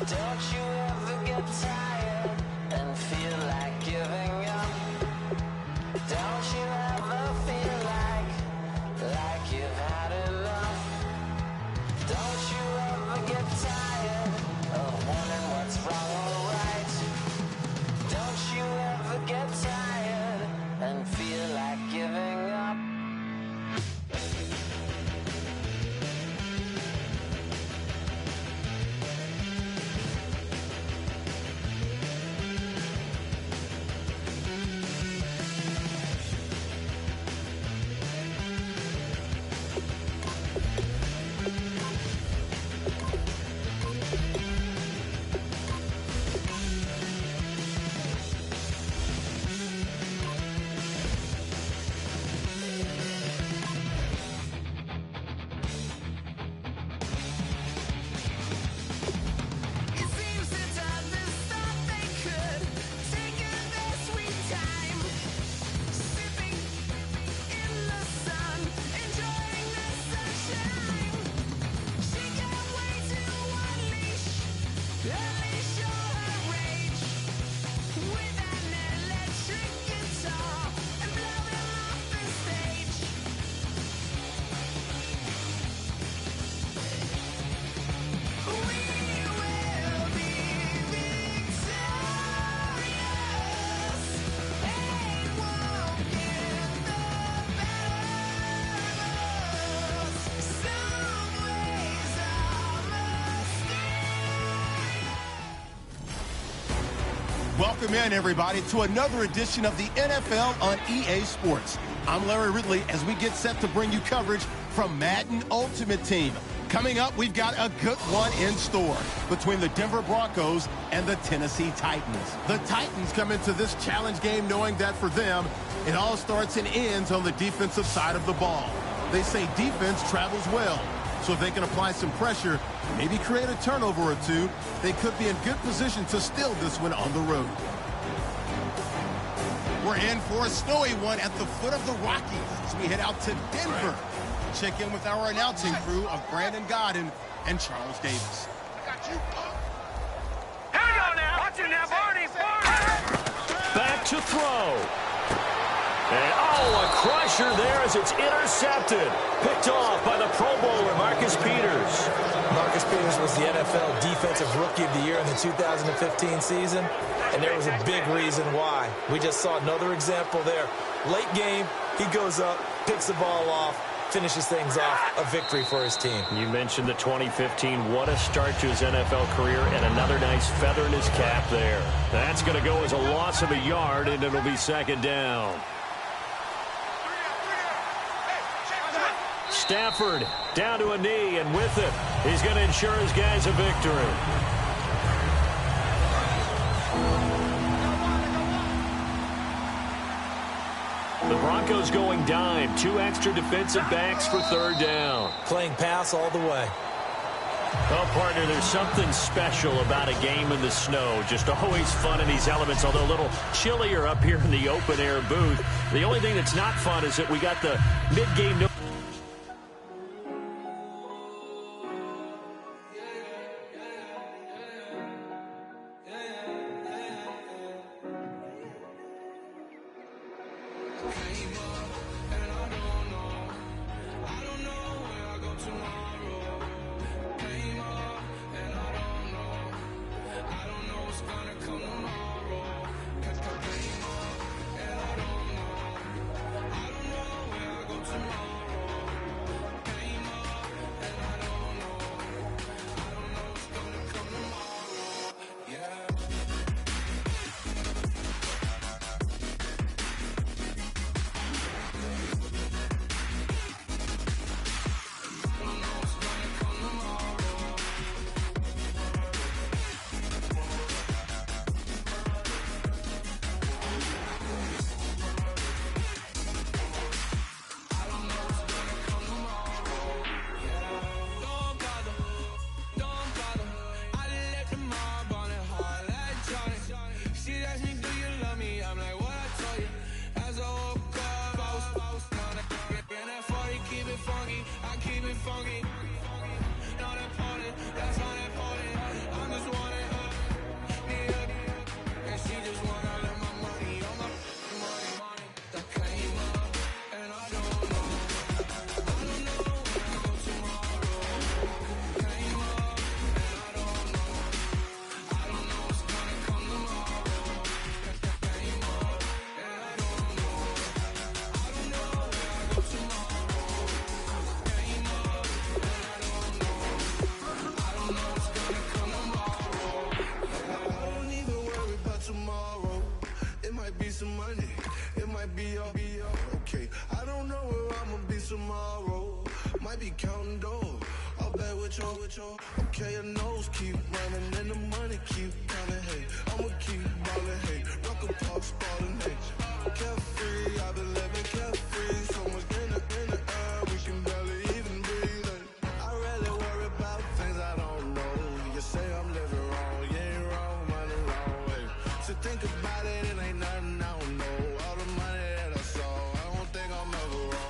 Don't you ever get tired and feel like giving up? Don't you ever feel like you've had enough? Don't you ever get tired of wondering what's wrong or right? Don't you ever get tired and feel like giving up? Welcome in, everybody, to another edition of the NFL on EA Sports. I'm Larry Ridley as we get set to bring you coverage from Madden Ultimate Team. Coming up, we've got a good one in store between the Denver Broncos and the Tennessee Titans. The Titans come into this challenge game knowing that for them, it all starts and ends on the defensive side of the ball. They say defense travels well, so if they can apply some pressure, maybe create a turnover or two, they could be in good position to steal this one on the road. We're in for a snowy one at the foot of the Rockies as we head out to Denver. Check in with our announcing crew of Brandon Godden and Charles Davis. Here we go now. Watch it now, Barney. Back to throw. And, a crusher there as it's intercepted. Picked off by the Pro Bowler, Marcus Peters. Marcus Peters was the NFL Defensive Rookie of the Year in the 2015 season, and there was a big reason why. We just saw another example there. Late game, he goes up, picks the ball off, finishes things off, a victory for his team. You mentioned the 2015. What a start to his NFL career, and another nice feather in his cap there. That's going to go as a loss of a yard, and it'll be second down. Stafford down to a knee, and with it, he's going to ensure his guys a victory. The Broncos going dime. 2 extra defensive backs for third down. Playing pass all the way. Well, partner, there's something special about a game in the snow. Just always fun in these elements, although a little chillier up here in the open-air booth. The only thing that's not fun is that we got the mid-game... Okay, your nose keep running and the money keep coming. Hey, I'ma keep ballin'. Hey, rock a park spallin'. Hey, carefree, I've been living carefree. So much in the air, we can barely even breathe. Hey, I really worry about things I don't know. You say I'm living wrong, you ain't wrong, money wrong. Hey, so think about it, it ain't nothing I don't know. All the money that I saw, I don't think I'm ever wrong.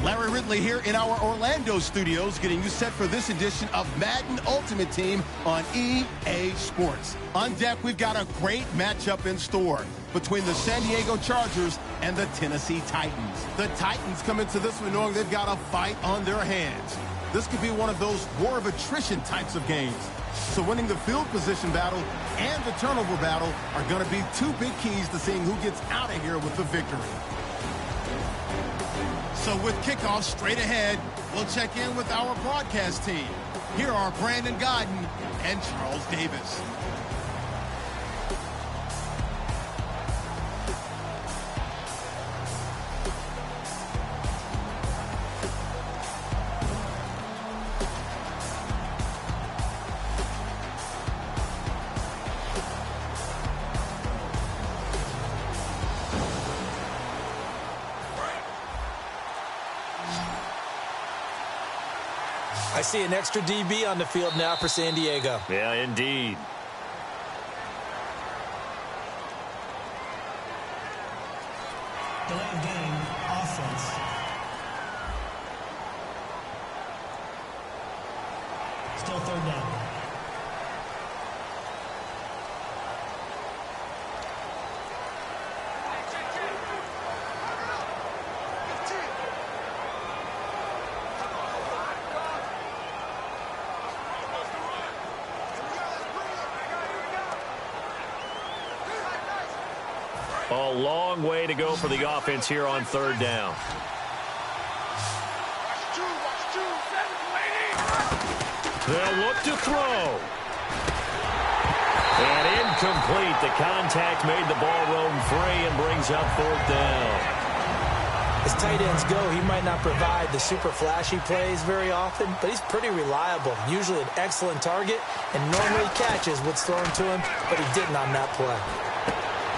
Larry Ridley here in our Orlando studios, getting you set for this edition of Madden Ultimate Team on EA Sports. On deck, we've got a great matchup in store between the San Diego Chargers and the Tennessee Titans. The Titans come into this one knowing they've got a fight on their hands. This could be one of those war of attrition types of games. So winning the field position battle and the turnover battle are going to be two big keys to seeing who gets out of here with the victory. So with kickoff straight ahead, we'll check in with our broadcast team. Here are Brandon Godden and Charles Davis. I see an extra DB on the field now for San Diego. Yeah, indeed. Delay of game, offense. Still third down. A long way to go for the offense here on third down. They'll look to throw. And incomplete. The contact made the ball roam free and brings up fourth down. As tight ends go, he might not provide the super flashy plays very often, but he's pretty reliable. Usually an excellent target, and normally catches what's thrown to him, but he didn't on that play.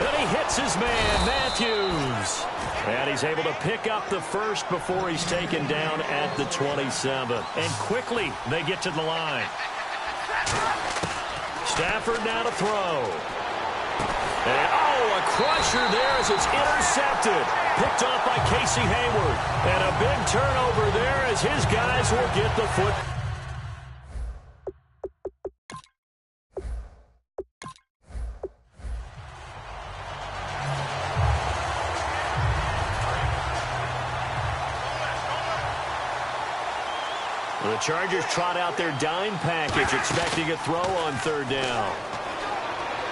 And he hits his man, Matthews. And he's able to pick up the first before he's taken down at the 27. And quickly, they get to the line. Stafford now to throw. And, a crusher there as it's intercepted. Picked off by Casey Hayward. And a big turnover there as his guys will get the foot. The Chargers trot out their dime package, expecting a throw on third down.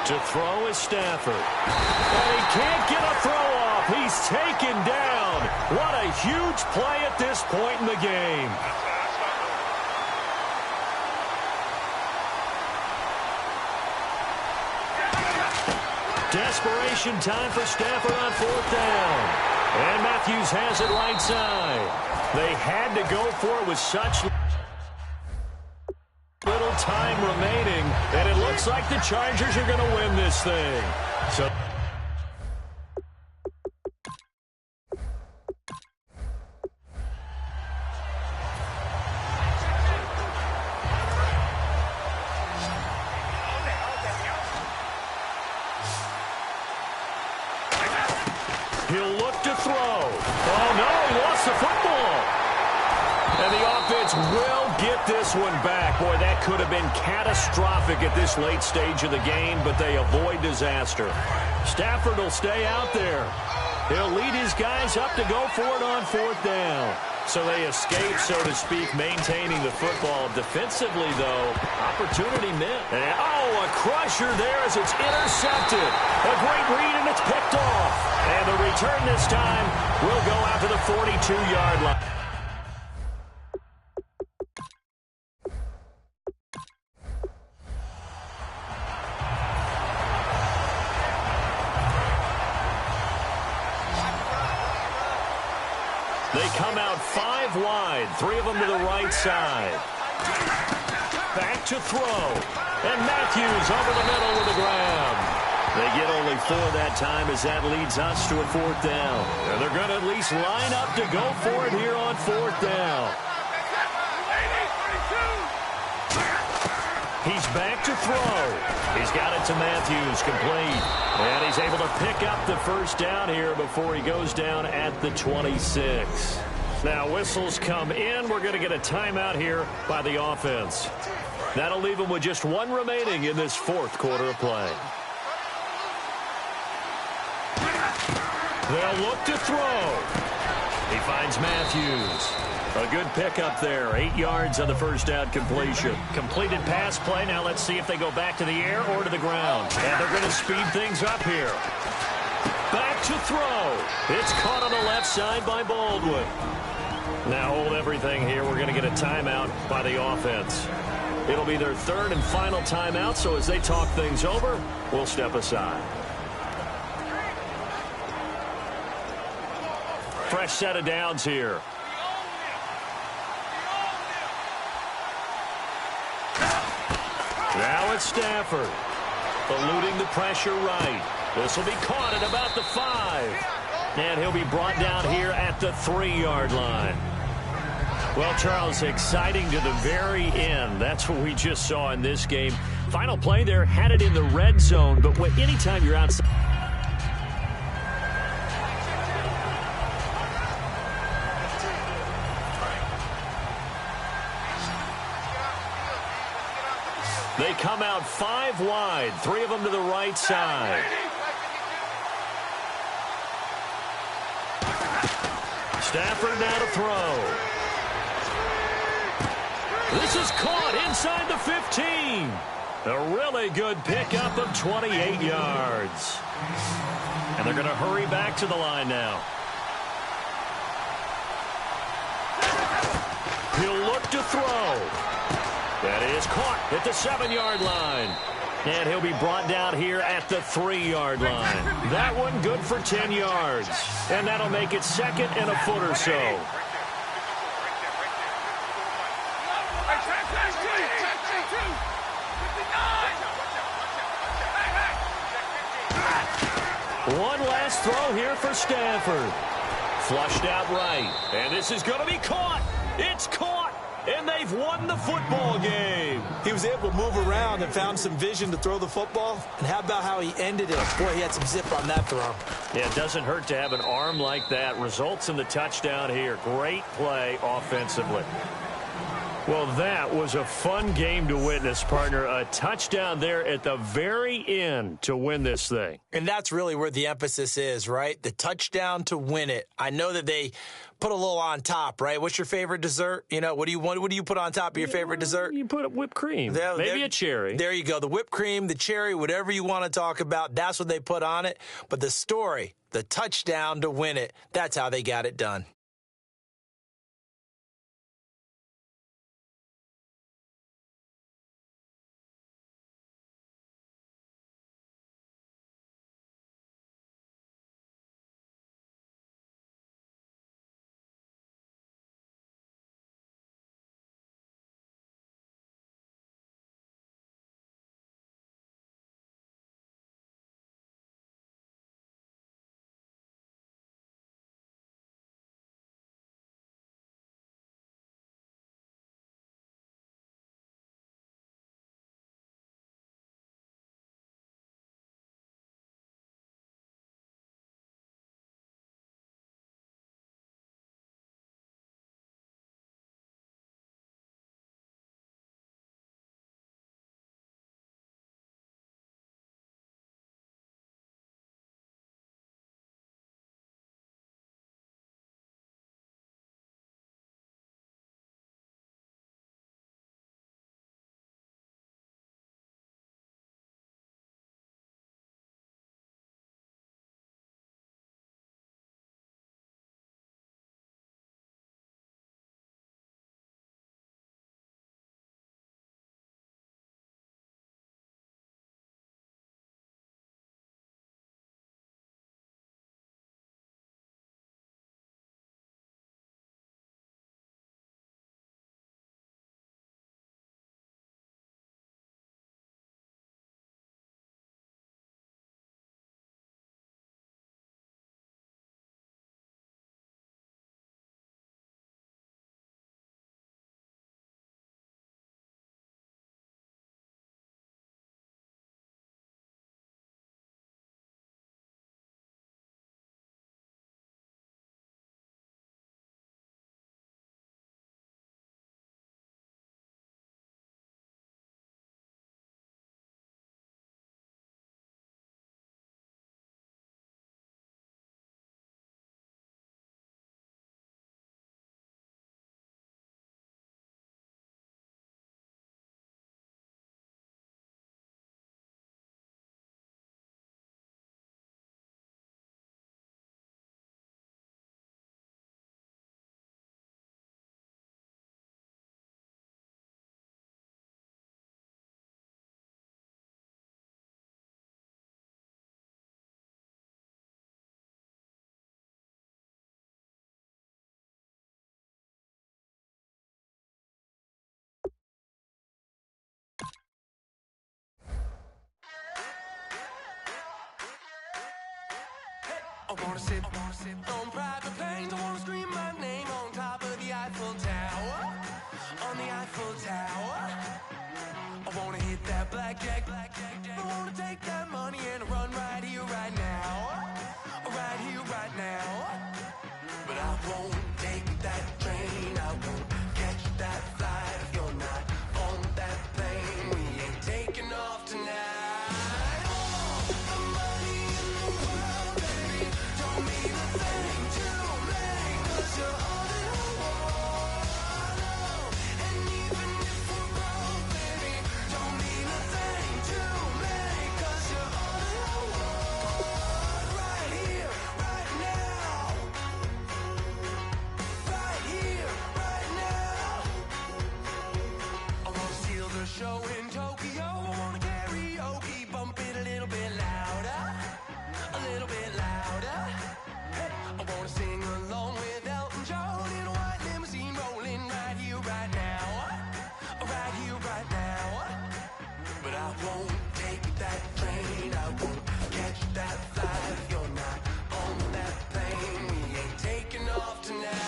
To throw is Stafford. And he can't get a throw off. He's taken down. What a huge play at this point in the game. Desperation time for Stafford on fourth down. And Matthews has it right side. They had to go for it with such little time remaining, and it looks like the Chargers are going to win this thing. So he'll look to throw. Oh, no, he lost the football. And the offense will get this one back. Boy, that could have been catastrophic at this late stage of the game, but they avoid disaster. Stafford will stay out there. He'll lead his guys up to go for it on fourth down. So they escape, so to speak, maintaining the football. Defensively, though, opportunity missed. And, a crusher there as it's intercepted. A great read, and it's picked off. And the return this time will go out to the 42-yard line. They come out 5 wide, 3 of them to the right side. Back to throw. And Matthews over the middle with a grab. They get only 4 that time as that leads us to a fourth down. And they're going to at least line up to go for it here on fourth down. He's back to throw. He's got it to Matthews, complete. And he's able to pick up the first down here before he goes down at the 26. Now whistles come in. We're going to get a timeout here by the offense. That'll leave them with just one remaining in this fourth quarter of play. They'll look to throw. He finds Matthews. A good pickup there. 8 yards on the first down completion. Completed pass play. Now let's see if they go back to the air or to the ground. And they're going to speed things up here. Back to throw. It's caught on the left side by Baldwin. Now hold everything here. We're going to get a timeout by the offense. It'll be their third and final timeout, so as they talk things over, we'll step aside. Fresh set of downs here. Now it's Stafford. Eluding the pressure right. This will be caught at about the 5. And he'll be brought down here at the 3-yard line. Well, Charles, exciting to the very end. That's what we just saw in this game. Final play there, had it in the red zone, but anytime you're outside. They come out 5 wide, 3 of them to the right side. Stafford now to throw. This is caught inside the 15. A really good pickup of 28 yards. And they're going to hurry back to the line now. He'll look to throw. That is caught at the 7-yard line. And he'll be brought down here at the 3-yard line. That one good for 10 yards. And that'll make it second and a foot or so. One last throw here for Stafford. Flushed out right. And this is going to be caught. It's caught. And they've won the football game. He was able to move around and found some vision to throw the football. And how about how he ended it? Boy, he had some zip on that throw. Yeah, it doesn't hurt to have an arm like that. Results in the touchdown here. Great play offensively. Well, that was a fun game to witness, partner. A touchdown there at the very end to win this thing. And that's really where the emphasis is, right? The touchdown to win it. I know that they put a little on top, right? What's your favorite dessert? You know, what do you put on top of your favorite dessert? You put whipped cream. Maybe a cherry. There you go. The whipped cream, the cherry, whatever you want to talk about, that's what they put on it. But the story, the touchdown to win it, that's how they got it done. I wanna sit on private planes. I wanna scream my name on top of the Eiffel Tower. On the Eiffel Tower. I wanna hit that blackjack. I wanna take that money and run right here, right now. Right here, right now. But I won't take that train. I won't catch that flight if you're not on that plane. We ain't taking off tonight. Show in Tokyo, I wanna karaoke, bump it a little bit louder, a little bit louder. Hey, I wanna sing along with Elton John in a white limousine rolling right here, right now, right here, right now. But I won't take that train, I won't catch that flight if you're not on that plane. We ain't taking off tonight.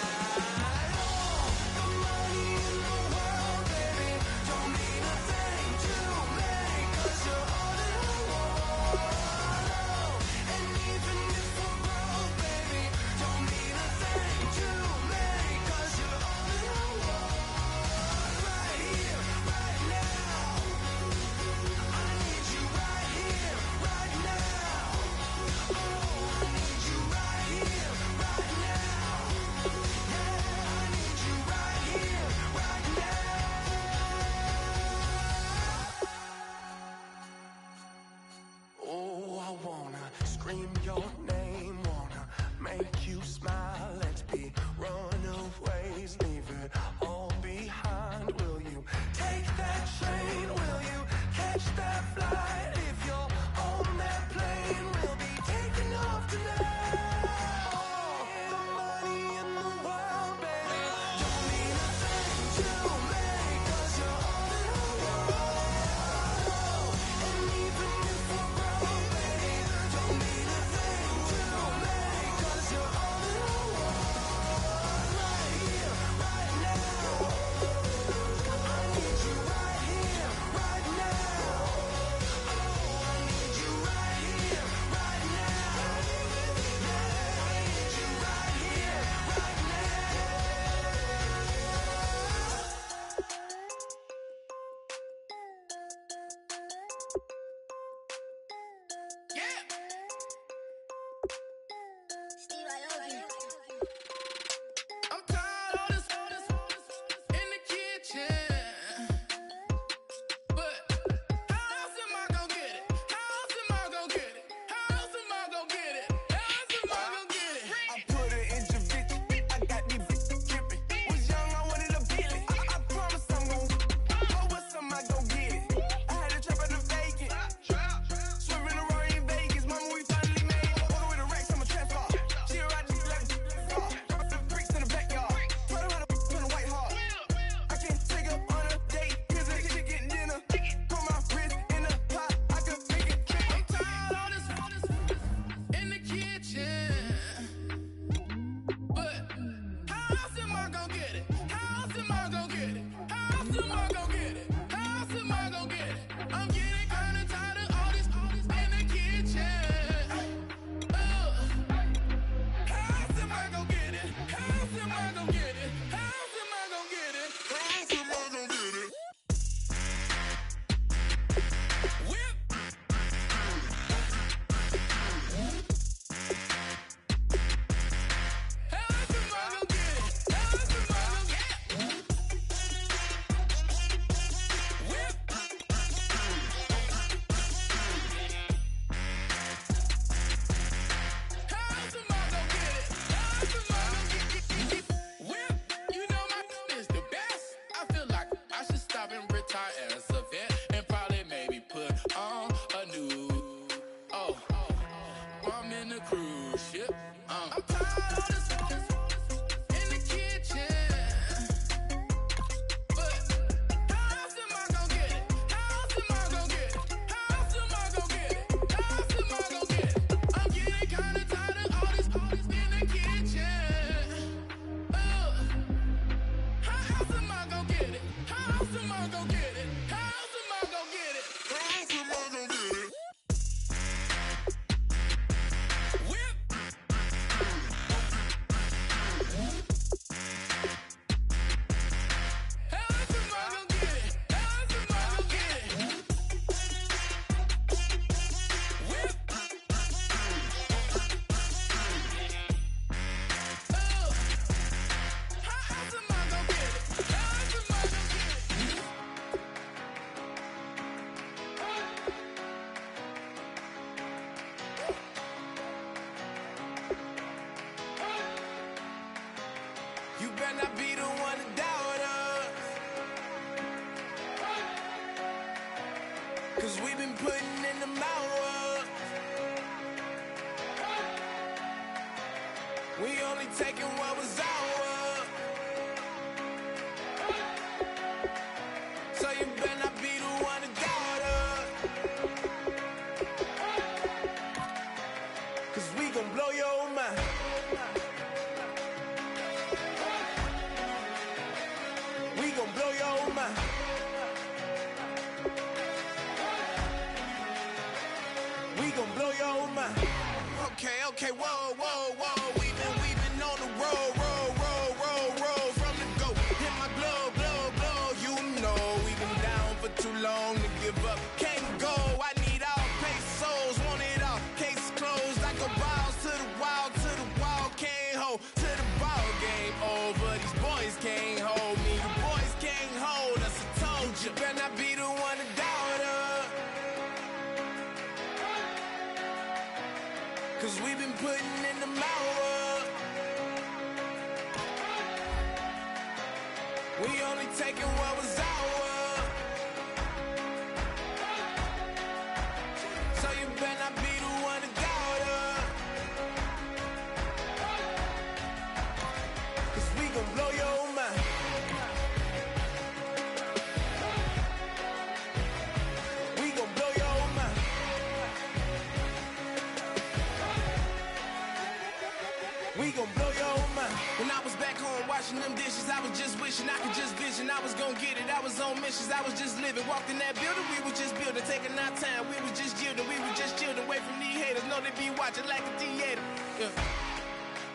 Scream your name, wanna make you smile. Let's be runaways, leave it all behind. Will you take that train? Will you catch that flight? If you're on that plane, we'll be taking off tonight. All the money in the world, baby, don't mean a thing to me, 'cause you're all in the world. And even if we're broke, baby, don't mean a thing to me, 'cause you're all in the world. Right here, right now. I need you right here, right now. Oh, I need you right here, right now. Yeah, I need you right here, right now. Yeah. I'm tired of this in the kitchen. But how else am I gonna get it? How else am I gonna get it? How else am I gonna get it? How else am I gonna get it? I put it in your bitch. I got these bitches tripping. Was young, I wanted a billion. I promise I'm gon' go with some, I gon' get it. I had a trap at the vacant. Swerving around in Vegas. Mama, we finally made it. Order with a Rex, I'm a trap car. She a ride just like the bricks in the backyard. Try to run up in a white heart. I can't take up on a date. Cause a chicken dinner. Put my wrist in the pot. I could make it trick. I'm tired of this in the kitchen. But how else am I gonna get it? How else am I gonna get it? How else am I gonna get it? How else am I gonna get it? I'm getting kinda tired of all this in the kitchen. How else am I gonna get it? How else am I gonna get it? How else am I gonna get it? How else am I gonna get it? Whip. How else am I gonna get it? How else am I gonna get it? Whip. How else am I gonna get it? How else am I gonna get it? Whip. You know my is the best. I feel like I should stop and retire as a vet and probably maybe put on a new. Oh, I'm in a cruise ship. I'm tired of this in the kitchen. But how else am I gonna get it? How else am I gonna get it? How else am I gonna get it? How else am I gonna get it? I'm getting kinda tired of all this Cause we've been putting in the hours. We only taking what was ours. So you better not be the one to doubt us. Cause we gon' blow your mind. We gon' blow your mind. We gon' blow your mind. Okay, whoa, whoa, whoa. We been on the road, roll from the go. Hit my glove, you know we been down for too long to give up. Can't go, I need all pesos, want it all. Case closed, I go balls to the wall, can't hold to the ball game over. These boys can't hold me, you boys can't hold us. I told you, better not be the one to doubt us. Cause we've been putting in the hours. We only taking what was ours. So you better not be the one to doubt us. Cause we gon' blow your mind. We gon' blow your mind. We gon' blow your mind. When I was back home washing them dishes, I was just wishing I could just vision. I was gon' get it, I was on missions, I was just living. Walked in that building, we was just building, taking our time. We was just yielding, we was just chilling. Away from these haters, know they be watching like a theater. Yeah.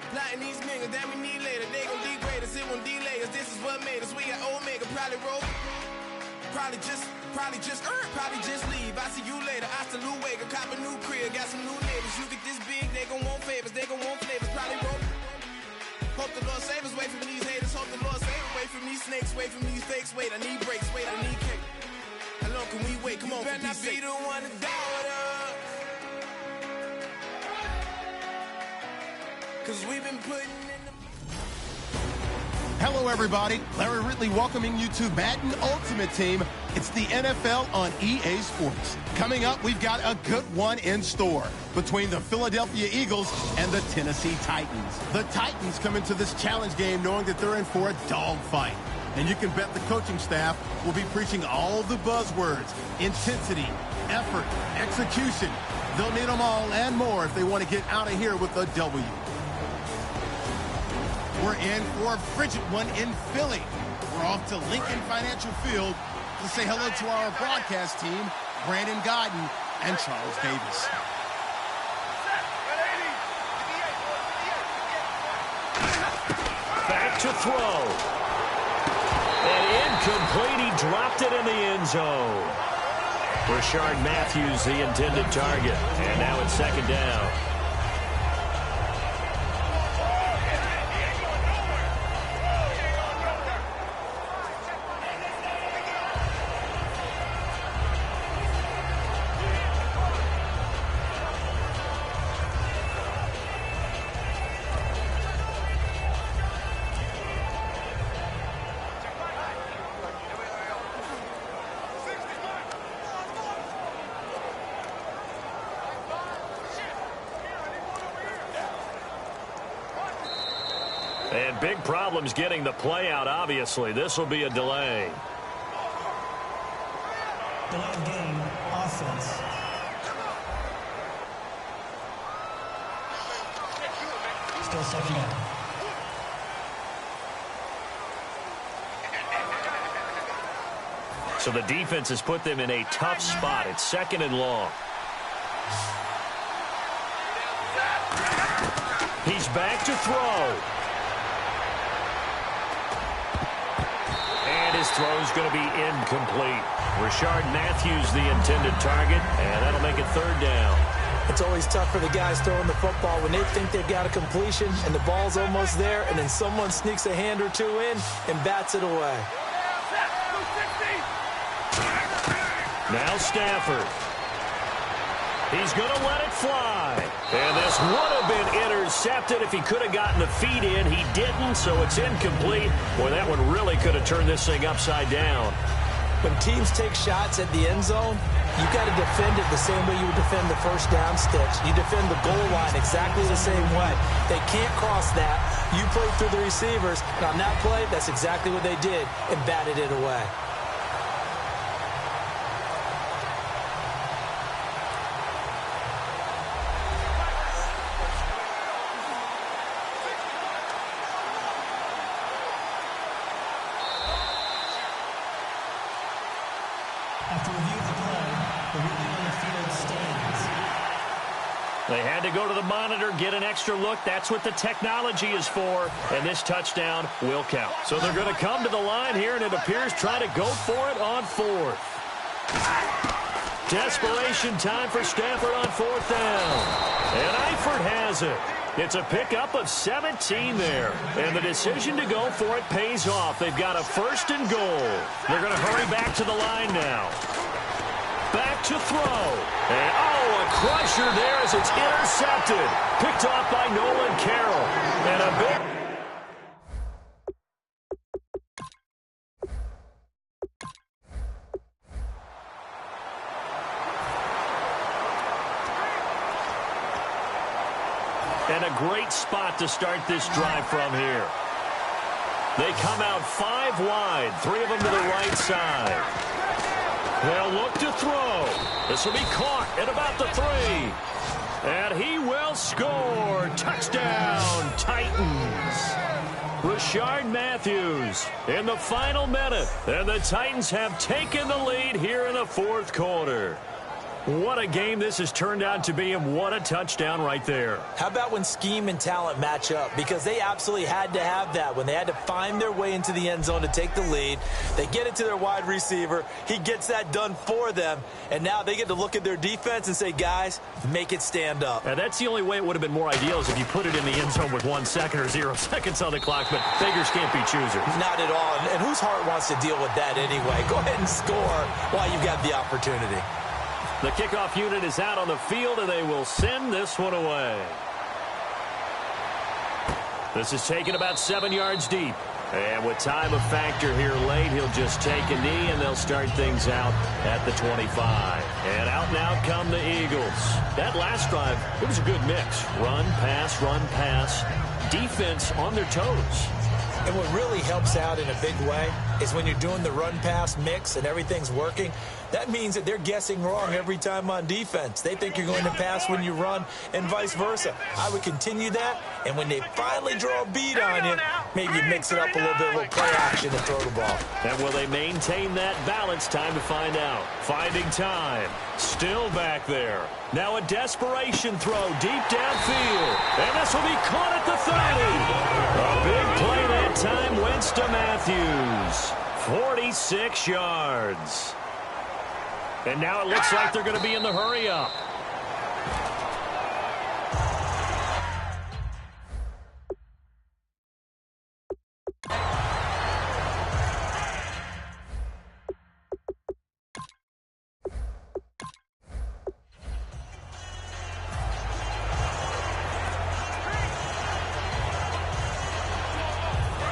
Plotting these niggas that we need later. They gon' degrade us, it won't delay us. This is what made us. We got Omega, probably roll. Probably just leave. I see you later. I salute Wega, cop a new crib, got some new neighbors. You get this big, they gon' want favors, they gon' want flavors. Probably roll. Hope the Lord save us, wait from these haters. Hope the Lord save us, wait from these snakes, wait from these fakes. Wait, I need breaks, wait, I need cake. How long can we wait? Come on, better not be the one to doubt us. Cause we've been putting in the... Hello, everybody. Larry Ridley welcoming you to Madden Ultimate Team. It's the NFL on EA Sports. Coming up, we've got a good one in store between the Philadelphia Eagles and the Tennessee Titans. The Titans come into this challenge game knowing that they're in for a dogfight. And you can bet the coaching staff will be preaching all the buzzwords: intensity, effort, execution. They'll need them all and more if they want to get out of here with a W. We're in for a frigid one in Philly. We're off to Lincoln Financial Field to say hello to our broadcast team, Brandon Godden and Charles Davis. Back to throw. And incomplete. He dropped it in the end zone. Rashard Matthews, the intended target. And now it's second down. And big problems getting the play out, obviously. This will be a delay. Delay of game, offense. Still second down. So the defense has put them in a tough spot. It's second and long. He's back to throw. And his throw's going to be incomplete. Rashard Matthews, the intended target, and that'll make it third down. It's always tough for the guys throwing the football when they think they've got a completion and the ball's almost there, and then someone sneaks a hand or two in and bats it away. Now Stafford. He's going to let it fly. And this would have been intercepted if he could have gotten the feet in. He didn't, so it's incomplete. Boy, that one really could have turned this thing upside down. When teams take shots at the end zone, You got to defend it the same way you would defend the first down sticks. You defend the goal line exactly the same way. They can't cross that. You play through the receivers. And on that play, that's exactly what they did and batted it away. After review of the play, the ruling on the field stands. They had to go to the monitor, get an extra look. That's what the technology is for, and this touchdown will count. So they're going to come to the line here, and it appears try to go for it on fourth. Desperation time for Stafford on fourth down. And Eifert has it. It's a pickup of 17 there. And the decision to go for it pays off. They've got a first and goal. They're going to hurry back to the line now. Back to throw. And, a crusher there as it's intercepted. Picked off by Nolan Carroll. And a big... And a great spot to start this drive from here. They come out 5 wide, 3 of them to the right side. They'll look to throw. This will be caught at about the 3. And he will score. Touchdown, Titans. Rashard Matthews in the final minute. And the Titans have taken the lead here in the fourth quarter. What a game this has turned out to be, and what a touchdown right there. How about when scheme and talent match up? Because they absolutely had to have that when they had to find their way into the end zone to take the lead. They get it to their wide receiver. He gets that done for them, and now they get to look at their defense and say, guys, make it stand up. And that's the only way it would have been more ideal is if you put it in the end zone with 1 second or 0 seconds on the clock, but beggars can't be choosers. Not at all, and whose heart wants to deal with that anyway? Go ahead and score while you've got the opportunity. The kickoff unit is out on the field, and they will send this one away. This is taken about 7 yards deep. And with time a factor here late, he'll just take a knee, and they'll start things out at the 25. And out come the Eagles. That last drive, it was a good mix. Run, pass, defense on their toes. And what really helps out in a big way is when you're doing the run-pass mix and everything's working, that means that they're guessing wrong every time on defense. They think you're going to pass when you run and vice versa. I would continue that, and when they finally draw a beat on you, maybe you mix it up a little bit, a little play action to throw the ball. And will they maintain that balance? Time to find out. Finding time. Still back there. Now a desperation throw deep downfield. And this will be caught at the 30. A big play that time. Wentz to Matthews. 46 yards. And now it looks like they're going to be in the hurry-up.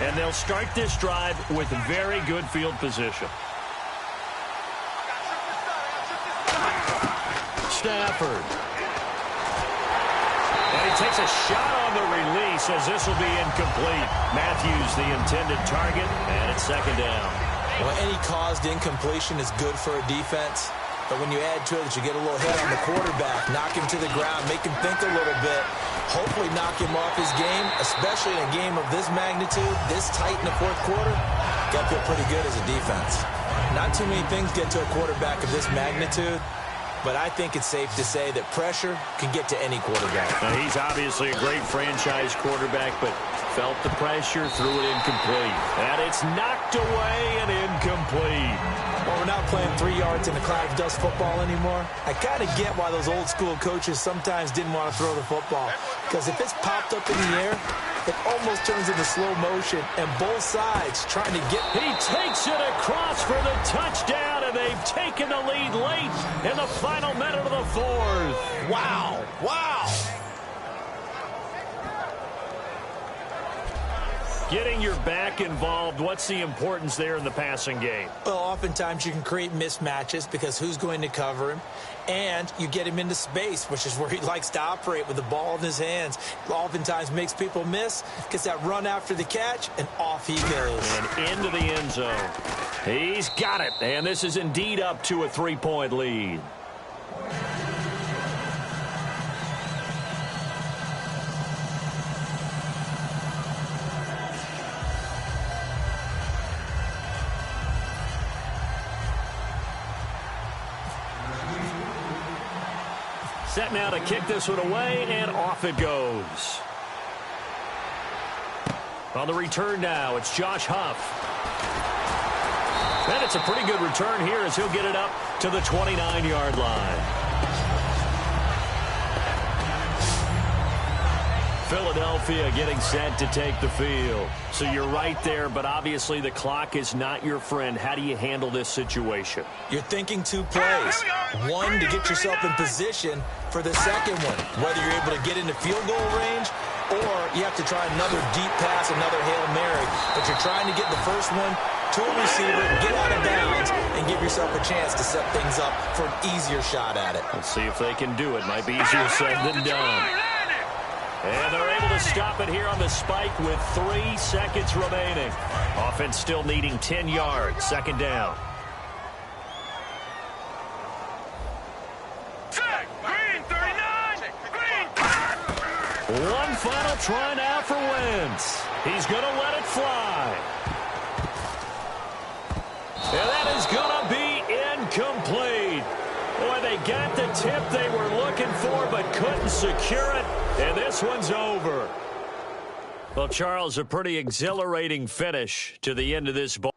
And they'll start this drive with very good field position. Stafford. And he takes a shot on the release as this will be incomplete. Matthews, the intended target, and it's second down. Well, any caused incompletion is good for a defense. But when you add to it that you get a little hit on the quarterback, knock him to the ground, make him think a little bit, hopefully knock him off his game, especially in a game of this magnitude, this tight in the fourth quarter, got to feel pretty good as a defense. Not too many things get to a quarterback of this magnitude, but I think it's safe to say that pressure can get to any quarterback. Now, he's obviously a great franchise quarterback, but felt the pressure, threw it incomplete. And it's knocked away and incomplete. Well, we're not playing 3 yards in a cloud of dust football anymore. I kind of get why those old school coaches sometimes didn't want to throw the football. Because if it's popped up in the air, it almost turns into slow motion, and both sides trying to get... He takes it across for the touchdown, and they've taken the lead late in the final minute of the fourth. Wow. Wow. Getting your back involved, what's the importance there in the passing game? Well, oftentimes you can create mismatches because who's going to cover him? And you get him into space, which is where he likes to operate with the ball in his hands. Oftentimes makes people miss, gets that run after the catch, and off he goes. And into the end zone. He's got it, and this is indeed up to a 3-point lead. Set now to kick this one away, and off it goes. On the return now, it's Josh Huff. And it's a pretty good return here as he'll get it up to the 29-yard line. Philadelphia getting set to take the field. So you're right there, but obviously the clock is not your friend. How do you handle this situation? You're thinking two plays. One, to get yourself in position for the second one, whether you're able to get into field goal range or you have to try another deep pass, another Hail Mary. But you're trying to get the first one to a receiver, get out of bounds, and give yourself a chance to set things up for an easier shot at it. Let's see if they can do it. Might be easier said than done. And they're able to stop it here on the spike with 3 seconds remaining. Offense still needing 10 yards. Second down. Green 39! Green! One final try now for Wentz. He's going to let it fly. And that is going to be incomplete. Boy, they got the tip they were looking for but couldn't secure it. And this one's over. Well, Charles, a pretty exhilarating finish to the end of this ball.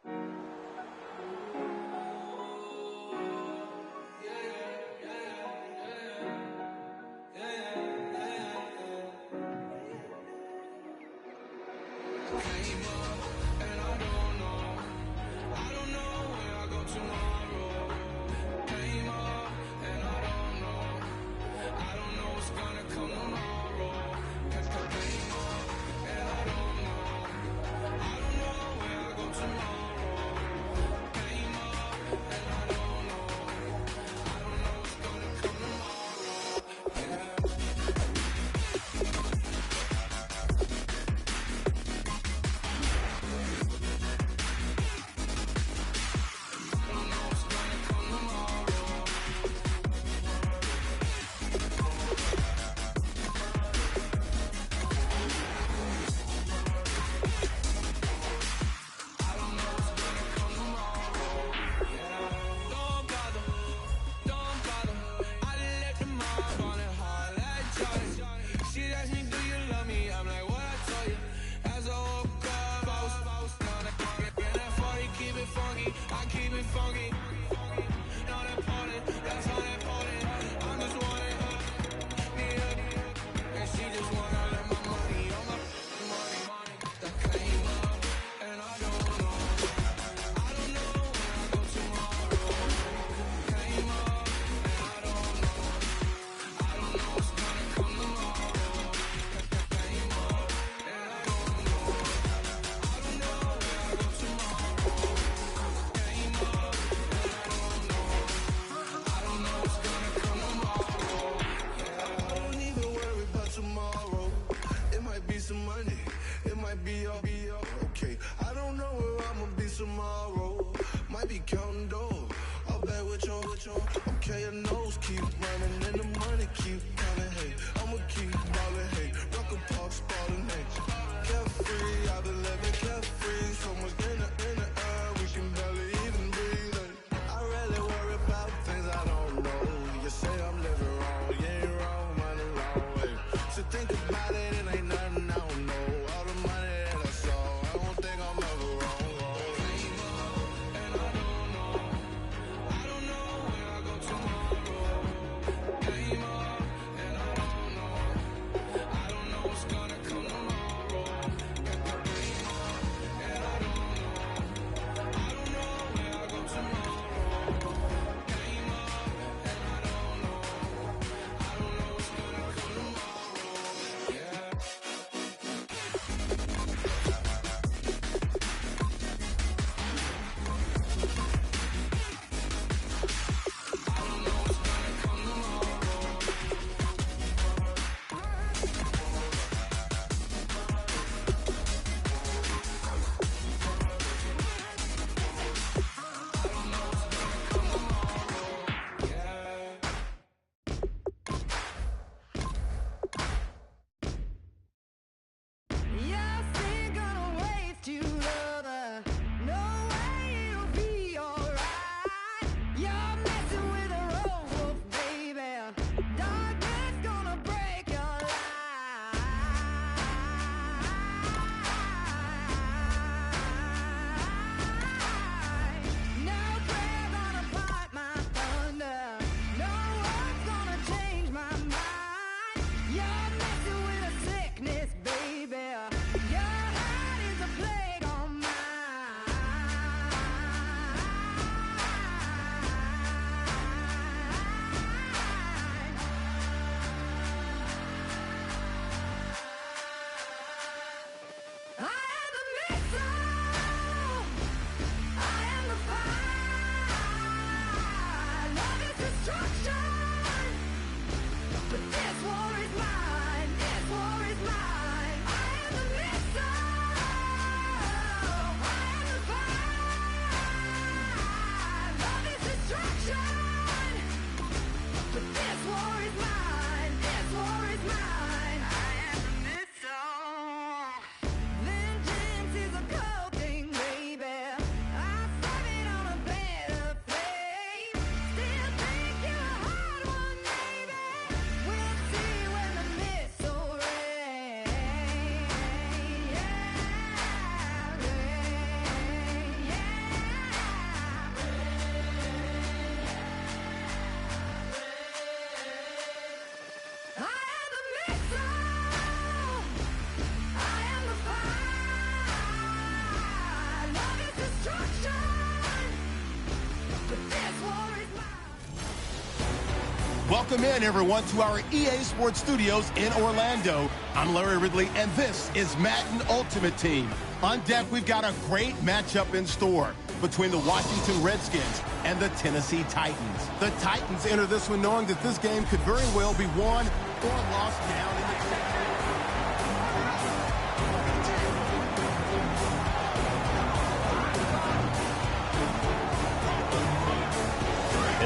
Welcome in, everyone, to our EA Sports Studios in Orlando. I'm Larry Ridley, and this is Madden Ultimate Team. On deck, we've got a great matchup in store between the Washington Redskins and the Tennessee Titans. The Titans enter this one knowing that this game could very well be won or lost down in the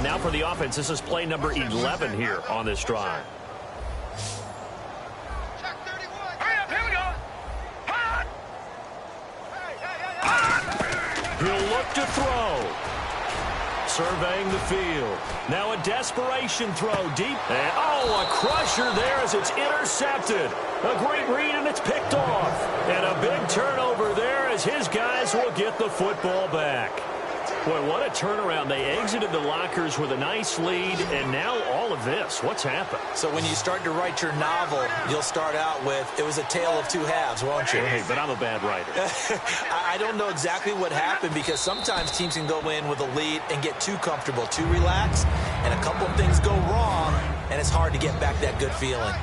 And now for the offense, this is play number 11 here on this drive. He'll look to throw. Surveying the field. Now a desperation throw deep. And, a crusher there as it's intercepted. A great read, and it's picked off. And a big turnover there as his guys will get the football back. Boy, what a turnaround. They exited the lockers with a nice lead, and now all of this. What's happened? So when you start to write your novel, you'll start out with, it was a tale of two halves, won't you? Hey, but I'm a bad writer. I don't know exactly what happened, because sometimes teams can go in with a lead and get too comfortable, too relaxed, and a couple of things go wrong, and it's hard to get back that good feeling.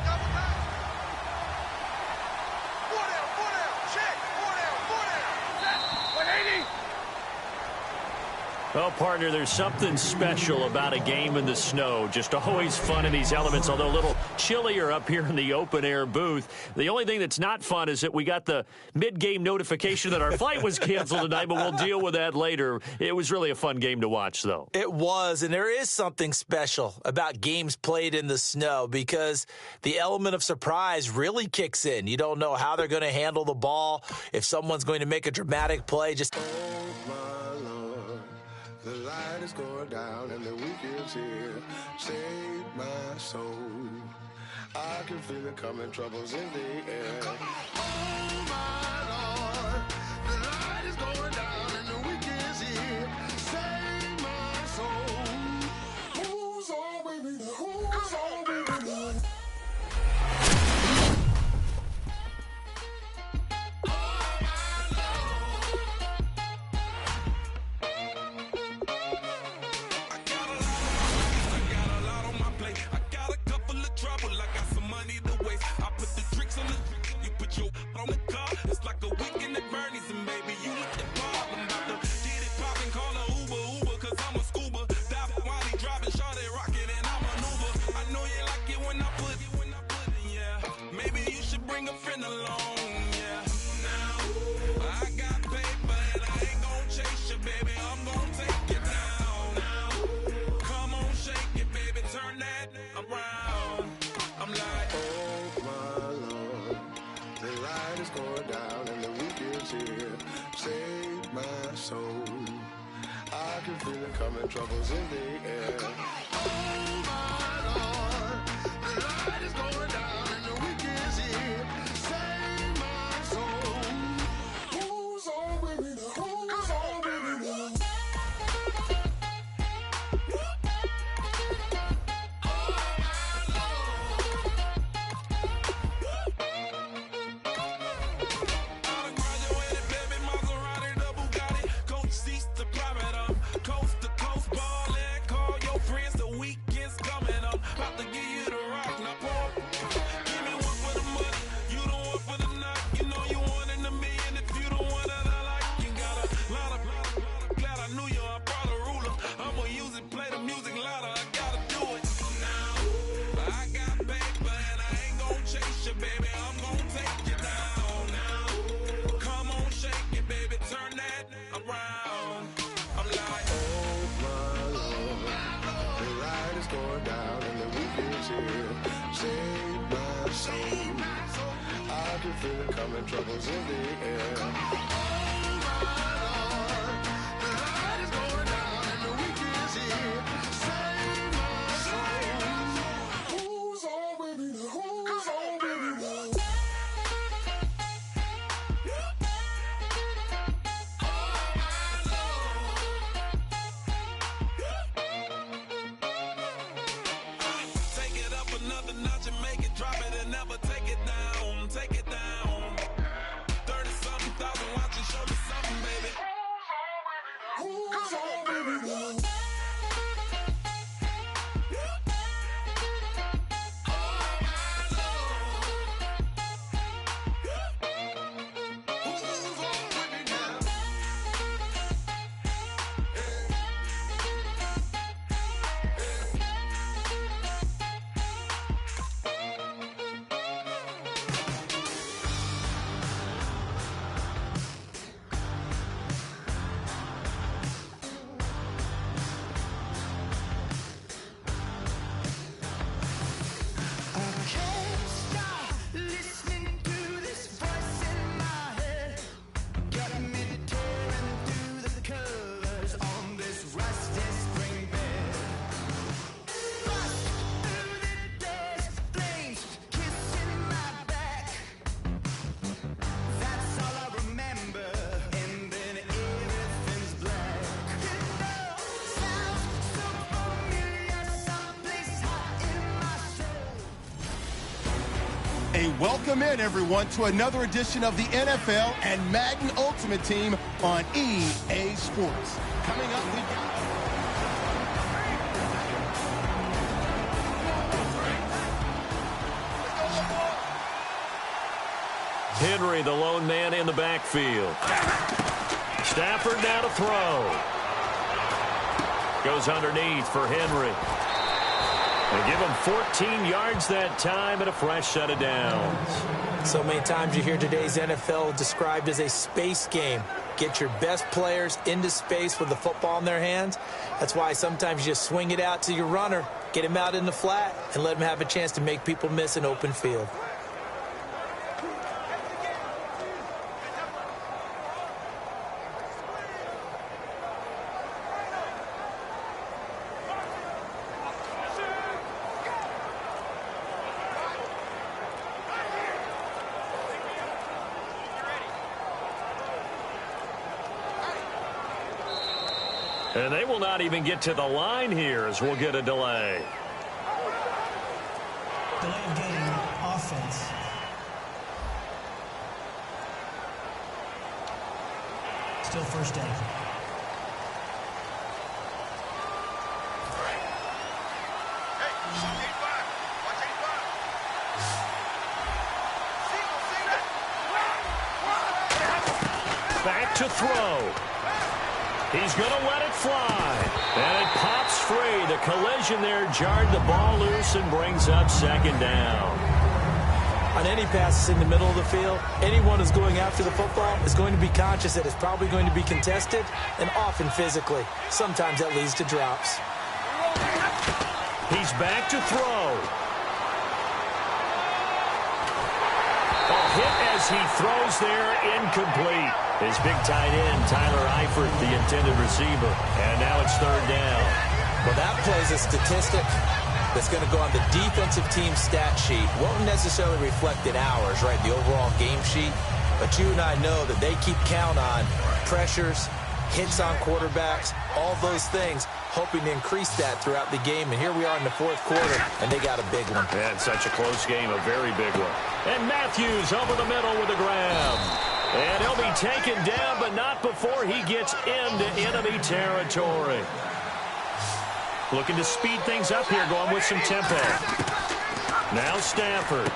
Well, partner, there's something special about a game in the snow. Just always fun in these elements, although a little chillier up here in the open-air booth. The only thing that's not fun is that we got the mid-game notification that our flight was canceled tonight, but we'll deal with that later. It was really a fun game to watch, though. It was, and there is something special about games played in the snow because the element of surprise really kicks in. You don't know how they're going to handle the ball, if someone's going to make a dramatic play. The light is going down and the week is here. Save my soul. I can feel it coming, troubles in the air. Oh my Lord, the light is going down and the week is here. Save my soul. Who's on with me? Who's on with me? Coming, troubles in the air. Oh my Lord, the light is going down and the week is here. Save my soul. Who's on with me? Who's on with me? Coming, troubles in the air. Oh my Lord, the light is going down and the week is here. Save my soul. Who's on with me? Who's on with me? Take it up another notch and make it drop it and never take it down. Take it down. 30-something thousand watching. A welcome in, everyone, to another edition of the NFL and Madden Ultimate Team on EA Sports. Coming up, we got... Henry, the lone man in the backfield. Stafford now to throw. Goes underneath for Henry. They give him 14 yards that time and a fresh set of downs. So many times you hear today's NFL described as a space game. Get your best players into space with the football in their hands. That's why sometimes you just swing it out to your runner, get him out in the flat, and let him have a chance to make people miss an open field. And they will not even get to the line here as we'll get a delay. Delay of game, offense. Still first down. Back to throw. He's going to let it fly. And it pops free. The collision there jarred the ball loose and brings up second down. On any passes in the middle of the field, anyone who's going after the football is going to be conscious that it's probably going to be contested and often physically. Sometimes that leads to drops. He's back to throw. A hit as he throws there, incomplete. His big tight end, Tyler Eifert, the intended receiver. And now it's third down. Well, that plays a statistic that's going to go on the defensive team stat sheet. Won't necessarily reflect in ours, right, the overall game sheet. But you and I know that they keep count on pressures, hits on quarterbacks, all those things, hoping to increase that throughout the game. And here we are in the fourth quarter, and they got a big one. And such a close game, a very big one. And Matthews over the middle with a grab. And he'll be taken down, but not before he gets into enemy territory. Looking to speed things up here, going with some tempo. Now Stafford.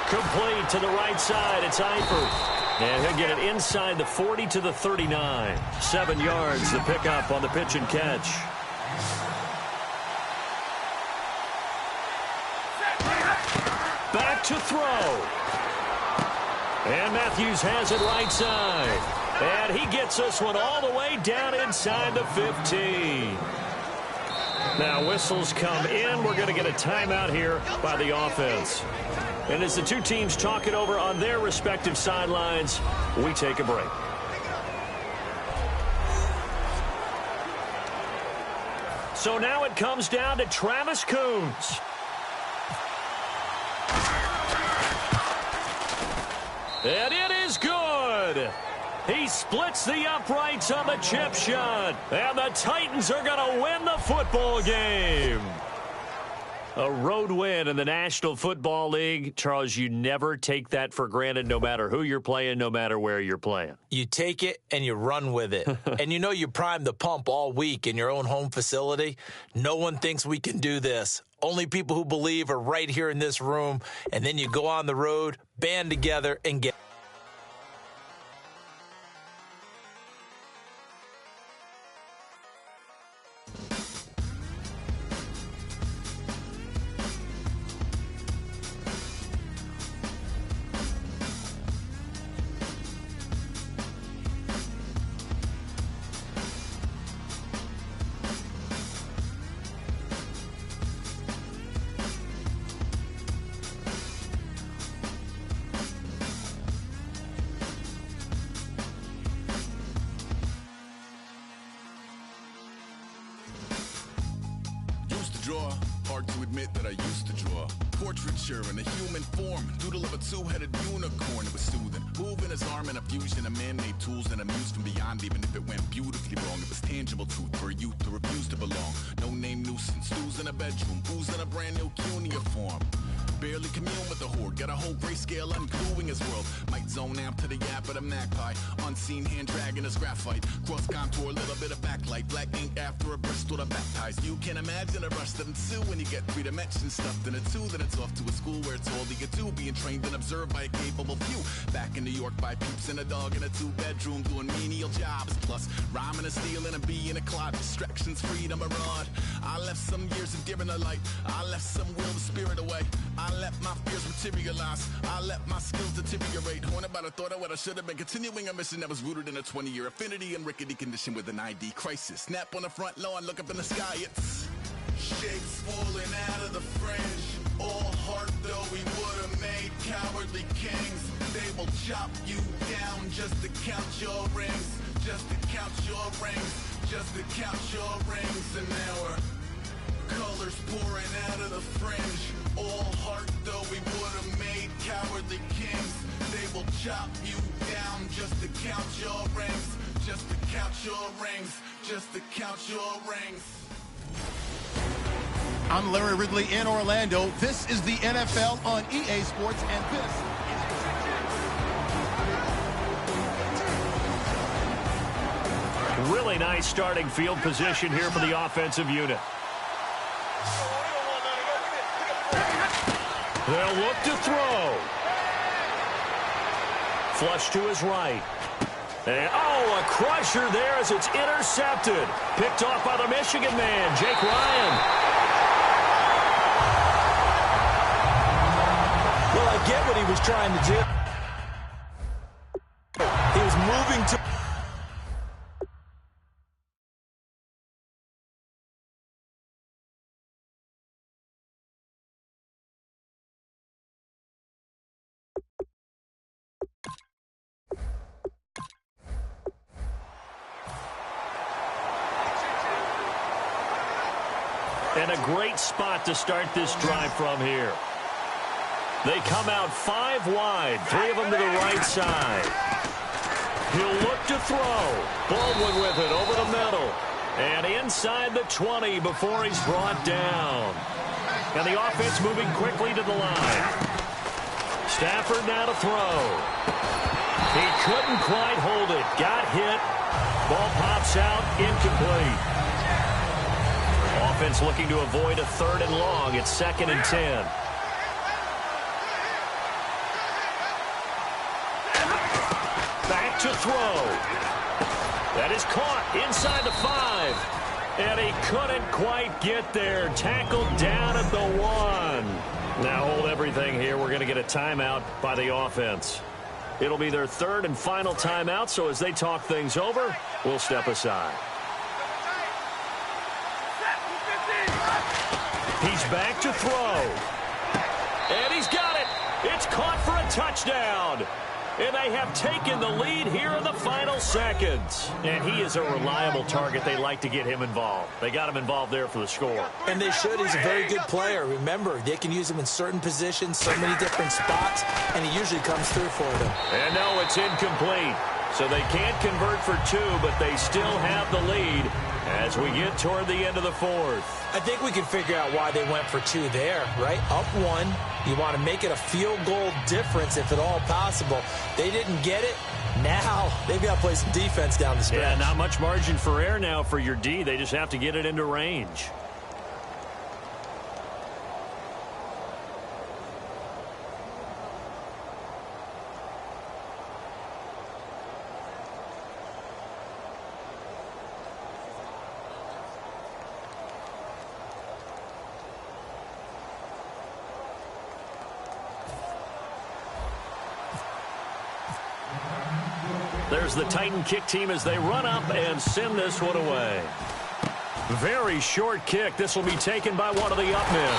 Complete to the right side. It's Eifert. And he'll get it inside the 40 to the 39. 7 yards, the pickup on the pitch and catch. Back to throw. And Matthews has it right side. And he gets this one all the way down inside the 15. Now whistles come in. We're going to get a timeout here by the offense. And as the two teams talk it over on their respective sidelines, we take a break. So now it comes down to Travis Coons. And it is good. He splits the uprights on the chip shot. And the Titans are going to win the football game. A road win in the National Football League. Charles, you never take that for granted, no matter who you're playing, no matter where you're playing. You take it and you run with it. And you know you primed the pump all week in your own home facility. No one thinks we can do this. Only people who believe are right here in this room. And then you go on the road, band together, and get... Draw, hard to admit that I used to draw. Portraiture in a human form, doodle of a two-headed unicorn. It was soothing, moving his arm in a fusion of man-made tools and amused from beyond. Even if it went beautifully wrong, it was tangible truth for a youth to refuse to belong. No name nuisance, who's in a bedroom, who's in a brand new uniform. barely commune with the horde. Got a whole grayscale ungluing his world. Might zone amp to the yap of the magpie. Unseen hand dragging his graphite. Cross contour, little bit of backlight. Black ink after a Bristol to baptize. You can imagine a rush that ensue when you get 3 dimensions stuffed in a 2. Then it's off to a school where it's all you get to. Being trained and observed by a capable few. Back in New York by peeps and a dog in a 2-bedroom doing menial jobs. Plus rhyming and stealing and being a clod. Distractions, freedom, a rod. I left some years of deer in the light. I left some will the spirit away. I let my fears materialize. I let my skills deteriorate. Haunted by the thought of what I should have been. Continuing a mission that was rooted in a 20-year affinity and rickety condition with an ID crisis. Snap on the front lawn, look up in the sky. It's shapes falling out of the fringe. All heart though we would have made cowardly kings. They will chop you down just to count your rings. Just to count your rings. Just to count your rings. And now we're colors pouring out of the fringe. All heart though we would have made cowardly kings. They will chop you down just to count your rings. Just to count your rings. Just to count your rings. I'm Larry Ridley in Orlando. This is the NFL on EA Sports, and this is really nice starting field position here for the offensive unit. They'll look to throw. Flush to his right. And, oh, a crusher there as it's intercepted. Picked off by the Michigan man, Jake Ryan. Well, I get what he was trying to do. He was moving to... And a great spot to start this drive from here. They come out 5 wide, 3 of them to the right side. He'll look to throw. Baldwin with it over the middle. And inside the 20 before he's brought down. And the offense moving quickly to the line. Stafford now to throw. He couldn't quite hold it. Got hit. Ball pops out, incomplete. Offense looking to avoid a 3rd and long. It's 2nd and 10. Back to throw. That is caught inside the 5. And he couldn't quite get there. Tackled down at the 1. Now hold everything here. We're going to get a timeout by the offense. It'll be their 3rd and final timeout, so as they talk things over, we'll step aside. He's back to throw. And he's got it. It's caught for a touchdown. And they have taken the lead here in the final seconds. And he is a reliable target. They like to get him involved. They got him involved there for the score. And they should. He's a very good player. Remember, they can use him in certain positions, so many different spots, and he usually comes through for them. And no, it's incomplete. So they can't convert for 2, but they still have the lead as we get toward the end of the 4th. I think we can figure out why they went for 2 there, right? Up 1. You want to make it a field goal difference if at all possible. They didn't get it. Now they've got to play some defense down the stretch. Yeah, not much margin for error now for your D. They just have to get it into range. There's the Titan kick team as they run up and send this one away. Very short kick. This will be taken by one of the up men.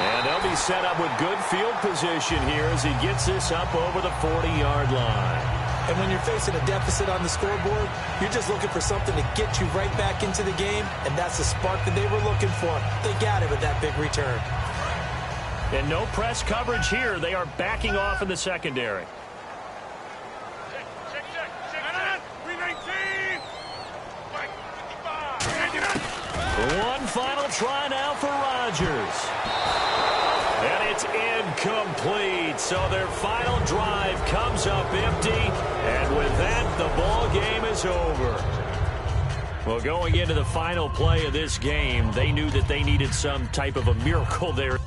And they'll be set up with good field position here as he gets this up over the 40-yard line. And when you're facing a deficit on the scoreboard, you're just looking for something to get you right back into the game, and that's the spark that they were looking for. They got it with that big return. And no press coverage here. They are backing off in the secondary. One final try now for Rodgers. And it's incomplete. So their final drive comes up empty. And with that, the ball game is over. Well, going into the final play of this game, they knew that they needed some type of a miracle there.